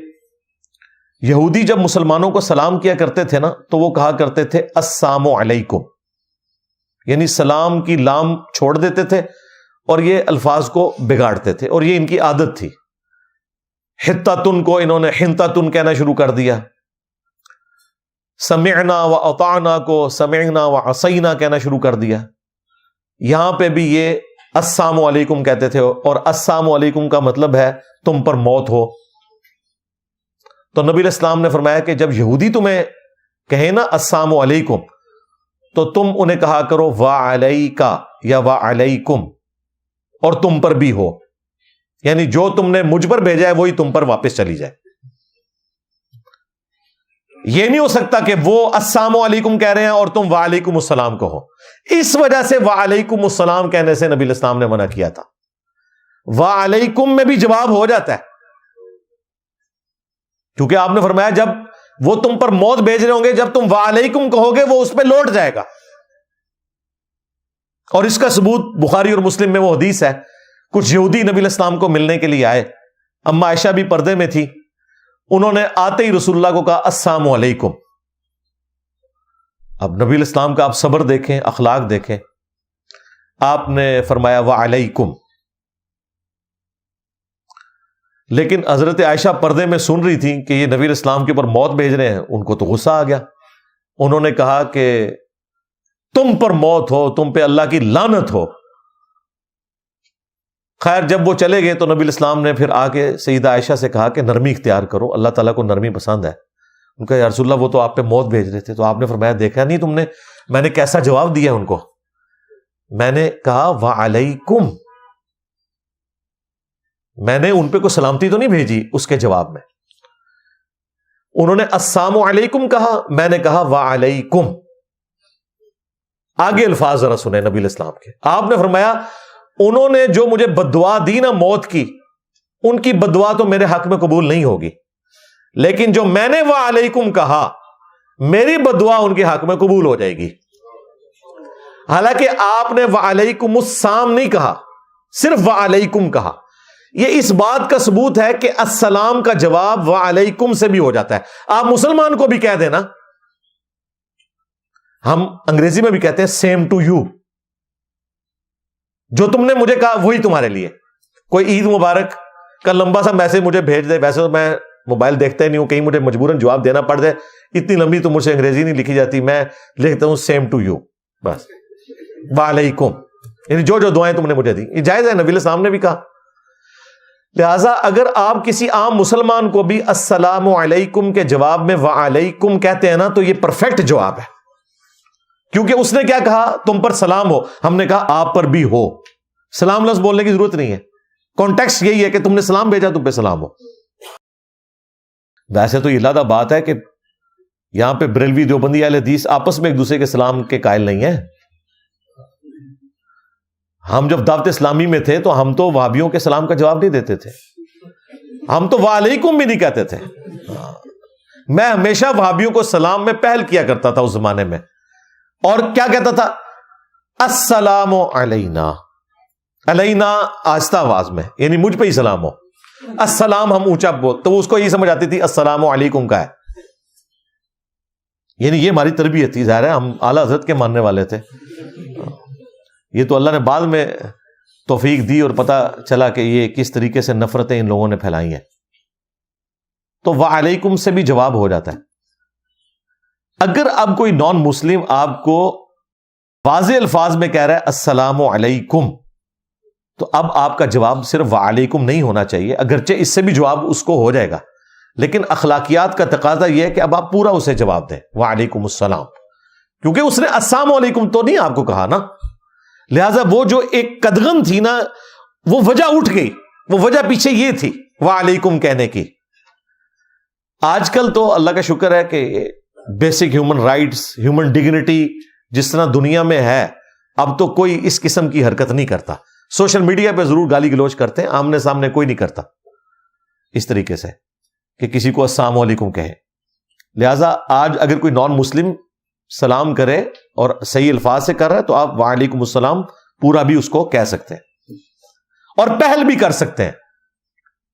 یہودی جب مسلمانوں کو سلام کیا کرتے تھے نا، تو وہ کہا کرتے تھے السلام علیکم، یعنی سلام کی لام چھوڑ دیتے تھے اور یہ الفاظ کو بگاڑتے تھے، اور یہ ان کی عادت تھی۔ حتتن کو انہوں نے حنتتن کہنا شروع کر دیا، سمعنا و اطعنا کو سمعنا و عصینا کہنا شروع کر دیا۔ یہاں پہ بھی یہ السلام علیکم کہتے تھے، اور السلام علیکم کا مطلب ہے تم پر موت ہو۔ تو نبی علیہ السلام نے فرمایا کہ جب یہودی تمہیں کہیں نا السلام علیکم، تو تم انہیں کہا کرو وعلیکا یا وعلیکم، اور تم پر بھی ہو، یعنی جو تم نے مجھ پر بھیجا ہے وہی تم پر واپس چلی جائے۔ یہ نہیں ہو سکتا کہ وہ السلام علیکم کہہ رہے ہیں اور تم وعلیکم السلام کہو۔ اس وجہ سے وعلیکم السلام کہنے سے نبی علیہ السلام نے منع کیا تھا۔ وعلیکم میں بھی جواب ہو جاتا ہے، کیونکہ آپ نے فرمایا جب وہ تم پر موت بھیج رہے ہوں گے، جب تم وعلیکم کہو گے وہ اس پہ لوٹ جائے گا۔ اور اس کا ثبوت بخاری اور مسلم میں وہ حدیث ہے، کچھ یہودی نبی علیہ السلام کو ملنے کے لیے آئے، اما عائشہ بھی پردے میں تھی، انہوں نے آتے ہی رسول اللہ کو کہا السلام علیکم۔ اب نبی علیہ السلام کا آپ صبر دیکھیں، اخلاق دیکھیں، آپ نے فرمایا وعلیکم، لیکن حضرت عائشہ پردے میں سن رہی تھی کہ یہ نبی علیہ السلام کے اوپر موت بھیج رہے ہیں، ان کو تو غصہ آ گیا، انہوں نے کہا کہ تم پر موت ہو، تم پہ اللہ کی لعنت ہو۔ خیر جب وہ چلے گئے تو نبی علیہ السلام نے پھر آ کے سیدہ عائشہ سے کہا کہ نرمی اختیار کرو، اللہ تعالیٰ کو نرمی پسند ہے۔ ان کا یا رسول اللہ وہ تو آپ پہ موت بھیج رہے تھے، تو آپ نے فرمایا دیکھا نہیں تم نے میں نے کیسا جواب دیا ان کو؟ میں نے کہا وعلیکم، میں نے ان پہ کوئی سلامتی تو نہیں بھیجی اس کے جواب میں۔ انہوں نے السلام علیکم کہا، میں نے کہا وعلیکم۔ آگے الفاظ ذرا سنیں نبی علیہ السلام کے، آپ نے فرمایا انہوں نے جو مجھے بددعا دی نا موت کی، ان کی بددعا تو میرے حق میں قبول نہیں ہوگی، لیکن جو میں نے وعلیکم کہا میری بددعا ان کے حق میں قبول ہو جائے گی۔ حالانکہ آپ نے وعلیکم السلام نہیں کہا، صرف وعلیکم کہا۔ یہ اس بات کا ثبوت ہے کہ السلام کا جواب وعلیکم سے بھی ہو جاتا ہے۔ آپ مسلمان کو بھی کہہ دینا، ہم انگریزی میں بھی کہتے ہیں سیم ٹو یو، جو تم نے مجھے کہا وہی تمہارے لیے۔ کوئی عید مبارک کا لمبا سا میسج مجھے بھیج دے، ویسے تو میں موبائل دیکھتا ہی نہیں ہوں، کہیں مجھے مجبوراً جواب دینا پڑ جائے، اتنی لمبی تو مجھ سے انگریزی نہیں لکھی جاتی، میں لکھتا ہوں سیم ٹو یو، بس وعلیکم، یعنی جو جو دعائیں تم نے مجھے دی۔ یہ جائز ہے، نبی علیہ السلام نے بھی کہا۔ لہٰذا اگر آپ کسی عام مسلمان کو بھی السلام علیکم کے جواب میں وعلیکم کہتے ہیں نا، تو یہ پرفیکٹ جواب ہے، کیونکہ اس نے کیا کہا؟ تم پر سلام ہو، ہم نے کہا آپ پر بھی ہو۔ سلام لفظ بولنے کی ضرورت نہیں ہے، کانٹیکسٹ یہی ہے کہ تم نے سلام بھیجا، تم پہ سلام ہو۔ ویسے تو یہ لادہ بات ہے کہ یہاں پہ بریلوی دیوبندی اہل حدیث آپس میں ایک دوسرے کے سلام کے قائل نہیں ہیں۔ ہم جب دعوت اسلامی میں تھے تو ہم تو وہابیوں کے سلام کا جواب نہیں دیتے تھے، ہم تو وعلیکم بھی نہیں کہتے تھے۔ میں ہمیشہ وہابیوں کو سلام میں پہل کیا کرتا تھا اس زمانے میں، اور کیا کہتا تھا؟ السلام علینا، علینا آہستہ آواز میں، یعنی مجھ پہ ہی سلام ہو. السلام ہم اونچا بول تو وہ اس کو یہی سمجھ آتی تھی السلام علیکم کا ہے. یعنی یہ ہماری تربیت تھی، ظاہر ہے ہم اعلیٰ حضرت کے ماننے والے تھے. یہ تو اللہ نے بعد میں توفیق دی اور پتہ چلا کہ یہ کس طریقے سے نفرتیں ان لوگوں نے پھیلائی ہیں. تو وعلیکم سے بھی جواب ہو جاتا ہے. اگر اب کوئی نان مسلم آپ کو واضح الفاظ میں کہہ رہا ہے السلام علیکم، تو اب آپ کا جواب صرف وعلیکم نہیں ہونا چاہیے، اگرچہ اس سے بھی جواب اس کو ہو جائے گا، لیکن اخلاقیات کا تقاضا یہ ہے کہ اب آپ پورا اسے جواب دیں وعلیکم السلام، کیونکہ اس نے السلام علیکم تو نہیں آپ کو کہا نا. لہذا وہ جو ایک قدغن تھی نا، وہ وجہ اٹھ گئی، وہ وجہ پیچھے یہ تھی وعلیکم کہنے کی. آج کل تو اللہ کا شکر ہے کہ basic human rights, human dignity جس طرح دنیا میں ہے، اب تو کوئی اس قسم کی حرکت نہیں کرتا. سوشل میڈیا پہ ضرور گالی گلوچ کرتے ہیں، آمنے سامنے کوئی نہیں کرتا اس طریقے سے کہ کسی کو السلام علیکم کہے. لہٰذا آج اگر کوئی نان مسلم سلام کرے اور صحیح الفاظ سے کر رہا ہے تو آپ وعلیکم السلام پورا بھی اس کو کہہ سکتے ہیں اور پہل بھی کر سکتے ہیں.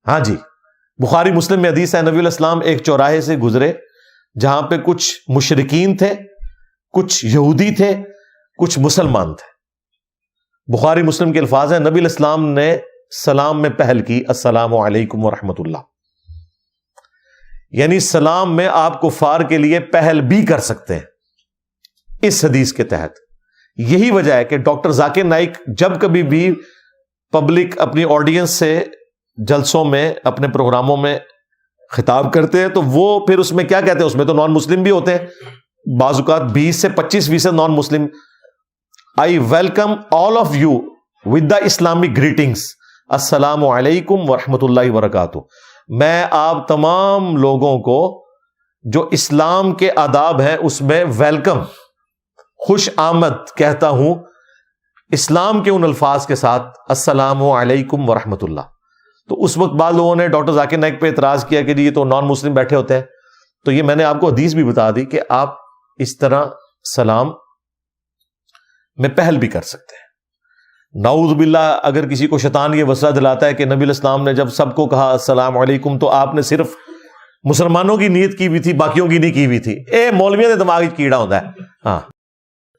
ہاں جی، بخاری مسلم میں حدیث ہے، نبی علیہ السلام ایک چوراہے سے گزرے جہاں پہ کچھ مشرکین تھے، کچھ یہودی تھے، کچھ مسلمان تھے. بخاری مسلم کے الفاظ ہیں، نبی علیہ السلام نے سلام میں پہل کی السلام علیکم ورحمۃ اللہ. یعنی سلام میں آپ کفار کے لیے پہل بھی کر سکتے ہیں اس حدیث کے تحت. یہی وجہ ہے کہ ڈاکٹر ذاکر نائک جب کبھی بھی پبلک اپنی آڈینس سے جلسوں میں اپنے پروگراموں میں خطاب کرتے ہیں تو وہ پھر اس میں کیا کہتے ہیں، اس میں تو نان مسلم بھی ہوتے ہیں، بعض اوقات 20 سے 25% نان مسلم. I welcome all of you with the Islamic greetings. السلام علیکم ورحمۃ اللہ وبرکاتہ. میں آپ تمام لوگوں کو جو اسلام کے آداب ہیں اس میں ویلکم، خوش آمد کہتا ہوں اسلام کے ان الفاظ کے ساتھ السلام علیکم ورحمۃ اللہ. تو اس وقت بعض لوگوں نے ڈاکٹر ذاکر نائک پہ اعتراض کیا کہ جی یہ تو نان مسلم بیٹھے ہوتے ہیں. تو یہ میں نے آپ کو حدیث بھی بتا دی کہ آپ اس طرح سلام میں پہل بھی کر سکتے ہیں. نعوذ باللہ اگر کسی کو شیطان یہ وسوسہ دلاتا ہے کہ نبی علیہ السلام نے جب سب کو کہا السلام علیکم تو آپ نے صرف مسلمانوں کی نیت کی ہوئی تھی، باقیوں کی نہیں کی ہوئی تھی، مولویوں کے دماغ کیڑا ہوتا ہے. ہاں،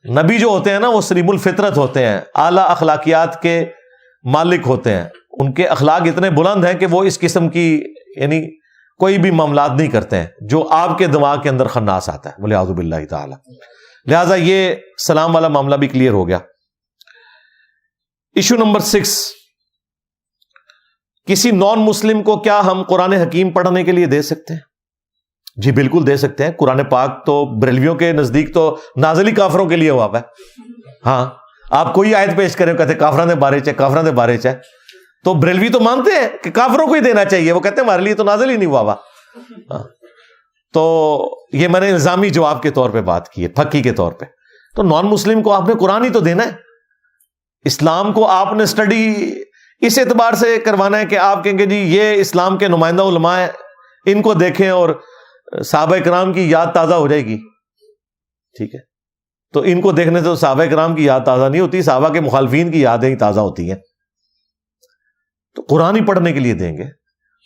نبی جو ہوتے ہیں نا وہ سلیم الفطرت ہوتے ہیں، اعلیٰ اخلاقیات کے مالک ہوتے ہیں. ان کے اخلاق اتنے بلند ہیں کہ وہ اس قسم کی یعنی کوئی بھی معاملات نہیں کرتے ہیں جو آپ کے دماغ کے اندر خناس آتا ہے، والعیاذ باللہ تعالی. لہٰذا یہ سلام والا معاملہ بھی کلیئر ہو گیا. ایشو نمبر 6، کسی نان مسلم کو کیا ہم قرآن حکیم پڑھنے کے لیے دے سکتے ہیں؟ جی بالکل دے سکتے ہیں. قرآن پاک تو بریلویوں کے نزدیک تو نازل ہی کافروں کے لیے ہوا ہے. ہاں، آپ کوئی آیت پیش کریں کہتے کافروں نے بارے چاہے کافروں نے بارے چاہے، تو بریلوی تو مانتے ہیں کہ کافروں کو ہی دینا چاہیے، وہ کہتے ہیں ہمارے لیے تو نازل ہی نہیں ہوا. تو یہ میں نے الزامی جواب کے طور پہ بات کی ہے، پھکی کے طور پہ. تو نان مسلم کو آپ نے قرآن ہی تو دینا ہے. اسلام کو آپ نے اسٹڈی اس اعتبار سے کروانا ہے کہ آپ کہیں گے جی یہ اسلام کے نمائندہ علماء ہیں، ان کو دیکھیں اور صحابہ کرام کی یاد تازہ ہو جائے گی. ٹھیک ہے، تو ان کو دیکھنے سے صحابہ کرام کی یاد تازہ نہیں ہوتی، صحابہ کے مخالفین کی یادیں ہی تازہ ہوتی ہیں. تو قرآن ہی پڑھنے کے لیے دیں گے.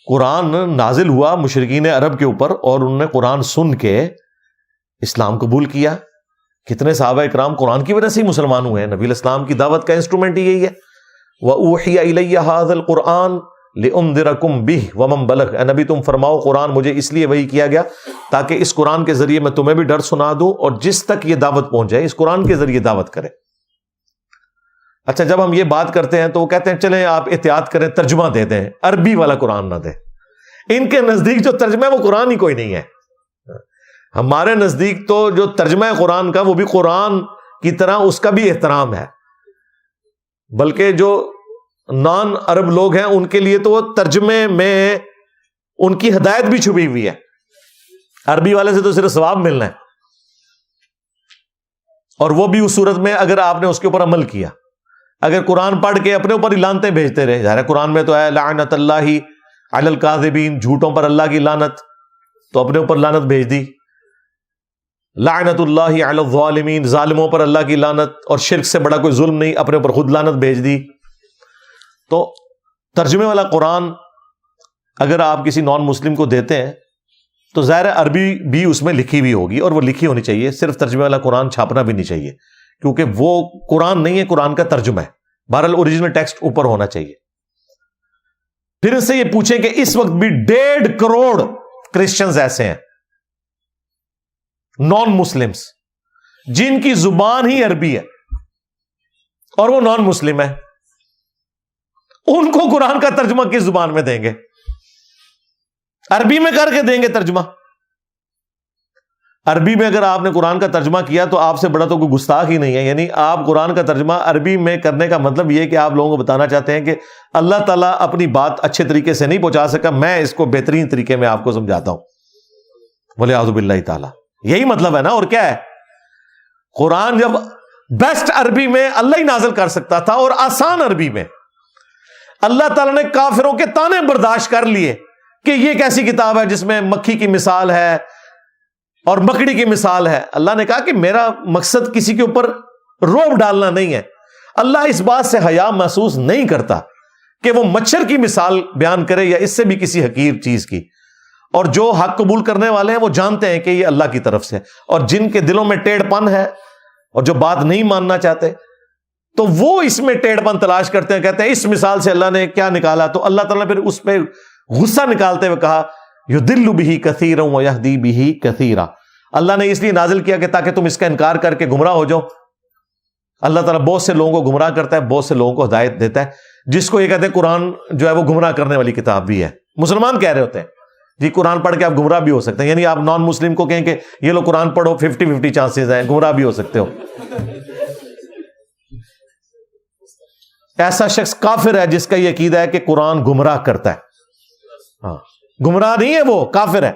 قرآن نازل ہوا مشرکین عرب کے اوپر اور انہوں نے قرآن سن کے اسلام قبول کیا. کتنے صحابہ کرام قرآن کی وجہ سے ہی مسلمان ہوئے ہیں. نبی علیہ السلام کی دعوت کا انسٹرومنٹ ہی یہی ہے. وَأُوحِيَ إِلَيَّ هَذَا الْقُرْآنُ لِأُنذِرَكُم بِهِ وَمَن بَلَغَ. اے نبی تم فرماؤ قرآن مجھے اس لیے وحی کیا گیا تاکہ اس قرآن کے ذریعے میں تمہیں بھی ڈر سنا دوں اور جس تک یہ دعوت پہنچ جائے اس قرآن کے ذریعے دعوت کرے. اچھا، جب ہم یہ بات کرتے ہیں تو وہ کہتے ہیں چلیں آپ احتیاط کریں ترجمہ دے دیں، عربی والا قرآن نہ دیں. ان کے نزدیک جو ترجمہ ہے وہ قرآن ہی کوئی نہیں ہے. ہمارے نزدیک تو جو ترجمہ ہے قرآن کا وہ بھی قرآن کی طرح اس کا بھی احترام ہے، بلکہ جو نان عرب لوگ ہیں ان کے لیے تو وہ ترجمے میں ان کی ہدایت بھی چھپی ہوئی ہے. عربی والے سے تو صرف ثواب ملنا ہے، اور وہ بھی اس صورت میں اگر آپ نے اس کے اوپر عمل کیا. اگر قرآن پڑھ کے اپنے اوپر ہی لعنتیں بھیجتے رہے، ظاہر قرآن میں تو ہے لعنت اللہ علی الکاذبین، جھوٹوں پر اللہ کی لعنت، تو اپنے اوپر لعنت بھیج دی. لعنت اللہ علی الظالمین، ظالموں پر اللہ کی لعنت، اور شرک سے بڑا کوئی ظلم نہیں، اپنے اوپر خود لعنت بھیج دی. تو ترجمے والا قرآن اگر آپ کسی نان مسلم کو دیتے ہیں تو ظاہر عربی بھی اس میں لکھی ہوئی ہوگی، اور وہ لکھی ہونی چاہیے، صرف ترجمے والا قرآن چھاپنا بھی نہیں چاہیے، کیونکہ وہ قرآن نہیں ہے، قرآن کا ترجمہ ہے، بہرحال اوریجنل ٹیکسٹ اوپر ہونا چاہیے۔ پھر اس سے یہ پوچھیں کہ اس وقت بھی 1.5 کروڑ کرسچنز ایسے ہیں نان مسلمز جن کی زبان ہی عربی ہے اور وہ نان مسلم ہے، ان کو قرآن کا ترجمہ کس زبان میں دیں گے؟ عربی میں کر کے دیں گے ترجمہ۔ عربی میں اگر آپ نے قرآن کا ترجمہ کیا تو آپ سے بڑا تو کوئی گستاخ ہی نہیں ہے، یعنی آپ قرآن کا ترجمہ عربی میں کرنے کا مطلب یہ کہ آپ لوگوں کو بتانا چاہتے ہیں کہ اللہ تعالیٰ اپنی بات اچھے طریقے سے نہیں پہنچا سکا، میں اس کو بہترین طریقے میں آپ کو سمجھاتا ہوں، وَلِعَوْذُ بِاللَّهِ تعالیٰ۔ یہی مطلب ہے نا، اور کیا ہے؟ قرآن جب بیسٹ عربی میں اللہ ہی نازل کر سکتا تھا اور آسان عربی میں، اللہ تعالیٰ نے کافروں کے طعنے برداشت کر لیے کہ یہ کیسی کتاب ہے جس میں مکھی کی مثال ہے اور مکڑی کی مثال ہے۔ اللہ نے کہا کہ میرا مقصد کسی کے اوپر رعب ڈالنا نہیں ہے، اللہ اس بات سے حیا محسوس نہیں کرتا کہ وہ مچھر کی مثال بیان کرے یا اس سے بھی کسی حقیر چیز کی، اور جو حق قبول کرنے والے ہیں وہ جانتے ہیں کہ یہ اللہ کی طرف سے، اور جن کے دلوں میں ٹیڑھ پن ہے اور جو بات نہیں ماننا چاہتے تو وہ اس میں ٹیڑھ پن تلاش کرتے ہیں، کہتے ہیں اس مثال سے اللہ نے کیا نکالا، تو اللہ تعالیٰ نے پھر اس پہ غصہ نکالتے ہوئے کہا یضل بہ کثیرا ویہدی بہ کثیرا۔ اللہ نے اس لیے نازل کیا کہ تاکہ تم اس کا انکار کر کے گمراہ ہو جاؤ۔ اللہ تعالیٰ بہت سے لوگوں کو گمراہ کرتا ہے، بہت سے لوگوں کو ہدایت دیتا ہے، جس کو یہ کہتے ہیں قرآن جو ہے وہ گمراہ کرنے والی کتاب بھی ہے۔ مسلمان کہہ رہے ہوتے ہیں جی قرآن پڑھ کے آپ گمراہ بھی ہو سکتے ہیں، یعنی آپ نان مسلم کو کہیں کہ یہ لو قرآن پڑھو، 50-50 چانسز ہیں، گمراہ بھی ہو سکتے ہو۔ ایسا شخص کافر ہے جس کا یہ عقیدہ ہے کہ قرآن گمراہ کرتا ہے۔ ہاں، گمراہ نہیں ہے، وہ کافر ہے۔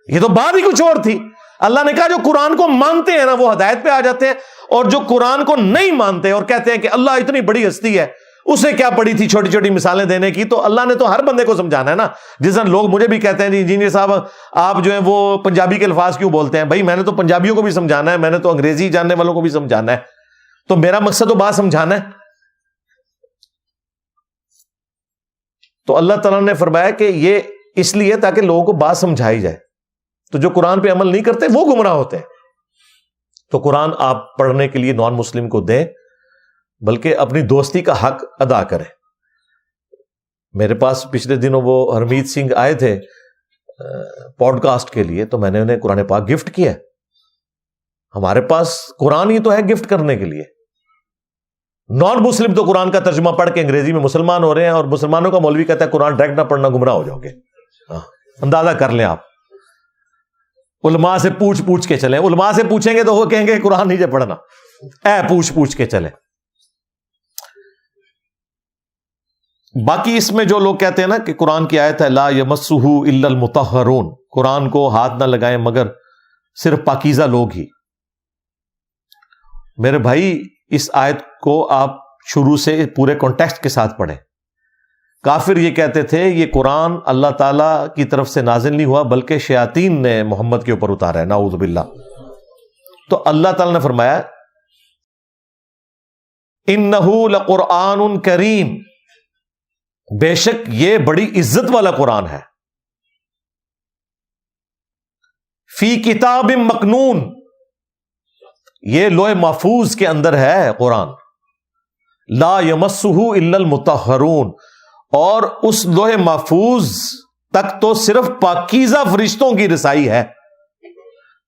یہ تو بات ہی کچھ اور تھی۔ اللہ نے کہا جو قرآن کو مانتے ہیں نا وہ ہدایت پہ آ جاتے ہیں، اور جو قرآن کو نہیں مانتے اور کہتے ہیں کہ اللہ اتنی بڑی ہستی ہے، اسے کیا پڑی تھی چھوٹی چھوٹی مثالیں دینے کی، تو اللہ نے تو ہر بندے کو سمجھانا ہے نا۔ جس طرح لوگ مجھے بھی کہتے ہیں جی انجینئر صاحب آپ جو ہیں وہ پنجابی کے الفاظ کیوں بولتے ہیں؟ بھائی میں نے تو پنجابیوں کو بھی سمجھانا ہے، میں نے تو انگریزی جاننے والوں کو بھی سمجھانا ہے، تو میرا مقصد تو بات سمجھانا ہے۔ تو اللہ تعالیٰ نے فرمایا کہ یہ اس لیے تاکہ لوگوں کو بات سمجھائی جائے، تو جو قرآن پہ عمل نہیں کرتے وہ گمراہ ہوتے ہیں۔ تو قرآن آپ پڑھنے کے لیے نان مسلم کو دیں، بلکہ اپنی دوستی کا حق ادا کریں۔ میرے پاس پچھلے دنوں وہ ہرمیت سنگھ آئے تھے پوڈ کاسٹ کے لیے، تو میں نے انہیں قرآن پاک گفٹ کیا۔ ہمارے پاس قرآن ہی تو ہے گفٹ کرنے کے لیے۔ نان مسلم تو قرآن کا ترجمہ پڑھ کے انگریزی میں مسلمان ہو رہے ہیں، اور مسلمانوں کا مولوی کہتا ہے قرآن ڈائریکٹ نہ پڑھنا گمراہ ہو جاؤ گے۔ اندازہ کر لیں آپ، علماء سے پوچھ کے چلیں، علماء سے پوچھیں گے تو وہ کہیں گے قرآن نہیں پڑھنا، پوچھ کے چلیں۔ باقی اس میں جو لوگ کہتے ہیں نا کہ قرآن کی آیت ہے لا یمسہ الا المطہرون، قرآن کو ہاتھ نہ لگائیں مگر صرف پاکیزہ لوگ ہی۔ میرے بھائی اس آیت کو آپ شروع سے پورے کانٹیکسٹ کے ساتھ پڑھیں۔ کافر یہ کہتے تھے یہ قرآن اللہ تعالیٰ کی طرف سے نازل نہیں ہوا بلکہ شیاطین نے محمد کے اوپر اتارا ہے، نعوذ باللہ۔ تو اللہ تعالیٰ نے فرمایا انہ لقرآن کریم، بے شک یہ بڑی عزت والا قرآن ہے، فی کتاب مکنون، یہ لوح محفوظ کے اندر ہے قرآن، لا یمسہ الا المطہرون، اور اس لوح محفوظ تک تو صرف پاکیزہ فرشتوں کی رسائی ہے،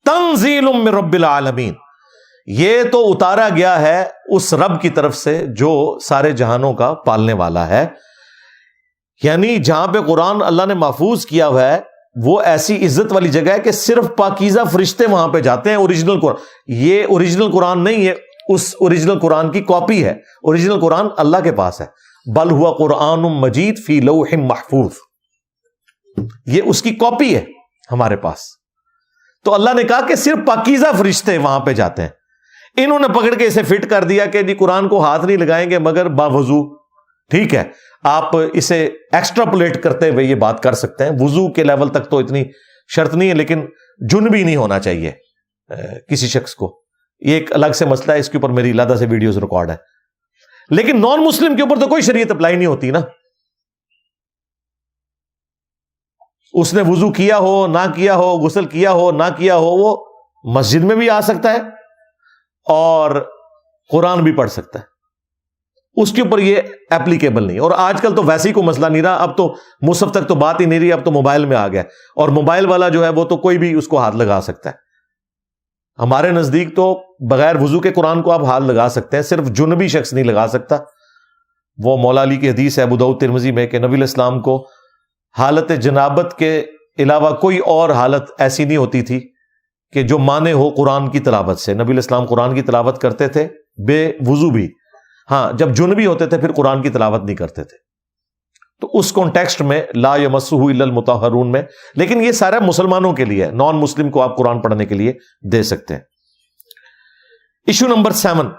تنزیل من رب العالمین، یہ تو اتارا گیا ہے اس رب کی طرف سے جو سارے جہانوں کا پالنے والا ہے۔ یعنی جہاں پہ قرآن اللہ نے محفوظ کیا ہوا ہے وہ ایسی عزت والی جگہ ہے کہ صرف پاکیزہ فرشتے وہاں پہ جاتے ہیں۔ اوریجنل قرآن، یہ اوریجنل قرآن نہیں ہے، اس اوریجنل قرآن کی کاپی ہے۔ اوریجنل قرآن اللہ کے پاس ہے، بل ہوا قرآن مجید فی لوح محفوظ، یہ اس کی کاپی ہے ہمارے پاس۔ تو اللہ نے کہا کہ صرف پاکیزہ فرشتے وہاں پہ جاتے ہیں۔ انہوں نے پکڑ کے اسے فٹ کر دیا کہ جی قرآن کو ہاتھ نہیں لگائیں گے مگر باوضو۔ ٹھیک ہے، آپ اسے ایکسٹراپولیٹ کرتے ہوئے یہ بات کر سکتے ہیں، وضو کے لیول تک تو اتنی شرط نہیں ہے، لیکن جنبی نہیں ہونا چاہیے کسی شخص کو، یہ ایک الگ سے مسئلہ ہے، اس کے اوپر میری علیحدہ سے ویڈیوز ریکارڈ ہے۔ لیکن نان مسلم کے اوپر تو کوئی شریعت اپلائی نہیں ہوتی نا. اس نے وضو کیا ہو نہ کیا ہو، غسل کیا ہو نہ کیا ہو، وہ مسجد میں بھی آ سکتا ہے اور قرآن بھی پڑھ سکتا ہے. اس کے اوپر یہ ایپلیکیبل نہیں. اور آج کل تو ویسے ہی کوئی مسئلہ نہیں رہا، اب تو مصحف تک تو بات ہی نہیں رہی، اب تو موبائل میں آ گیا، اور موبائل والا جو ہے وہ تو کوئی بھی اس کو ہاتھ لگا سکتا ہے. ہمارے نزدیک تو بغیر وضو کے قرآن کو آپ ہاتھ لگا سکتے ہیں، صرف جنبی شخص نہیں لگا سکتا. وہ مولا علی کی حدیث ہے ابو داؤد ترمذی میں کہ نبی علیہ السلام کو حالت جنابت کے علاوہ کوئی اور حالت ایسی نہیں ہوتی تھی کہ جو مانے ہو قرآن کی تلاوت سے. نبی علیہ السلام قرآن کی تلاوت کرتے تھے بے وضو بھی، ہاں جب جنبی ہوتے تھے پھر قرآن کی تلاوت نہیں کرتے تھے. تو اس کانٹیکسٹ میں لا یمسہ الا المطہرون میں، لیکن یہ سارا مسلمانوں کے لیے ہے، نان مسلم کو آپ قرآن پڑھنے کے لیے دے سکتے ہیں. ایشو نمبر 7،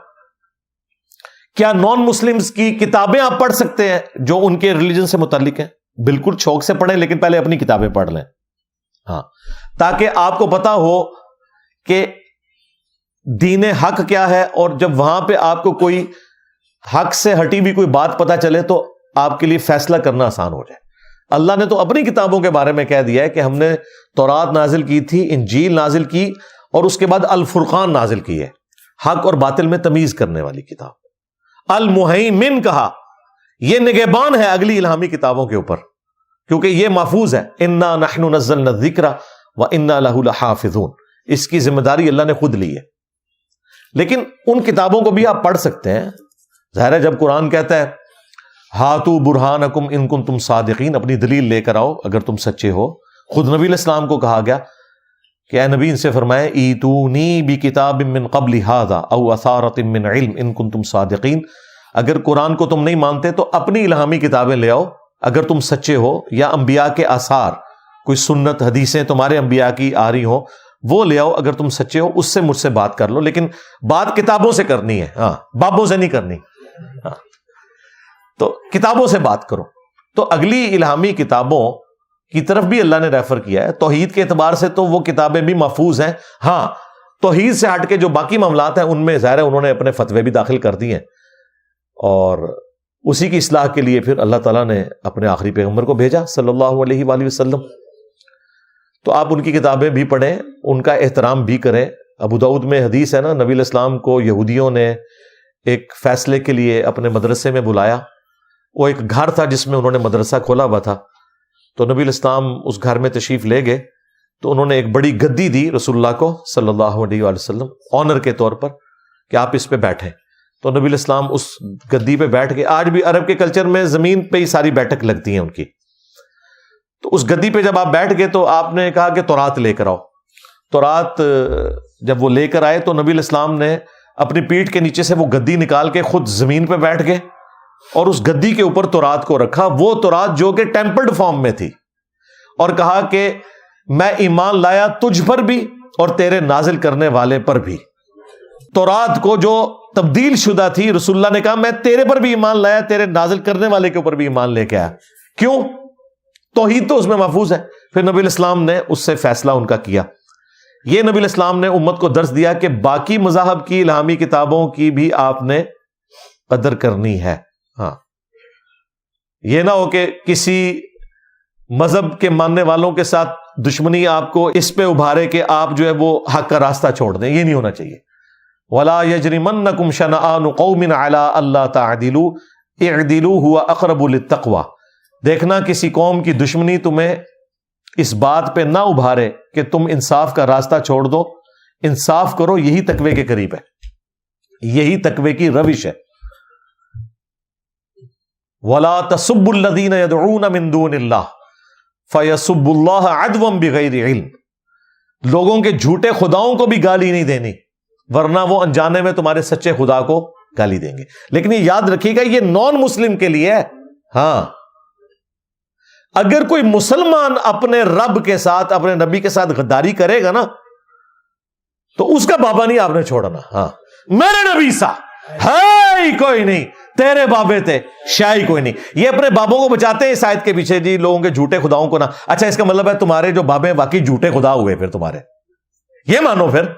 کیا نان مسلمز کی کتابیں آپ پڑھ سکتے ہیں جو ان کے ریلیجن سے متعلق ہیں؟ بالکل شوق سے پڑھیں، لیکن پہلے اپنی کتابیں پڑھ لیں، ہاں، تاکہ آپ کو پتا ہو کہ دین حق کیا ہے، اور جب وہاں پہ آپ کو کوئی حق سے ہٹی بھی کوئی بات پتا چلے تو آپ کے لیے فیصلہ کرنا آسان ہو جائے. اللہ نے تو اپنی کتابوں کے بارے میں کہہ دیا ہے کہ ہم نے تورات نازل کی تھی، انجیل نازل کی، اور اس کے بعد الفرقان نازل کی ہے، حق اور باطل میں تمیز کرنے والی کتاب. المہیمن کہا، یہ نگہبان ہے اگلی الہامی کتابوں کے اوپر، کیونکہ یہ محفوظ ہے. انا نحن نزلنا الذکر وانا لہ لحافظون، اس کی ذمہ داری اللہ نے خود لی ہے. لیکن ان کتابوں کو بھی آپ پڑھ سکتے ہیں. ظاہر ہے جب قرآن کہتا ہے ہاتو برہانکم ان کنتم صادقین، اپنی دلیل لے کر آؤ اگر تم سچے ہو. خود نبی علیہ السلام کو کہا گیا کہ اے نبی ان سے فرمائے ایتونی بکتاب من قبل ھذا او اثارۃ من علم ان کنتم صادقین، اگر قرآن کو تم نہیں مانتے تو اپنی الہامی کتابیں لے آؤ اگر تم سچے ہو، یا انبیاء کے آثار، کوئی سنت حدیثیں تمہارے انبیاء کی آ رہی ہوں وہ لے آؤ اگر تم سچے ہو، اس سے مجھ سے بات کر لو. لیکن بات کتابوں سے کرنی ہے، ہاں، بابوں سے نہیں کرنی. ہاں، تو کتابوں سے بات کرو. تو اگلی الہامی کتابوں کی طرف بھی اللہ نے ریفر کیا ہے. توحید کے اعتبار سے تو وہ کتابیں بھی محفوظ ہیں. ہاں، توحید سے ہٹ کے جو باقی معاملات ہیں ان میں ظاہر ہے انہوں نے اپنے فتوے بھی داخل کر دیے ہیں، اور اسی کی اصلاح کے لیے پھر اللہ تعالیٰ نے اپنے آخری پیغمبر کو بھیجا صلی اللہ علیہ وآلہ وسلم. تو آپ ان کی کتابیں بھی پڑھیں، ان کا احترام بھی کریں. ابو داؤد میں حدیث ہے نا، نبی علیہ السلام کو یہودیوں نے ایک فیصلے کے لیے اپنے مدرسے میں بلایا. وہ ایک گھر تھا جس میں انہوں نے مدرسہ کھولا ہوا تھا. تو نبی علیہ السلام اس گھر میں تشریف لے گئے تو انہوں نے ایک بڑی گدی دی رسول اللہ کو صلی اللہ علیہ وآلہ وسلم آنر کے طور پر کہ آپ اس پہ بیٹھیں. تو نبی علیہ السلام اس گدی پہ بیٹھ کے، آج بھی عرب کے کلچر میں زمین پہ ہی ساری بیٹھک لگتی ہیں ان کی، تو اس گدی پہ جب آپ بیٹھ گئے تو آپ نے کہا کہ تورات لے کر آؤ. تورات جب وہ لے کر آئے تو نبی علیہ السلام نے اپنی پیٹھ کے نیچے سے وہ گدی نکال کے خود زمین پہ بیٹھ گئے اور اس گدی کے اوپر تورات کو رکھا، وہ تورات جو کہ ٹیمپرڈ فارم میں تھی، اور کہا کہ میں ایمان لایا تجھ پر بھی اور تیرے نازل کرنے والے پر بھی. تورات کو جو تبدیل شدہ تھی، رسول اللہ نے کہا میں تیرے پر بھی ایمان لایا، تیرے نازل کرنے والے کے اوپر بھی ایمان لے کے آیا. کیوں؟ توحید تو اس میں محفوظ ہے. پھر نبی علیہ السلام نے اس سے فیصلہ ان کا کیا. یہ نبی علیہ السلام نے امت کو درس دیا کہ باقی مذاہب کی الہامی کتابوں کی بھی آپ نے قدر کرنی ہے. ہاں، یہ نہ ہو کہ کسی مذہب کے ماننے والوں کے ساتھ دشمنی آپ کو اس پہ ابھارے کہ آپ جو ہے وہ حق کا راستہ چھوڑ دیں. یہ نہیں ہونا چاہیے. وَلَا يَجْرِمَنَّكُمْ شَنَآنُ قَوْمٍ عَلَىٰ أَلَّا تَعْدِلُوا اعْدِلُوا هُوَ أَقْرَبُ لِلتَّقْوَىٰ. دیکھنا کسی قوم کی دشمنی تمہیں اس بات پہ نہ ابھارے کہ تم انصاف کا راستہ چھوڑ دو. انصاف کرو، یہی تقوی کے قریب ہے، یہی تقوی کی روش ہے. وَلَا تَسُبُّوا الَّذِينَ يَدْعُونَ مِن دُونِ اللَّهِ فَيَسُبُّوا اللَّهَ عَدْوًا بِغَيْرِ عِلْمٍ. لوگوں کے جھوٹے خداؤں کو بھی گالی نہیں دینی، ورنہ وہ انجانے میں تمہارے سچے خدا کو گالی دیں گے. لیکن یہ یاد رکھیے گا یہ نان مسلم کے لیے ہے. ہاں، اگر کوئی مسلمان اپنے رب کے ساتھ، اپنے نبی کے ساتھ غداری کرے گا نا تو اس کا بابا نہیں آپ نے چھوڑنا. ہاں، میرے نبی سا ہے ہی کوئی نہیں، تیرے بابے تھے شاہی کوئی نہیں. یہ اپنے بابوں کو بچاتے ہیں اس آیت کے پیچھے، جی لوگوں کے جھوٹے خداؤں کو نہ. اچھا، اس کا مطلب ہے تمہارے جو بابے واقعی جھوٹے خدا ہوئے، پھر تمہارے یہ مانو. پھر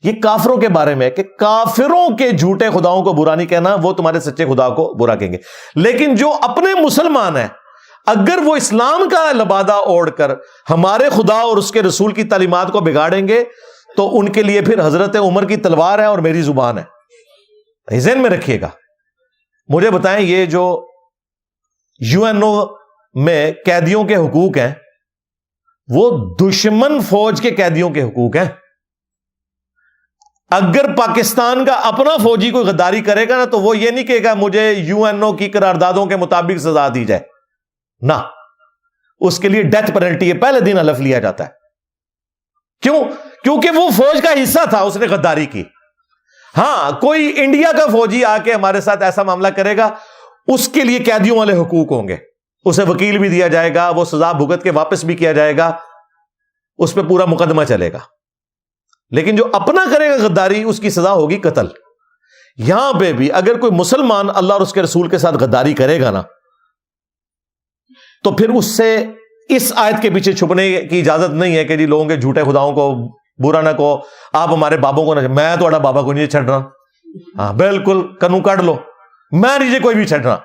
یہ کافروں کے بارے میں کہ کافروں کے جھوٹے خداؤں کو برا نہیں کہنا، وہ تمہارے سچے خدا کو برا کہیں گے. لیکن جو اپنے مسلمان ہیں، اگر وہ اسلام کا لبادہ اوڑھ کر ہمارے خدا اور اس کے رسول کی تعلیمات کو بگاڑیں گے تو ان کے لیے پھر حضرت عمر کی تلوار ہے اور میری زبان ہے. ذہن میں رکھیے گا. مجھے بتائیں، یہ جو UN میں قیدیوں کے حقوق ہیں وہ دشمن فوج کے قیدیوں کے حقوق ہیں. اگر پاکستان کا اپنا فوجی کوئی غداری کرے گا نا تو وہ یہ نہیں کہے گا مجھے UNO کی قراردادوں کے مطابق سزا دی جائے، نہ، اس کے لیے ڈیتھ پینلٹی ہے، پہلے دن حلف لیا جاتا ہے. کیوں؟ کیونکہ وہ فوج کا حصہ تھا، اس نے غداری کی. ہاں، کوئی انڈیا کا فوجی آ کے ہمارے ساتھ ایسا معاملہ کرے گا، اس کے لیے قیدیوں والے حقوق ہوں گے، اسے وکیل بھی دیا جائے گا، وہ سزا بھگت کے واپس بھی کیا جائے گا، اس پہ پورا مقدمہ چلے گا. لیکن جو اپنا کرے گا غداری، اس کی سزا ہوگی قتل. یہاں پہ بھی اگر کوئی مسلمان اللہ اور اس کے رسول کے ساتھ غداری کرے گا نا تو پھر اس سے اس آیت کے پیچھے چھپنے کی اجازت نہیں ہے کہ جی لوگوں کے جھوٹے خداؤں کو برا نہ کہو، آپ ہمارے بابوں کو نہ، میں تو بابا کو نہیں چھڑنا. ہاں بالکل، کنو کاٹ لو، میں نہیں کوئی بھی چھڑنا،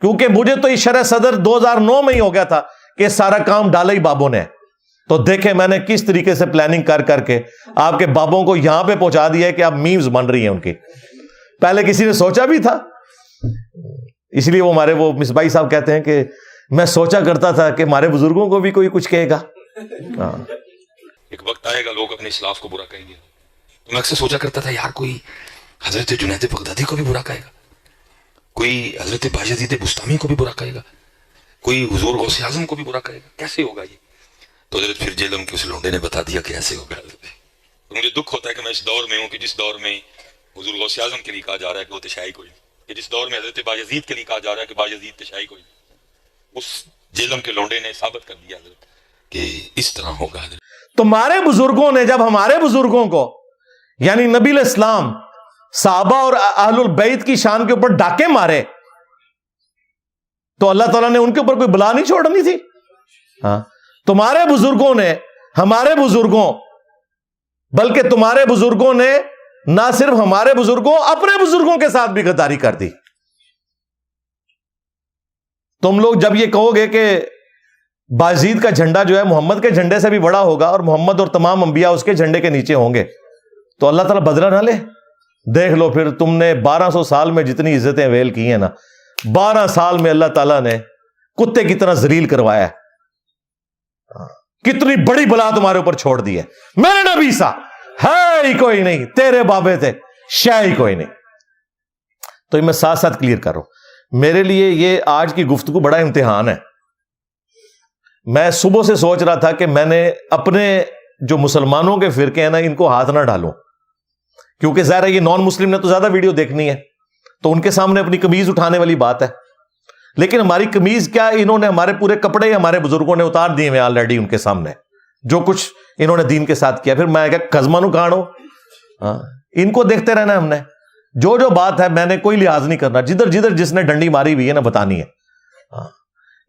کیونکہ مجھے تو اس شرح صدر 2009 میں ہی ہو گیا تھا کہ سارا کام ڈالا ہی بابوں نے. تو دیکھیں میں نے کس طریقے سے پلاننگ کر کے آپ کے بابوں کو یہاں پہ پہنچا دیا ہے کہ آپ میمز بن رہی ہیں ان کی. پہلے کسی نے سوچا بھی تھا؟ اس لیے وہ ہمارے وہ مصباحی صاحب کہتے ہیں کہ میں سوچا کرتا تھا کہ ہمارے بزرگوں کو بھی کوئی کچھ کہے گا. ہاں، ایک وقت آئے گا لوگ اپنے اسلاف کو برا کہیں گے. تو میں اکثر سوچا کرتا تھا یار کوئی حضرت جنید بغدادی کو بھی برا کہے گا، کوئی حضرت بایزید بستامی کو بھی برا کہے گا، کوئی حضور غوث اعظم کو بھی برا کہے گا. کیسے ہوگا یہ؟ تو حضرت پھر جیلم کے اس لونڈے نے بتا دیا کہ ایسے ہوگا. تو مجھے دکھ ہوتا ہے کہ میں اس دور میں ہوں کہ جس دور میں حضور غوث اعظم کے لیے کہا جا رہا ہے کہ وہ تشیعی کوئی نہیں، کہ جس دور میں حضرت بایزید کے لیے کہا جا رہا ہے کہ بایزید تشیعی کوئی نہیں، اس جیلم کے لونڈے نے ثابت کر دیا حضرت کہ اس طرح ہوگا. حضرت تمہارے بزرگوں نے جب ہمارے بزرگوں کو یعنی نبی الاسلام، صحابہ اور اہل البیت کی شان کے اوپر ڈاکے مارے تو اللہ تعالیٰ نے ان کے اوپر کوئی بلا نہیں چھوڑنی تھی. ہاں، تمہارے بزرگوں نے، ہمارے بزرگوں، بلکہ تمہارے بزرگوں نے نہ صرف ہمارے بزرگوں، اپنے بزرگوں کے ساتھ بھی غداری کر دی. تم لوگ جب یہ کہو گے کہ بایزید کا جھنڈا جو ہے محمد کے جھنڈے سے بھی بڑا ہوگا اور محمد اور تمام انبیاء اس کے جھنڈے کے نیچے ہوں گے، تو اللہ تعالیٰ بدلہ نہ لے. دیکھ لو پھر تم نے 1200 سال میں جتنی عزتیں ویل کی ہیں نا، 12 سال میں اللہ تعالیٰ نے کتے کی طرح ذلیل کروایا ہے. کتنی بڑی بلا تمہارے اوپر چھوڑ دی ہے. میرے نبی سا ہے ہی کوئی نہیں، تیرے بابے تھے شے ہی کوئی نہیں. تو یہ میں ساتھ ساتھ کلیئر کر رہا ہوں. میرے لیے یہ آج کی گفتگو بڑا امتحان ہے. میں صبح سے سوچ رہا تھا کہ میں نے اپنے جو مسلمانوں کے فرقے ہیں نا ان کو ہاتھ نہ ڈالوں، کیونکہ ظاہر ہے یہ نان مسلم نے تو زیادہ ویڈیو دیکھنی ہے تو ان کے سامنے اپنی قمیض اٹھانے والی بات ہے. لیکن ہماری قمیض کیا، انہوں نے ہمارے پورے کپڑے ہمارے بزرگوں نے اتار دیے ہوئے آلریڈی ان کے سامنے، جو کچھ انہوں نے دین کے ساتھ کیا. پھر میں کہا قزمانو کھاڑو، ان کو دیکھتے رہنا ہم نے. جو جو بات ہے میں نے کوئی لحاظ نہیں کرنا، جدھر جدھر جس نے ڈنڈی ماری ہوئی ہے نا بتانی ہے.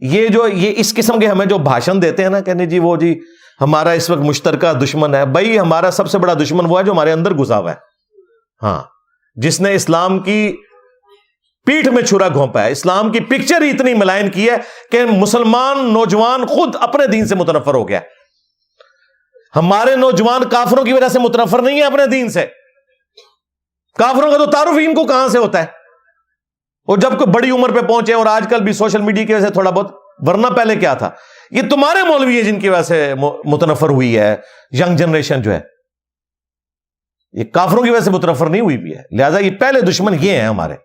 یہ اس قسم کے ہمیں جو بھاشن دیتے ہیں نا کہنے جی وہ جی ہمارا اس وقت مشترکہ دشمن ہے، بھائی ہمارا سب سے بڑا دشمن وہ ہے جو ہمارے اندر گھسا ہوا ہے. ہاں، جس نے اسلام کی پیٹھ میں چھرا گھونپا ہے، اسلام کی پکچر ہی اتنی ملائن کی ہے کہ مسلمان نوجوان خود اپنے دین سے متنفر ہو گیا. ہمارے نوجوان کافروں کی وجہ سے متنفر نہیں ہے اپنے دین سے. کافروں کا تو تعارف ہی ان کو کہاں سے ہوتا ہے. اور جب کوئی بڑی عمر پہ پہنچے، اور آج کل بھی سوشل میڈیا کی وجہ سے تھوڑا بہت، ورنہ پہلے کیا تھا، یہ تمہارے مولوی ہیں جن کی وجہ سے متنفر ہوئی ہے ینگ جنریشن جو ہے، یہ کافروں کی وجہ سے متنفر نہیں ہوئی بھی ہے. لہذا یہ پہلے دشمن یہ ہیں ہمارے،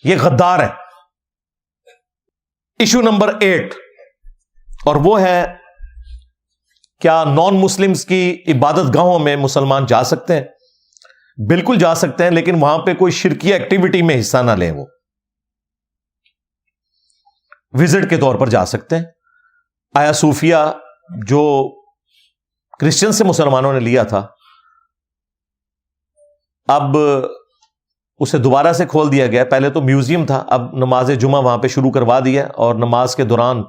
یہ غدار ہیں. ایشو نمبر 8، اور وہ ہے کیا نان مسلمز کی عبادت گاہوں میں مسلمان جا سکتے ہیں؟ بالکل جا سکتے ہیں، لیکن وہاں پہ کوئی شرکی ایکٹیویٹی میں حصہ نہ لیں. وہ وزٹ کے طور پر جا سکتے ہیں. آیا صوفیہ جو کرسچن سے مسلمانوں نے لیا تھا، اب اسے دوبارہ سے کھول دیا گیا. پہلے تو میوزیم تھا، اب نماز جمعہ وہاں پہ شروع کروا دیا، اور نماز کے دوران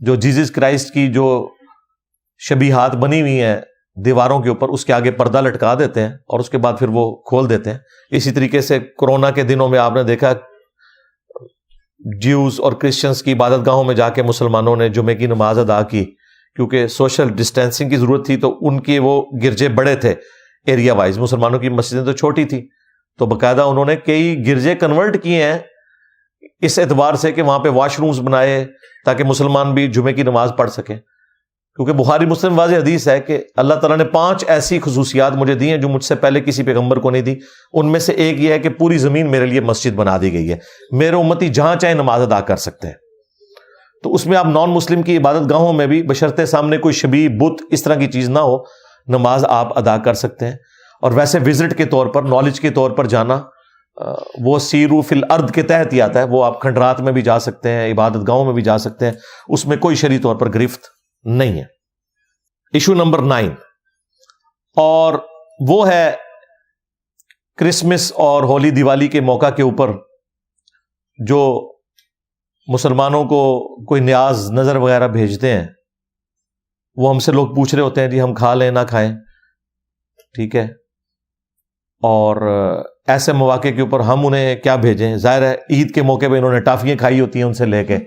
جو جیزس کرائسٹ کی جو شبیہات بنی ہوئی ہیں دیواروں کے اوپر اس کے آگے پردہ لٹکا دیتے ہیں اور اس کے بعد پھر وہ کھول دیتے ہیں. اسی طریقے سے کورونا کے دنوں میں آپ نے دیکھا جیوز اور کرسچنس کی عبادت گاہوں میں جا کے مسلمانوں نے جمعے کی نماز ادا کی, کیونکہ سوشل ڈسٹینسنگ کی ضرورت تھی. تو ان کے وہ گرجے بڑے تھے ایریا وائز, مسلمانوں کی مسجدیں تو چھوٹی تھی, تو باقاعدہ انہوں نے کئی گرجے کنورٹ کیے ہیں اس اعتبار سے کہ وہاں پہ واش رومز بنائے تاکہ مسلمان بھی جمعے کی نماز پڑھ سکیں. کیونکہ بخاری مسلم واضح حدیث ہے کہ اللہ تعالیٰ نے 5 ایسی خصوصیات مجھے دی ہیں جو مجھ سے پہلے کسی پیغمبر کو نہیں دی. ان میں سے ایک یہ ہے کہ پوری زمین میرے لیے مسجد بنا دی گئی ہے, میرے امتی جہاں چاہے نماز ادا کر سکتے ہیں. تو اس میں آپ نان مسلم کی عبادت گاہوں میں بھی بشرطے سامنے کوئی شبیہ بت اس طرح کی چیز نہ ہو, نماز آپ ادا کر سکتے ہیں. اور ویسے وزٹ کے طور پر, نالج کے طور پر جانا, وہ سیرو فی الارض کے تحت ہی آتا ہے. وہ آپ کھنڈرات میں بھی جا سکتے ہیں, عبادت گاہوں میں بھی جا سکتے ہیں, اس میں کوئی شرعی طور پر گرفت نہیں ہے. ایشو نمبر 9, اور وہ ہے کرسمس اور ہولی دیوالی کے موقع کے اوپر جو مسلمانوں کو کوئی نیاز نظر وغیرہ بھیجتے ہیں. وہ ہم سے لوگ پوچھ رہے ہوتے ہیں جی ہم کھا لیں نہ کھائیں, ٹھیک ہے, اور ایسے مواقع کے اوپر ہم انہیں کیا بھیجیں. ظاہر ہے عید کے موقع پہ انہوں نے ٹافیاں کھائی ہوتی ہیں ان سے لے کے,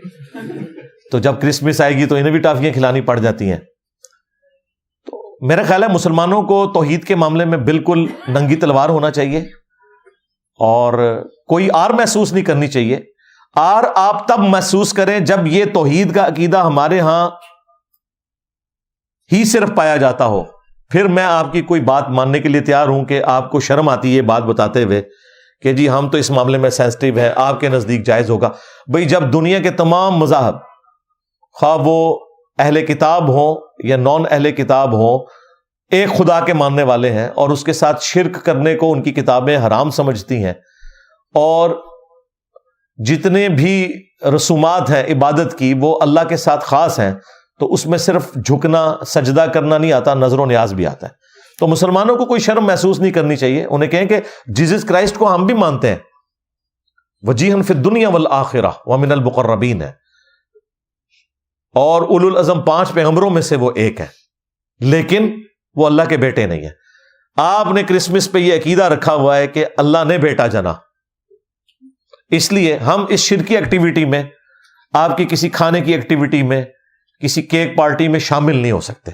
تو جب کرسمس آئے گی تو انہیں بھی ٹافیاں کھلانی پڑ جاتی ہیں. تو میرا خیال ہے مسلمانوں کو توحید کے معاملے میں بالکل ننگی تلوار ہونا چاہیے, اور کوئی آر محسوس نہیں کرنی چاہیے. آر آپ تب محسوس کریں جب یہ توحید کا عقیدہ ہمارے ہاں ہی صرف پایا جاتا ہو. پھر میں آپ کی کوئی بات ماننے کے لیے تیار ہوں کہ آپ کو شرم آتی ہے بات بتاتے ہوئے کہ جی ہم تو اس معاملے میں سینسٹیو ہیں, آپ کے نزدیک جائز ہوگا. بھئی جب دنیا کے تمام مذاہب, خواہ وہ اہل کتاب ہوں یا نان اہل کتاب ہوں, ایک خدا کے ماننے والے ہیں اور اس کے ساتھ شرک کرنے کو ان کی کتابیں حرام سمجھتی ہیں, اور جتنے بھی رسومات ہیں عبادت کی وہ اللہ کے ساتھ خاص ہیں, تو اس میں صرف جھکنا سجدہ کرنا نہیں آتا, نظر و نیاز بھی آتا ہے. تو مسلمانوں کو کوئی شرم محسوس نہیں کرنی چاہیے. انہیں کہیں کہ جیزس کرائسٹ کو ہم بھی مانتے ہیں, وجیہن فی الدنیا والآخرہ ومن المقربین ہے, اور اولو العزم 5 پیغمبروں میں سے وہ ایک ہے, لیکن وہ اللہ کے بیٹے نہیں ہیں. آپ نے کرسمس پہ یہ عقیدہ رکھا ہوا ہے کہ اللہ نے بیٹا جنا, اس لیے ہم اس شرکی ایکٹیویٹی میں, آپ کی کسی کھانے کی ایکٹیویٹی میں, کسی کیک پارٹی میں شامل نہیں ہو سکتے.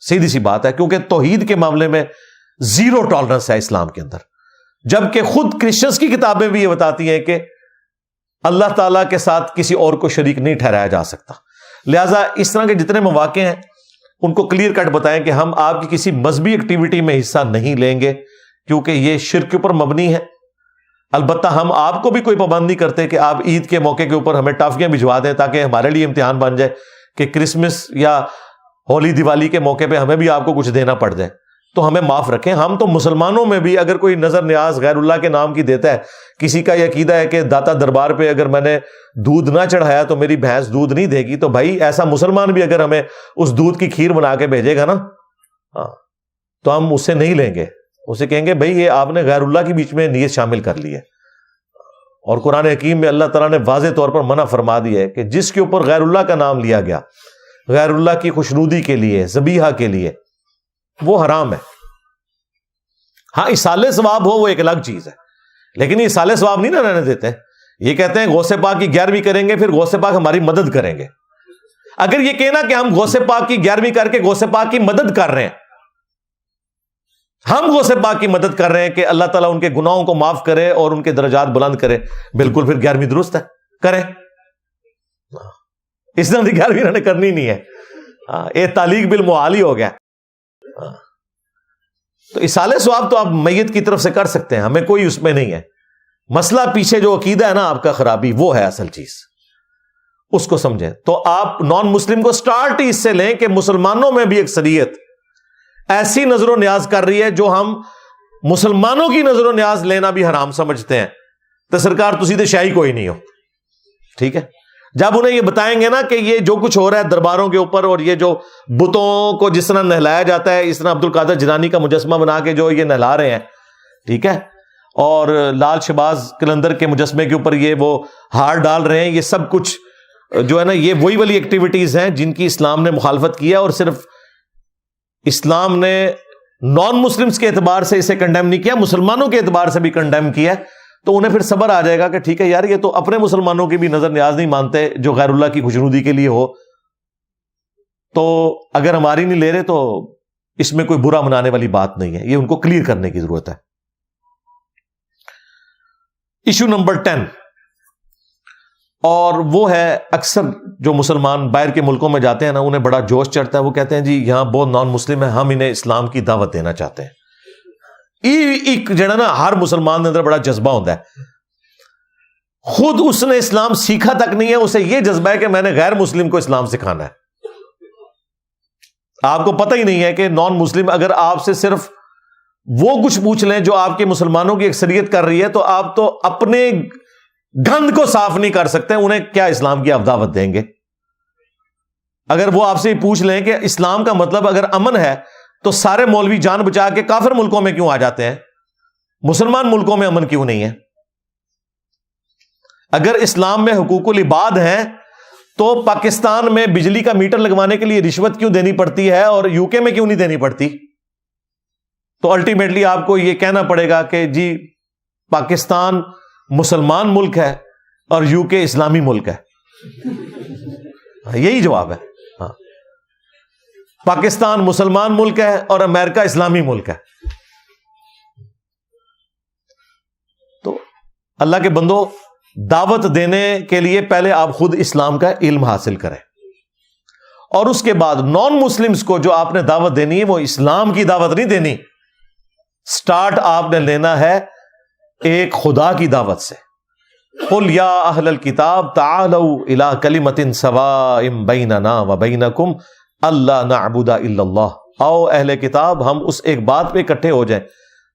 سیدھی سی بات ہے, کیونکہ توحید کے معاملے میں 0 ٹالرنس ہے اسلام کے اندر, جبکہ خود کرسچنس کی کتابیں بھی یہ بتاتی ہیں کہ اللہ تعالیٰ کے ساتھ کسی اور کو شریک نہیں ٹھہرایا جا سکتا. لہٰذا اس طرح کے جتنے مواقع ہیں ان کو کلیئر کٹ بتائیں کہ ہم آپ کی کسی مذہبی ایکٹیویٹی میں حصہ نہیں لیں گے, کیونکہ یہ شرک کے اوپر مبنی ہے. البتہ ہم آپ کو بھی کوئی پابند نہیں کرتے کہ آپ عید کے موقع کے اوپر ہمیں ٹافیاں بھجوا دیں تاکہ ہمارے لیے امتحان بن جائے کہ کرسمس یا ہولی دیوالی کے موقع پہ ہمیں بھی آپ کو کچھ دینا پڑ جائے. تو ہمیں معاف رکھیں. ہم تو مسلمانوں میں بھی اگر کوئی نظر نیاز غیر اللہ کے نام کی دیتا ہے, کسی کا یہ عقیدہ ہے کہ داتا دربار پہ اگر میں نے دودھ نہ چڑھایا تو میری بھینس دودھ نہیں دے گی, تو بھائی ایسا مسلمان بھی اگر ہمیں اس دودھ کی کھیر بنا کے بھیجے گا نا, تو ہم اسے نہیں لیں گے. اسے کہیں گے بھائی یہ آپ نے غیر اللہ کے بیچ میں نیت شامل کر لی ہے. اور قرآن حکیم میں اللہ تعالیٰ نے واضح طور پر منع فرما دی ہے کہ جس کے اوپر غیر اللہ کا نام لیا گیا غیر اللہ کی خوشنودی کے لیے, ذبیحہ کے لیے, وہ حرام ہے. ہاں اصالِ ثواب ہو وہ ایک الگ چیز ہے, لیکن یہ اصالِ ثواب نہیں نہ رہنے دیتے. یہ کہتے ہیں غوث پاک کی 11ویں کریں گے, پھر غوث پاک ہماری مدد کریں گے. اگر یہ کہنا کہ ہم غوث پاک کی 11ویں کر کے غوث پاک کی مدد کر رہے ہیں, ہم غوث پاک کی مدد کر رہے ہیں کہ اللہ تعالیٰ ان کے گناہوں کو معاف کرے اور ان کے درجات بلند کرے, بالکل پھر 11ویں درست ہے, کریں. اس طرح کی 11ویں انہوں نے کرنی نہیں ہے. یہ تعلیق بالمحال ہی ہو گیا. تو اصالِ ثواب تو آپ میت کی طرف سے کر سکتے ہیں, ہمیں کوئی اس میں نہیں ہے. مسئلہ پیچھے جو عقیدہ ہے نا آپ کا خرابی, وہ ہے اصل چیز, اس کو سمجھیں. تو آپ نان مسلم کو سٹارٹ ہی اس سے لیں کہ مسلمانوں میں بھی اکثریت ایسی نظر و نیاز کر رہی ہے جو ہم مسلمانوں کی نظر و نیاز لینا بھی حرام سمجھتے ہیں. تو سرکار تسی تے شاہی کوئی نہیں ہو, ٹھیک ہے. جب انہیں یہ بتائیں گے نا کہ یہ جو کچھ ہو رہا ہے درباروں کے اوپر, اور یہ جو بتوں کو جس طرح نہلایا جاتا ہے, اس طرح عبد القادر جیلانی کا مجسمہ بنا کے جو یہ نہلا رہے ہیں, ٹھیک ہے, اور لال شہباز قلندر کے مجسمے کے اوپر یہ وہ ہار ڈال رہے ہیں, یہ سب کچھ جو ہے نا یہ وہی والی ایکٹیویٹیز ہیں جن کی اسلام نے مخالفت کی ہے, اور صرف اسلام نے نان مسلمز کے اعتبار سے اسے کنڈیم نہیں کیا، مسلمانوں کے اعتبار سے بھی کنڈیم کیا، تو انہیں پھر صبر آ جائے گا کہ ٹھیک ہے یار یہ تو اپنے مسلمانوں کی بھی نظر نیاز نہیں مانتے جو غیر اللہ کی خوشنودی کے لیے ہو، تو اگر ہماری نہیں لے رہے تو اس میں کوئی برا منانے والی بات نہیں ہے. یہ ان کو کلیئر کرنے کی ضرورت ہے. ایشو نمبر 10، اور وہ ہے اکثر جو مسلمان باہر کے ملکوں میں جاتے ہیں نا، انہیں بڑا جوش چڑھتا ہے، وہ کہتے ہیں جی یہاں بہت نان مسلم ہیں، ہم انہیں اسلام کی دعوت دینا چاہتے ہیں. ایک جڑا نا ہر مسلمان کے اندر بڑا جذبہ ہوتا ہے، خود اس نے اسلام سیکھا تک نہیں ہے، اسے یہ جذبہ ہے کہ میں نے غیر مسلم کو اسلام سکھانا ہے. آپ کو پتہ ہی نہیں ہے کہ نان مسلم اگر آپ سے صرف وہ کچھ پوچھ لیں جو آپ کے مسلمانوں کی اکثریت کر رہی ہے تو آپ تو اپنے گند کو صاف نہیں کر سکتے، انہیں کیا اسلام کی آپ دعوت دیں گے؟ اگر وہ آپ سے پوچھ لیں کہ اسلام کا مطلب اگر امن ہے تو سارے مولوی جان بچا کے کافر ملکوں میں کیوں آ جاتے ہیں، مسلمان ملکوں میں امن کیوں نہیں ہے؟ اگر اسلام میں حقوق العباد ہیں تو پاکستان میں بجلی کا میٹر لگوانے کے لیے رشوت کیوں دینی پڑتی ہے اور یو کے میں کیوں نہیں دینی پڑتی؟ تو الٹیمیٹلی آپ کو یہ کہنا پڑے گا کہ جی پاکستان مسلمان ملک ہے اور یو کے اسلامی ملک ہے. یہی جواب ہے. ہاں، پاکستان مسلمان ملک ہے اور امریکہ اسلامی ملک ہے. تو اللہ کے بندو، دعوت دینے کے لیے پہلے آپ خود اسلام کا علم حاصل کریں، اور اس کے بعد نان مسلمز کو جو آپ نے دعوت دینی ہے وہ اسلام کی دعوت نہیں دینی. سٹارٹ آپ نے لینا ہے ایک خدا کی دعوت سے. قل یا اہل الکتاب تعالوا الی کلمۃ سواء بیننا وبینکم الا نعبد الا اللہ. آؤ اہل کتاب، ہم اس ایک بات پہ اکٹھے ہو جائیں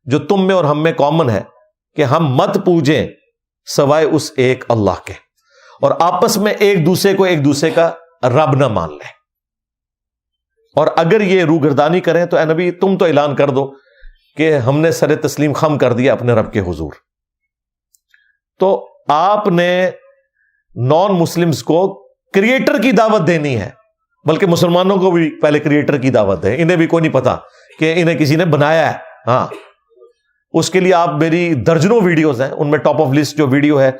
جو تم میں اور ہم میں کامن ہے، کہ ہم مت پوجیں سوائے اس ایک اللہ کے، اور آپس میں ایک دوسرے کا رب نہ مان لیں. اور اگر یہ روگردانی کریں تو اے نبی تم تو اعلان کر دو کہ ہم نے سر تسلیم خم کر دیا اپنے رب کے حضور. تو آپ نے نان مسلمز کو کریٹر کی دعوت دینی ہے، بلکہ مسلمانوں کو بھی پہلے کریٹر کی دعوت دیں. انہیں بھی کوئی نہیں پتا کہ انہیں کسی نے بنایا ہے. ہاں، اس کے لیے آپ میری درجنوں ویڈیوز ہیں، ان میں ٹاپ آف لسٹ جو ویڈیو ہے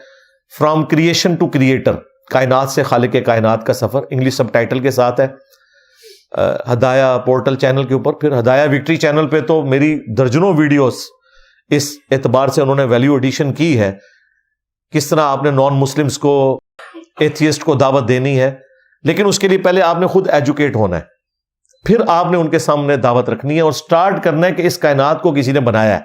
فرام کریشن ٹو کریٹر، کائنات سے خالق کائنات کا سفر، انگلش سب ٹائٹل کے ساتھ ہے، ہدایہ پورٹل چینل کے اوپر. پھر ہدایہ وکٹری چینل پہ تو میری درجنوں ویڈیوز اس اعتبار سے انہوں نے ویلیو ایڈیشن کی ہے، کس طرح آپ نے نان مسلمز کو، ایتھیسٹ کو دعوت دینی ہے. لیکن اس کے لیے پہلے آپ نے خود ایجوکیٹ ہونا ہے، پھر آپ نے ان کے سامنے دعوت رکھنی ہے اور سٹارٹ کرنا ہے کہ اس کائنات کو کسی نے بنایا ہے،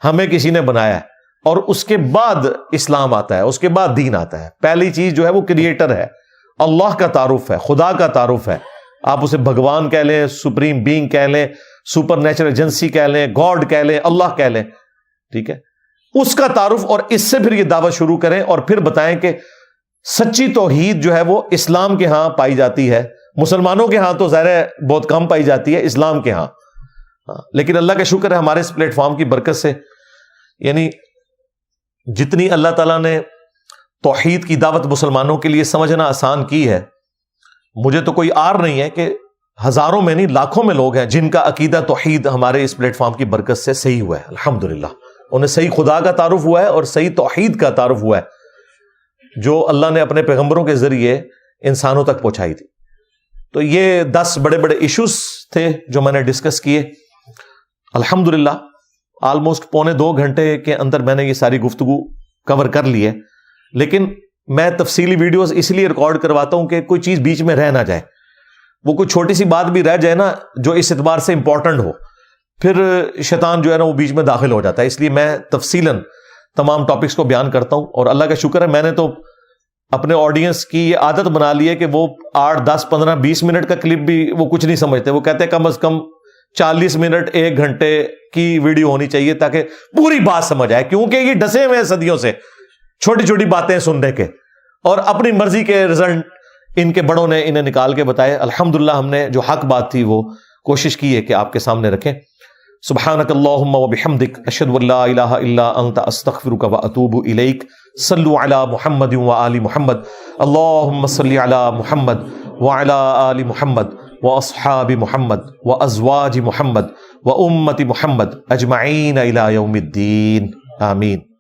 ہمیں کسی نے بنایا ہے، اور اس کے بعد اسلام آتا ہے، اس کے بعد دین آتا ہے. پہلی چیز جو ہے وہ کریٹر ہے، اللہ کا تعارف ہے، خدا کا تعارف ہے. آپ اسے بھگوان کہہ لیں، سپریم بینگ کہہ لیں، سپر نیچرل ایجنسی کہہ لیں، گاڈ کہہ لیں، اللہ کہہ لیں، ٹھیک ہے، اس کا تعارف. اور اس سے پھر یہ دعوت شروع کریں اور پھر بتائیں کہ سچی توحید جو ہے وہ اسلام کے ہاں پائی جاتی ہے. مسلمانوں کے ہاں تو ظاہر ہے بہت کم پائی جاتی ہے، اسلام کے ہاں. لیکن اللہ کا شکر ہے ہمارے اس پلیٹ فارم کی برکت سے، یعنی جتنی اللہ تعالیٰ نے توحید کی دعوت مسلمانوں کے لیے سمجھنا آسان کی ہے، مجھے تو کوئی آر نہیں ہے کہ ہزاروں میں نہیں لاکھوں میں لوگ ہیں جن کا عقیدہ توحید ہمارے اس پلیٹ فارم کی برکت سے صحیح ہوا ہے. الحمدللہ انہیں صحیح خدا کا تعارف ہوا ہے اور صحیح توحید کا تعارف ہوا ہے جو اللہ نے اپنے پیغمبروں کے ذریعے انسانوں تک پہنچائی تھی. تو یہ 10 بڑے بڑے ایشوز تھے جو میں نے ڈسکس کیے. الحمدللہ آلموسٹ 1.25 گھنٹے کے اندر میں نے یہ ساری گفتگو کور کر لی ہے. لیکن میں تفصیلی ویڈیوز اس لیے ریکارڈ کرواتا ہوں کہ کوئی چیز بیچ میں رہ نہ جائے، وہ کوئی چھوٹی سی بات بھی رہ جائے نا جو اس اعتبار سے امپورٹنٹ ہو، پھر شیطان جو ہے نا وہ بیچ میں داخل ہو جاتا ہے. اس لیے میں تفصیلاً تمام ٹاپکس کو بیان کرتا ہوں، اور اللہ کا شکر ہے میں نے تو اپنے آڈینس کی یہ عادت بنا لی ہے کہ وہ 8, 10, 15, 20 منٹ کا کلپ بھی وہ کچھ نہیں سمجھتے. وہ کہتے ہیں کم از کم 40 منٹ 1 گھنٹے کی ویڈیو ہونی چاہیے تاکہ پوری بات سمجھ آئے، کیونکہ یہ ڈسے ہوئے ہیں صدیوں سے چھوٹی چھوٹی باتیں سننے کے، اور اپنی مرضی کے رزلٹ ان کے بڑوں نے انہیں نکال کے بتائے. الحمدللہ ہم نے جو حق بات تھی وہ کوشش کی ہے کہ آپ کے سامنے رکھیں. سبحانک اللہم و بحمدک، اشہد ان لا الہ الا انت، استغفرک و اتوب الیک. صلوا علی محمد و آل محمد، اللہم صلی علی محمد و علی آل محمد واصحاب محمد وازواج محمد وامت محمد اجمعین الی یوم الدین آمین.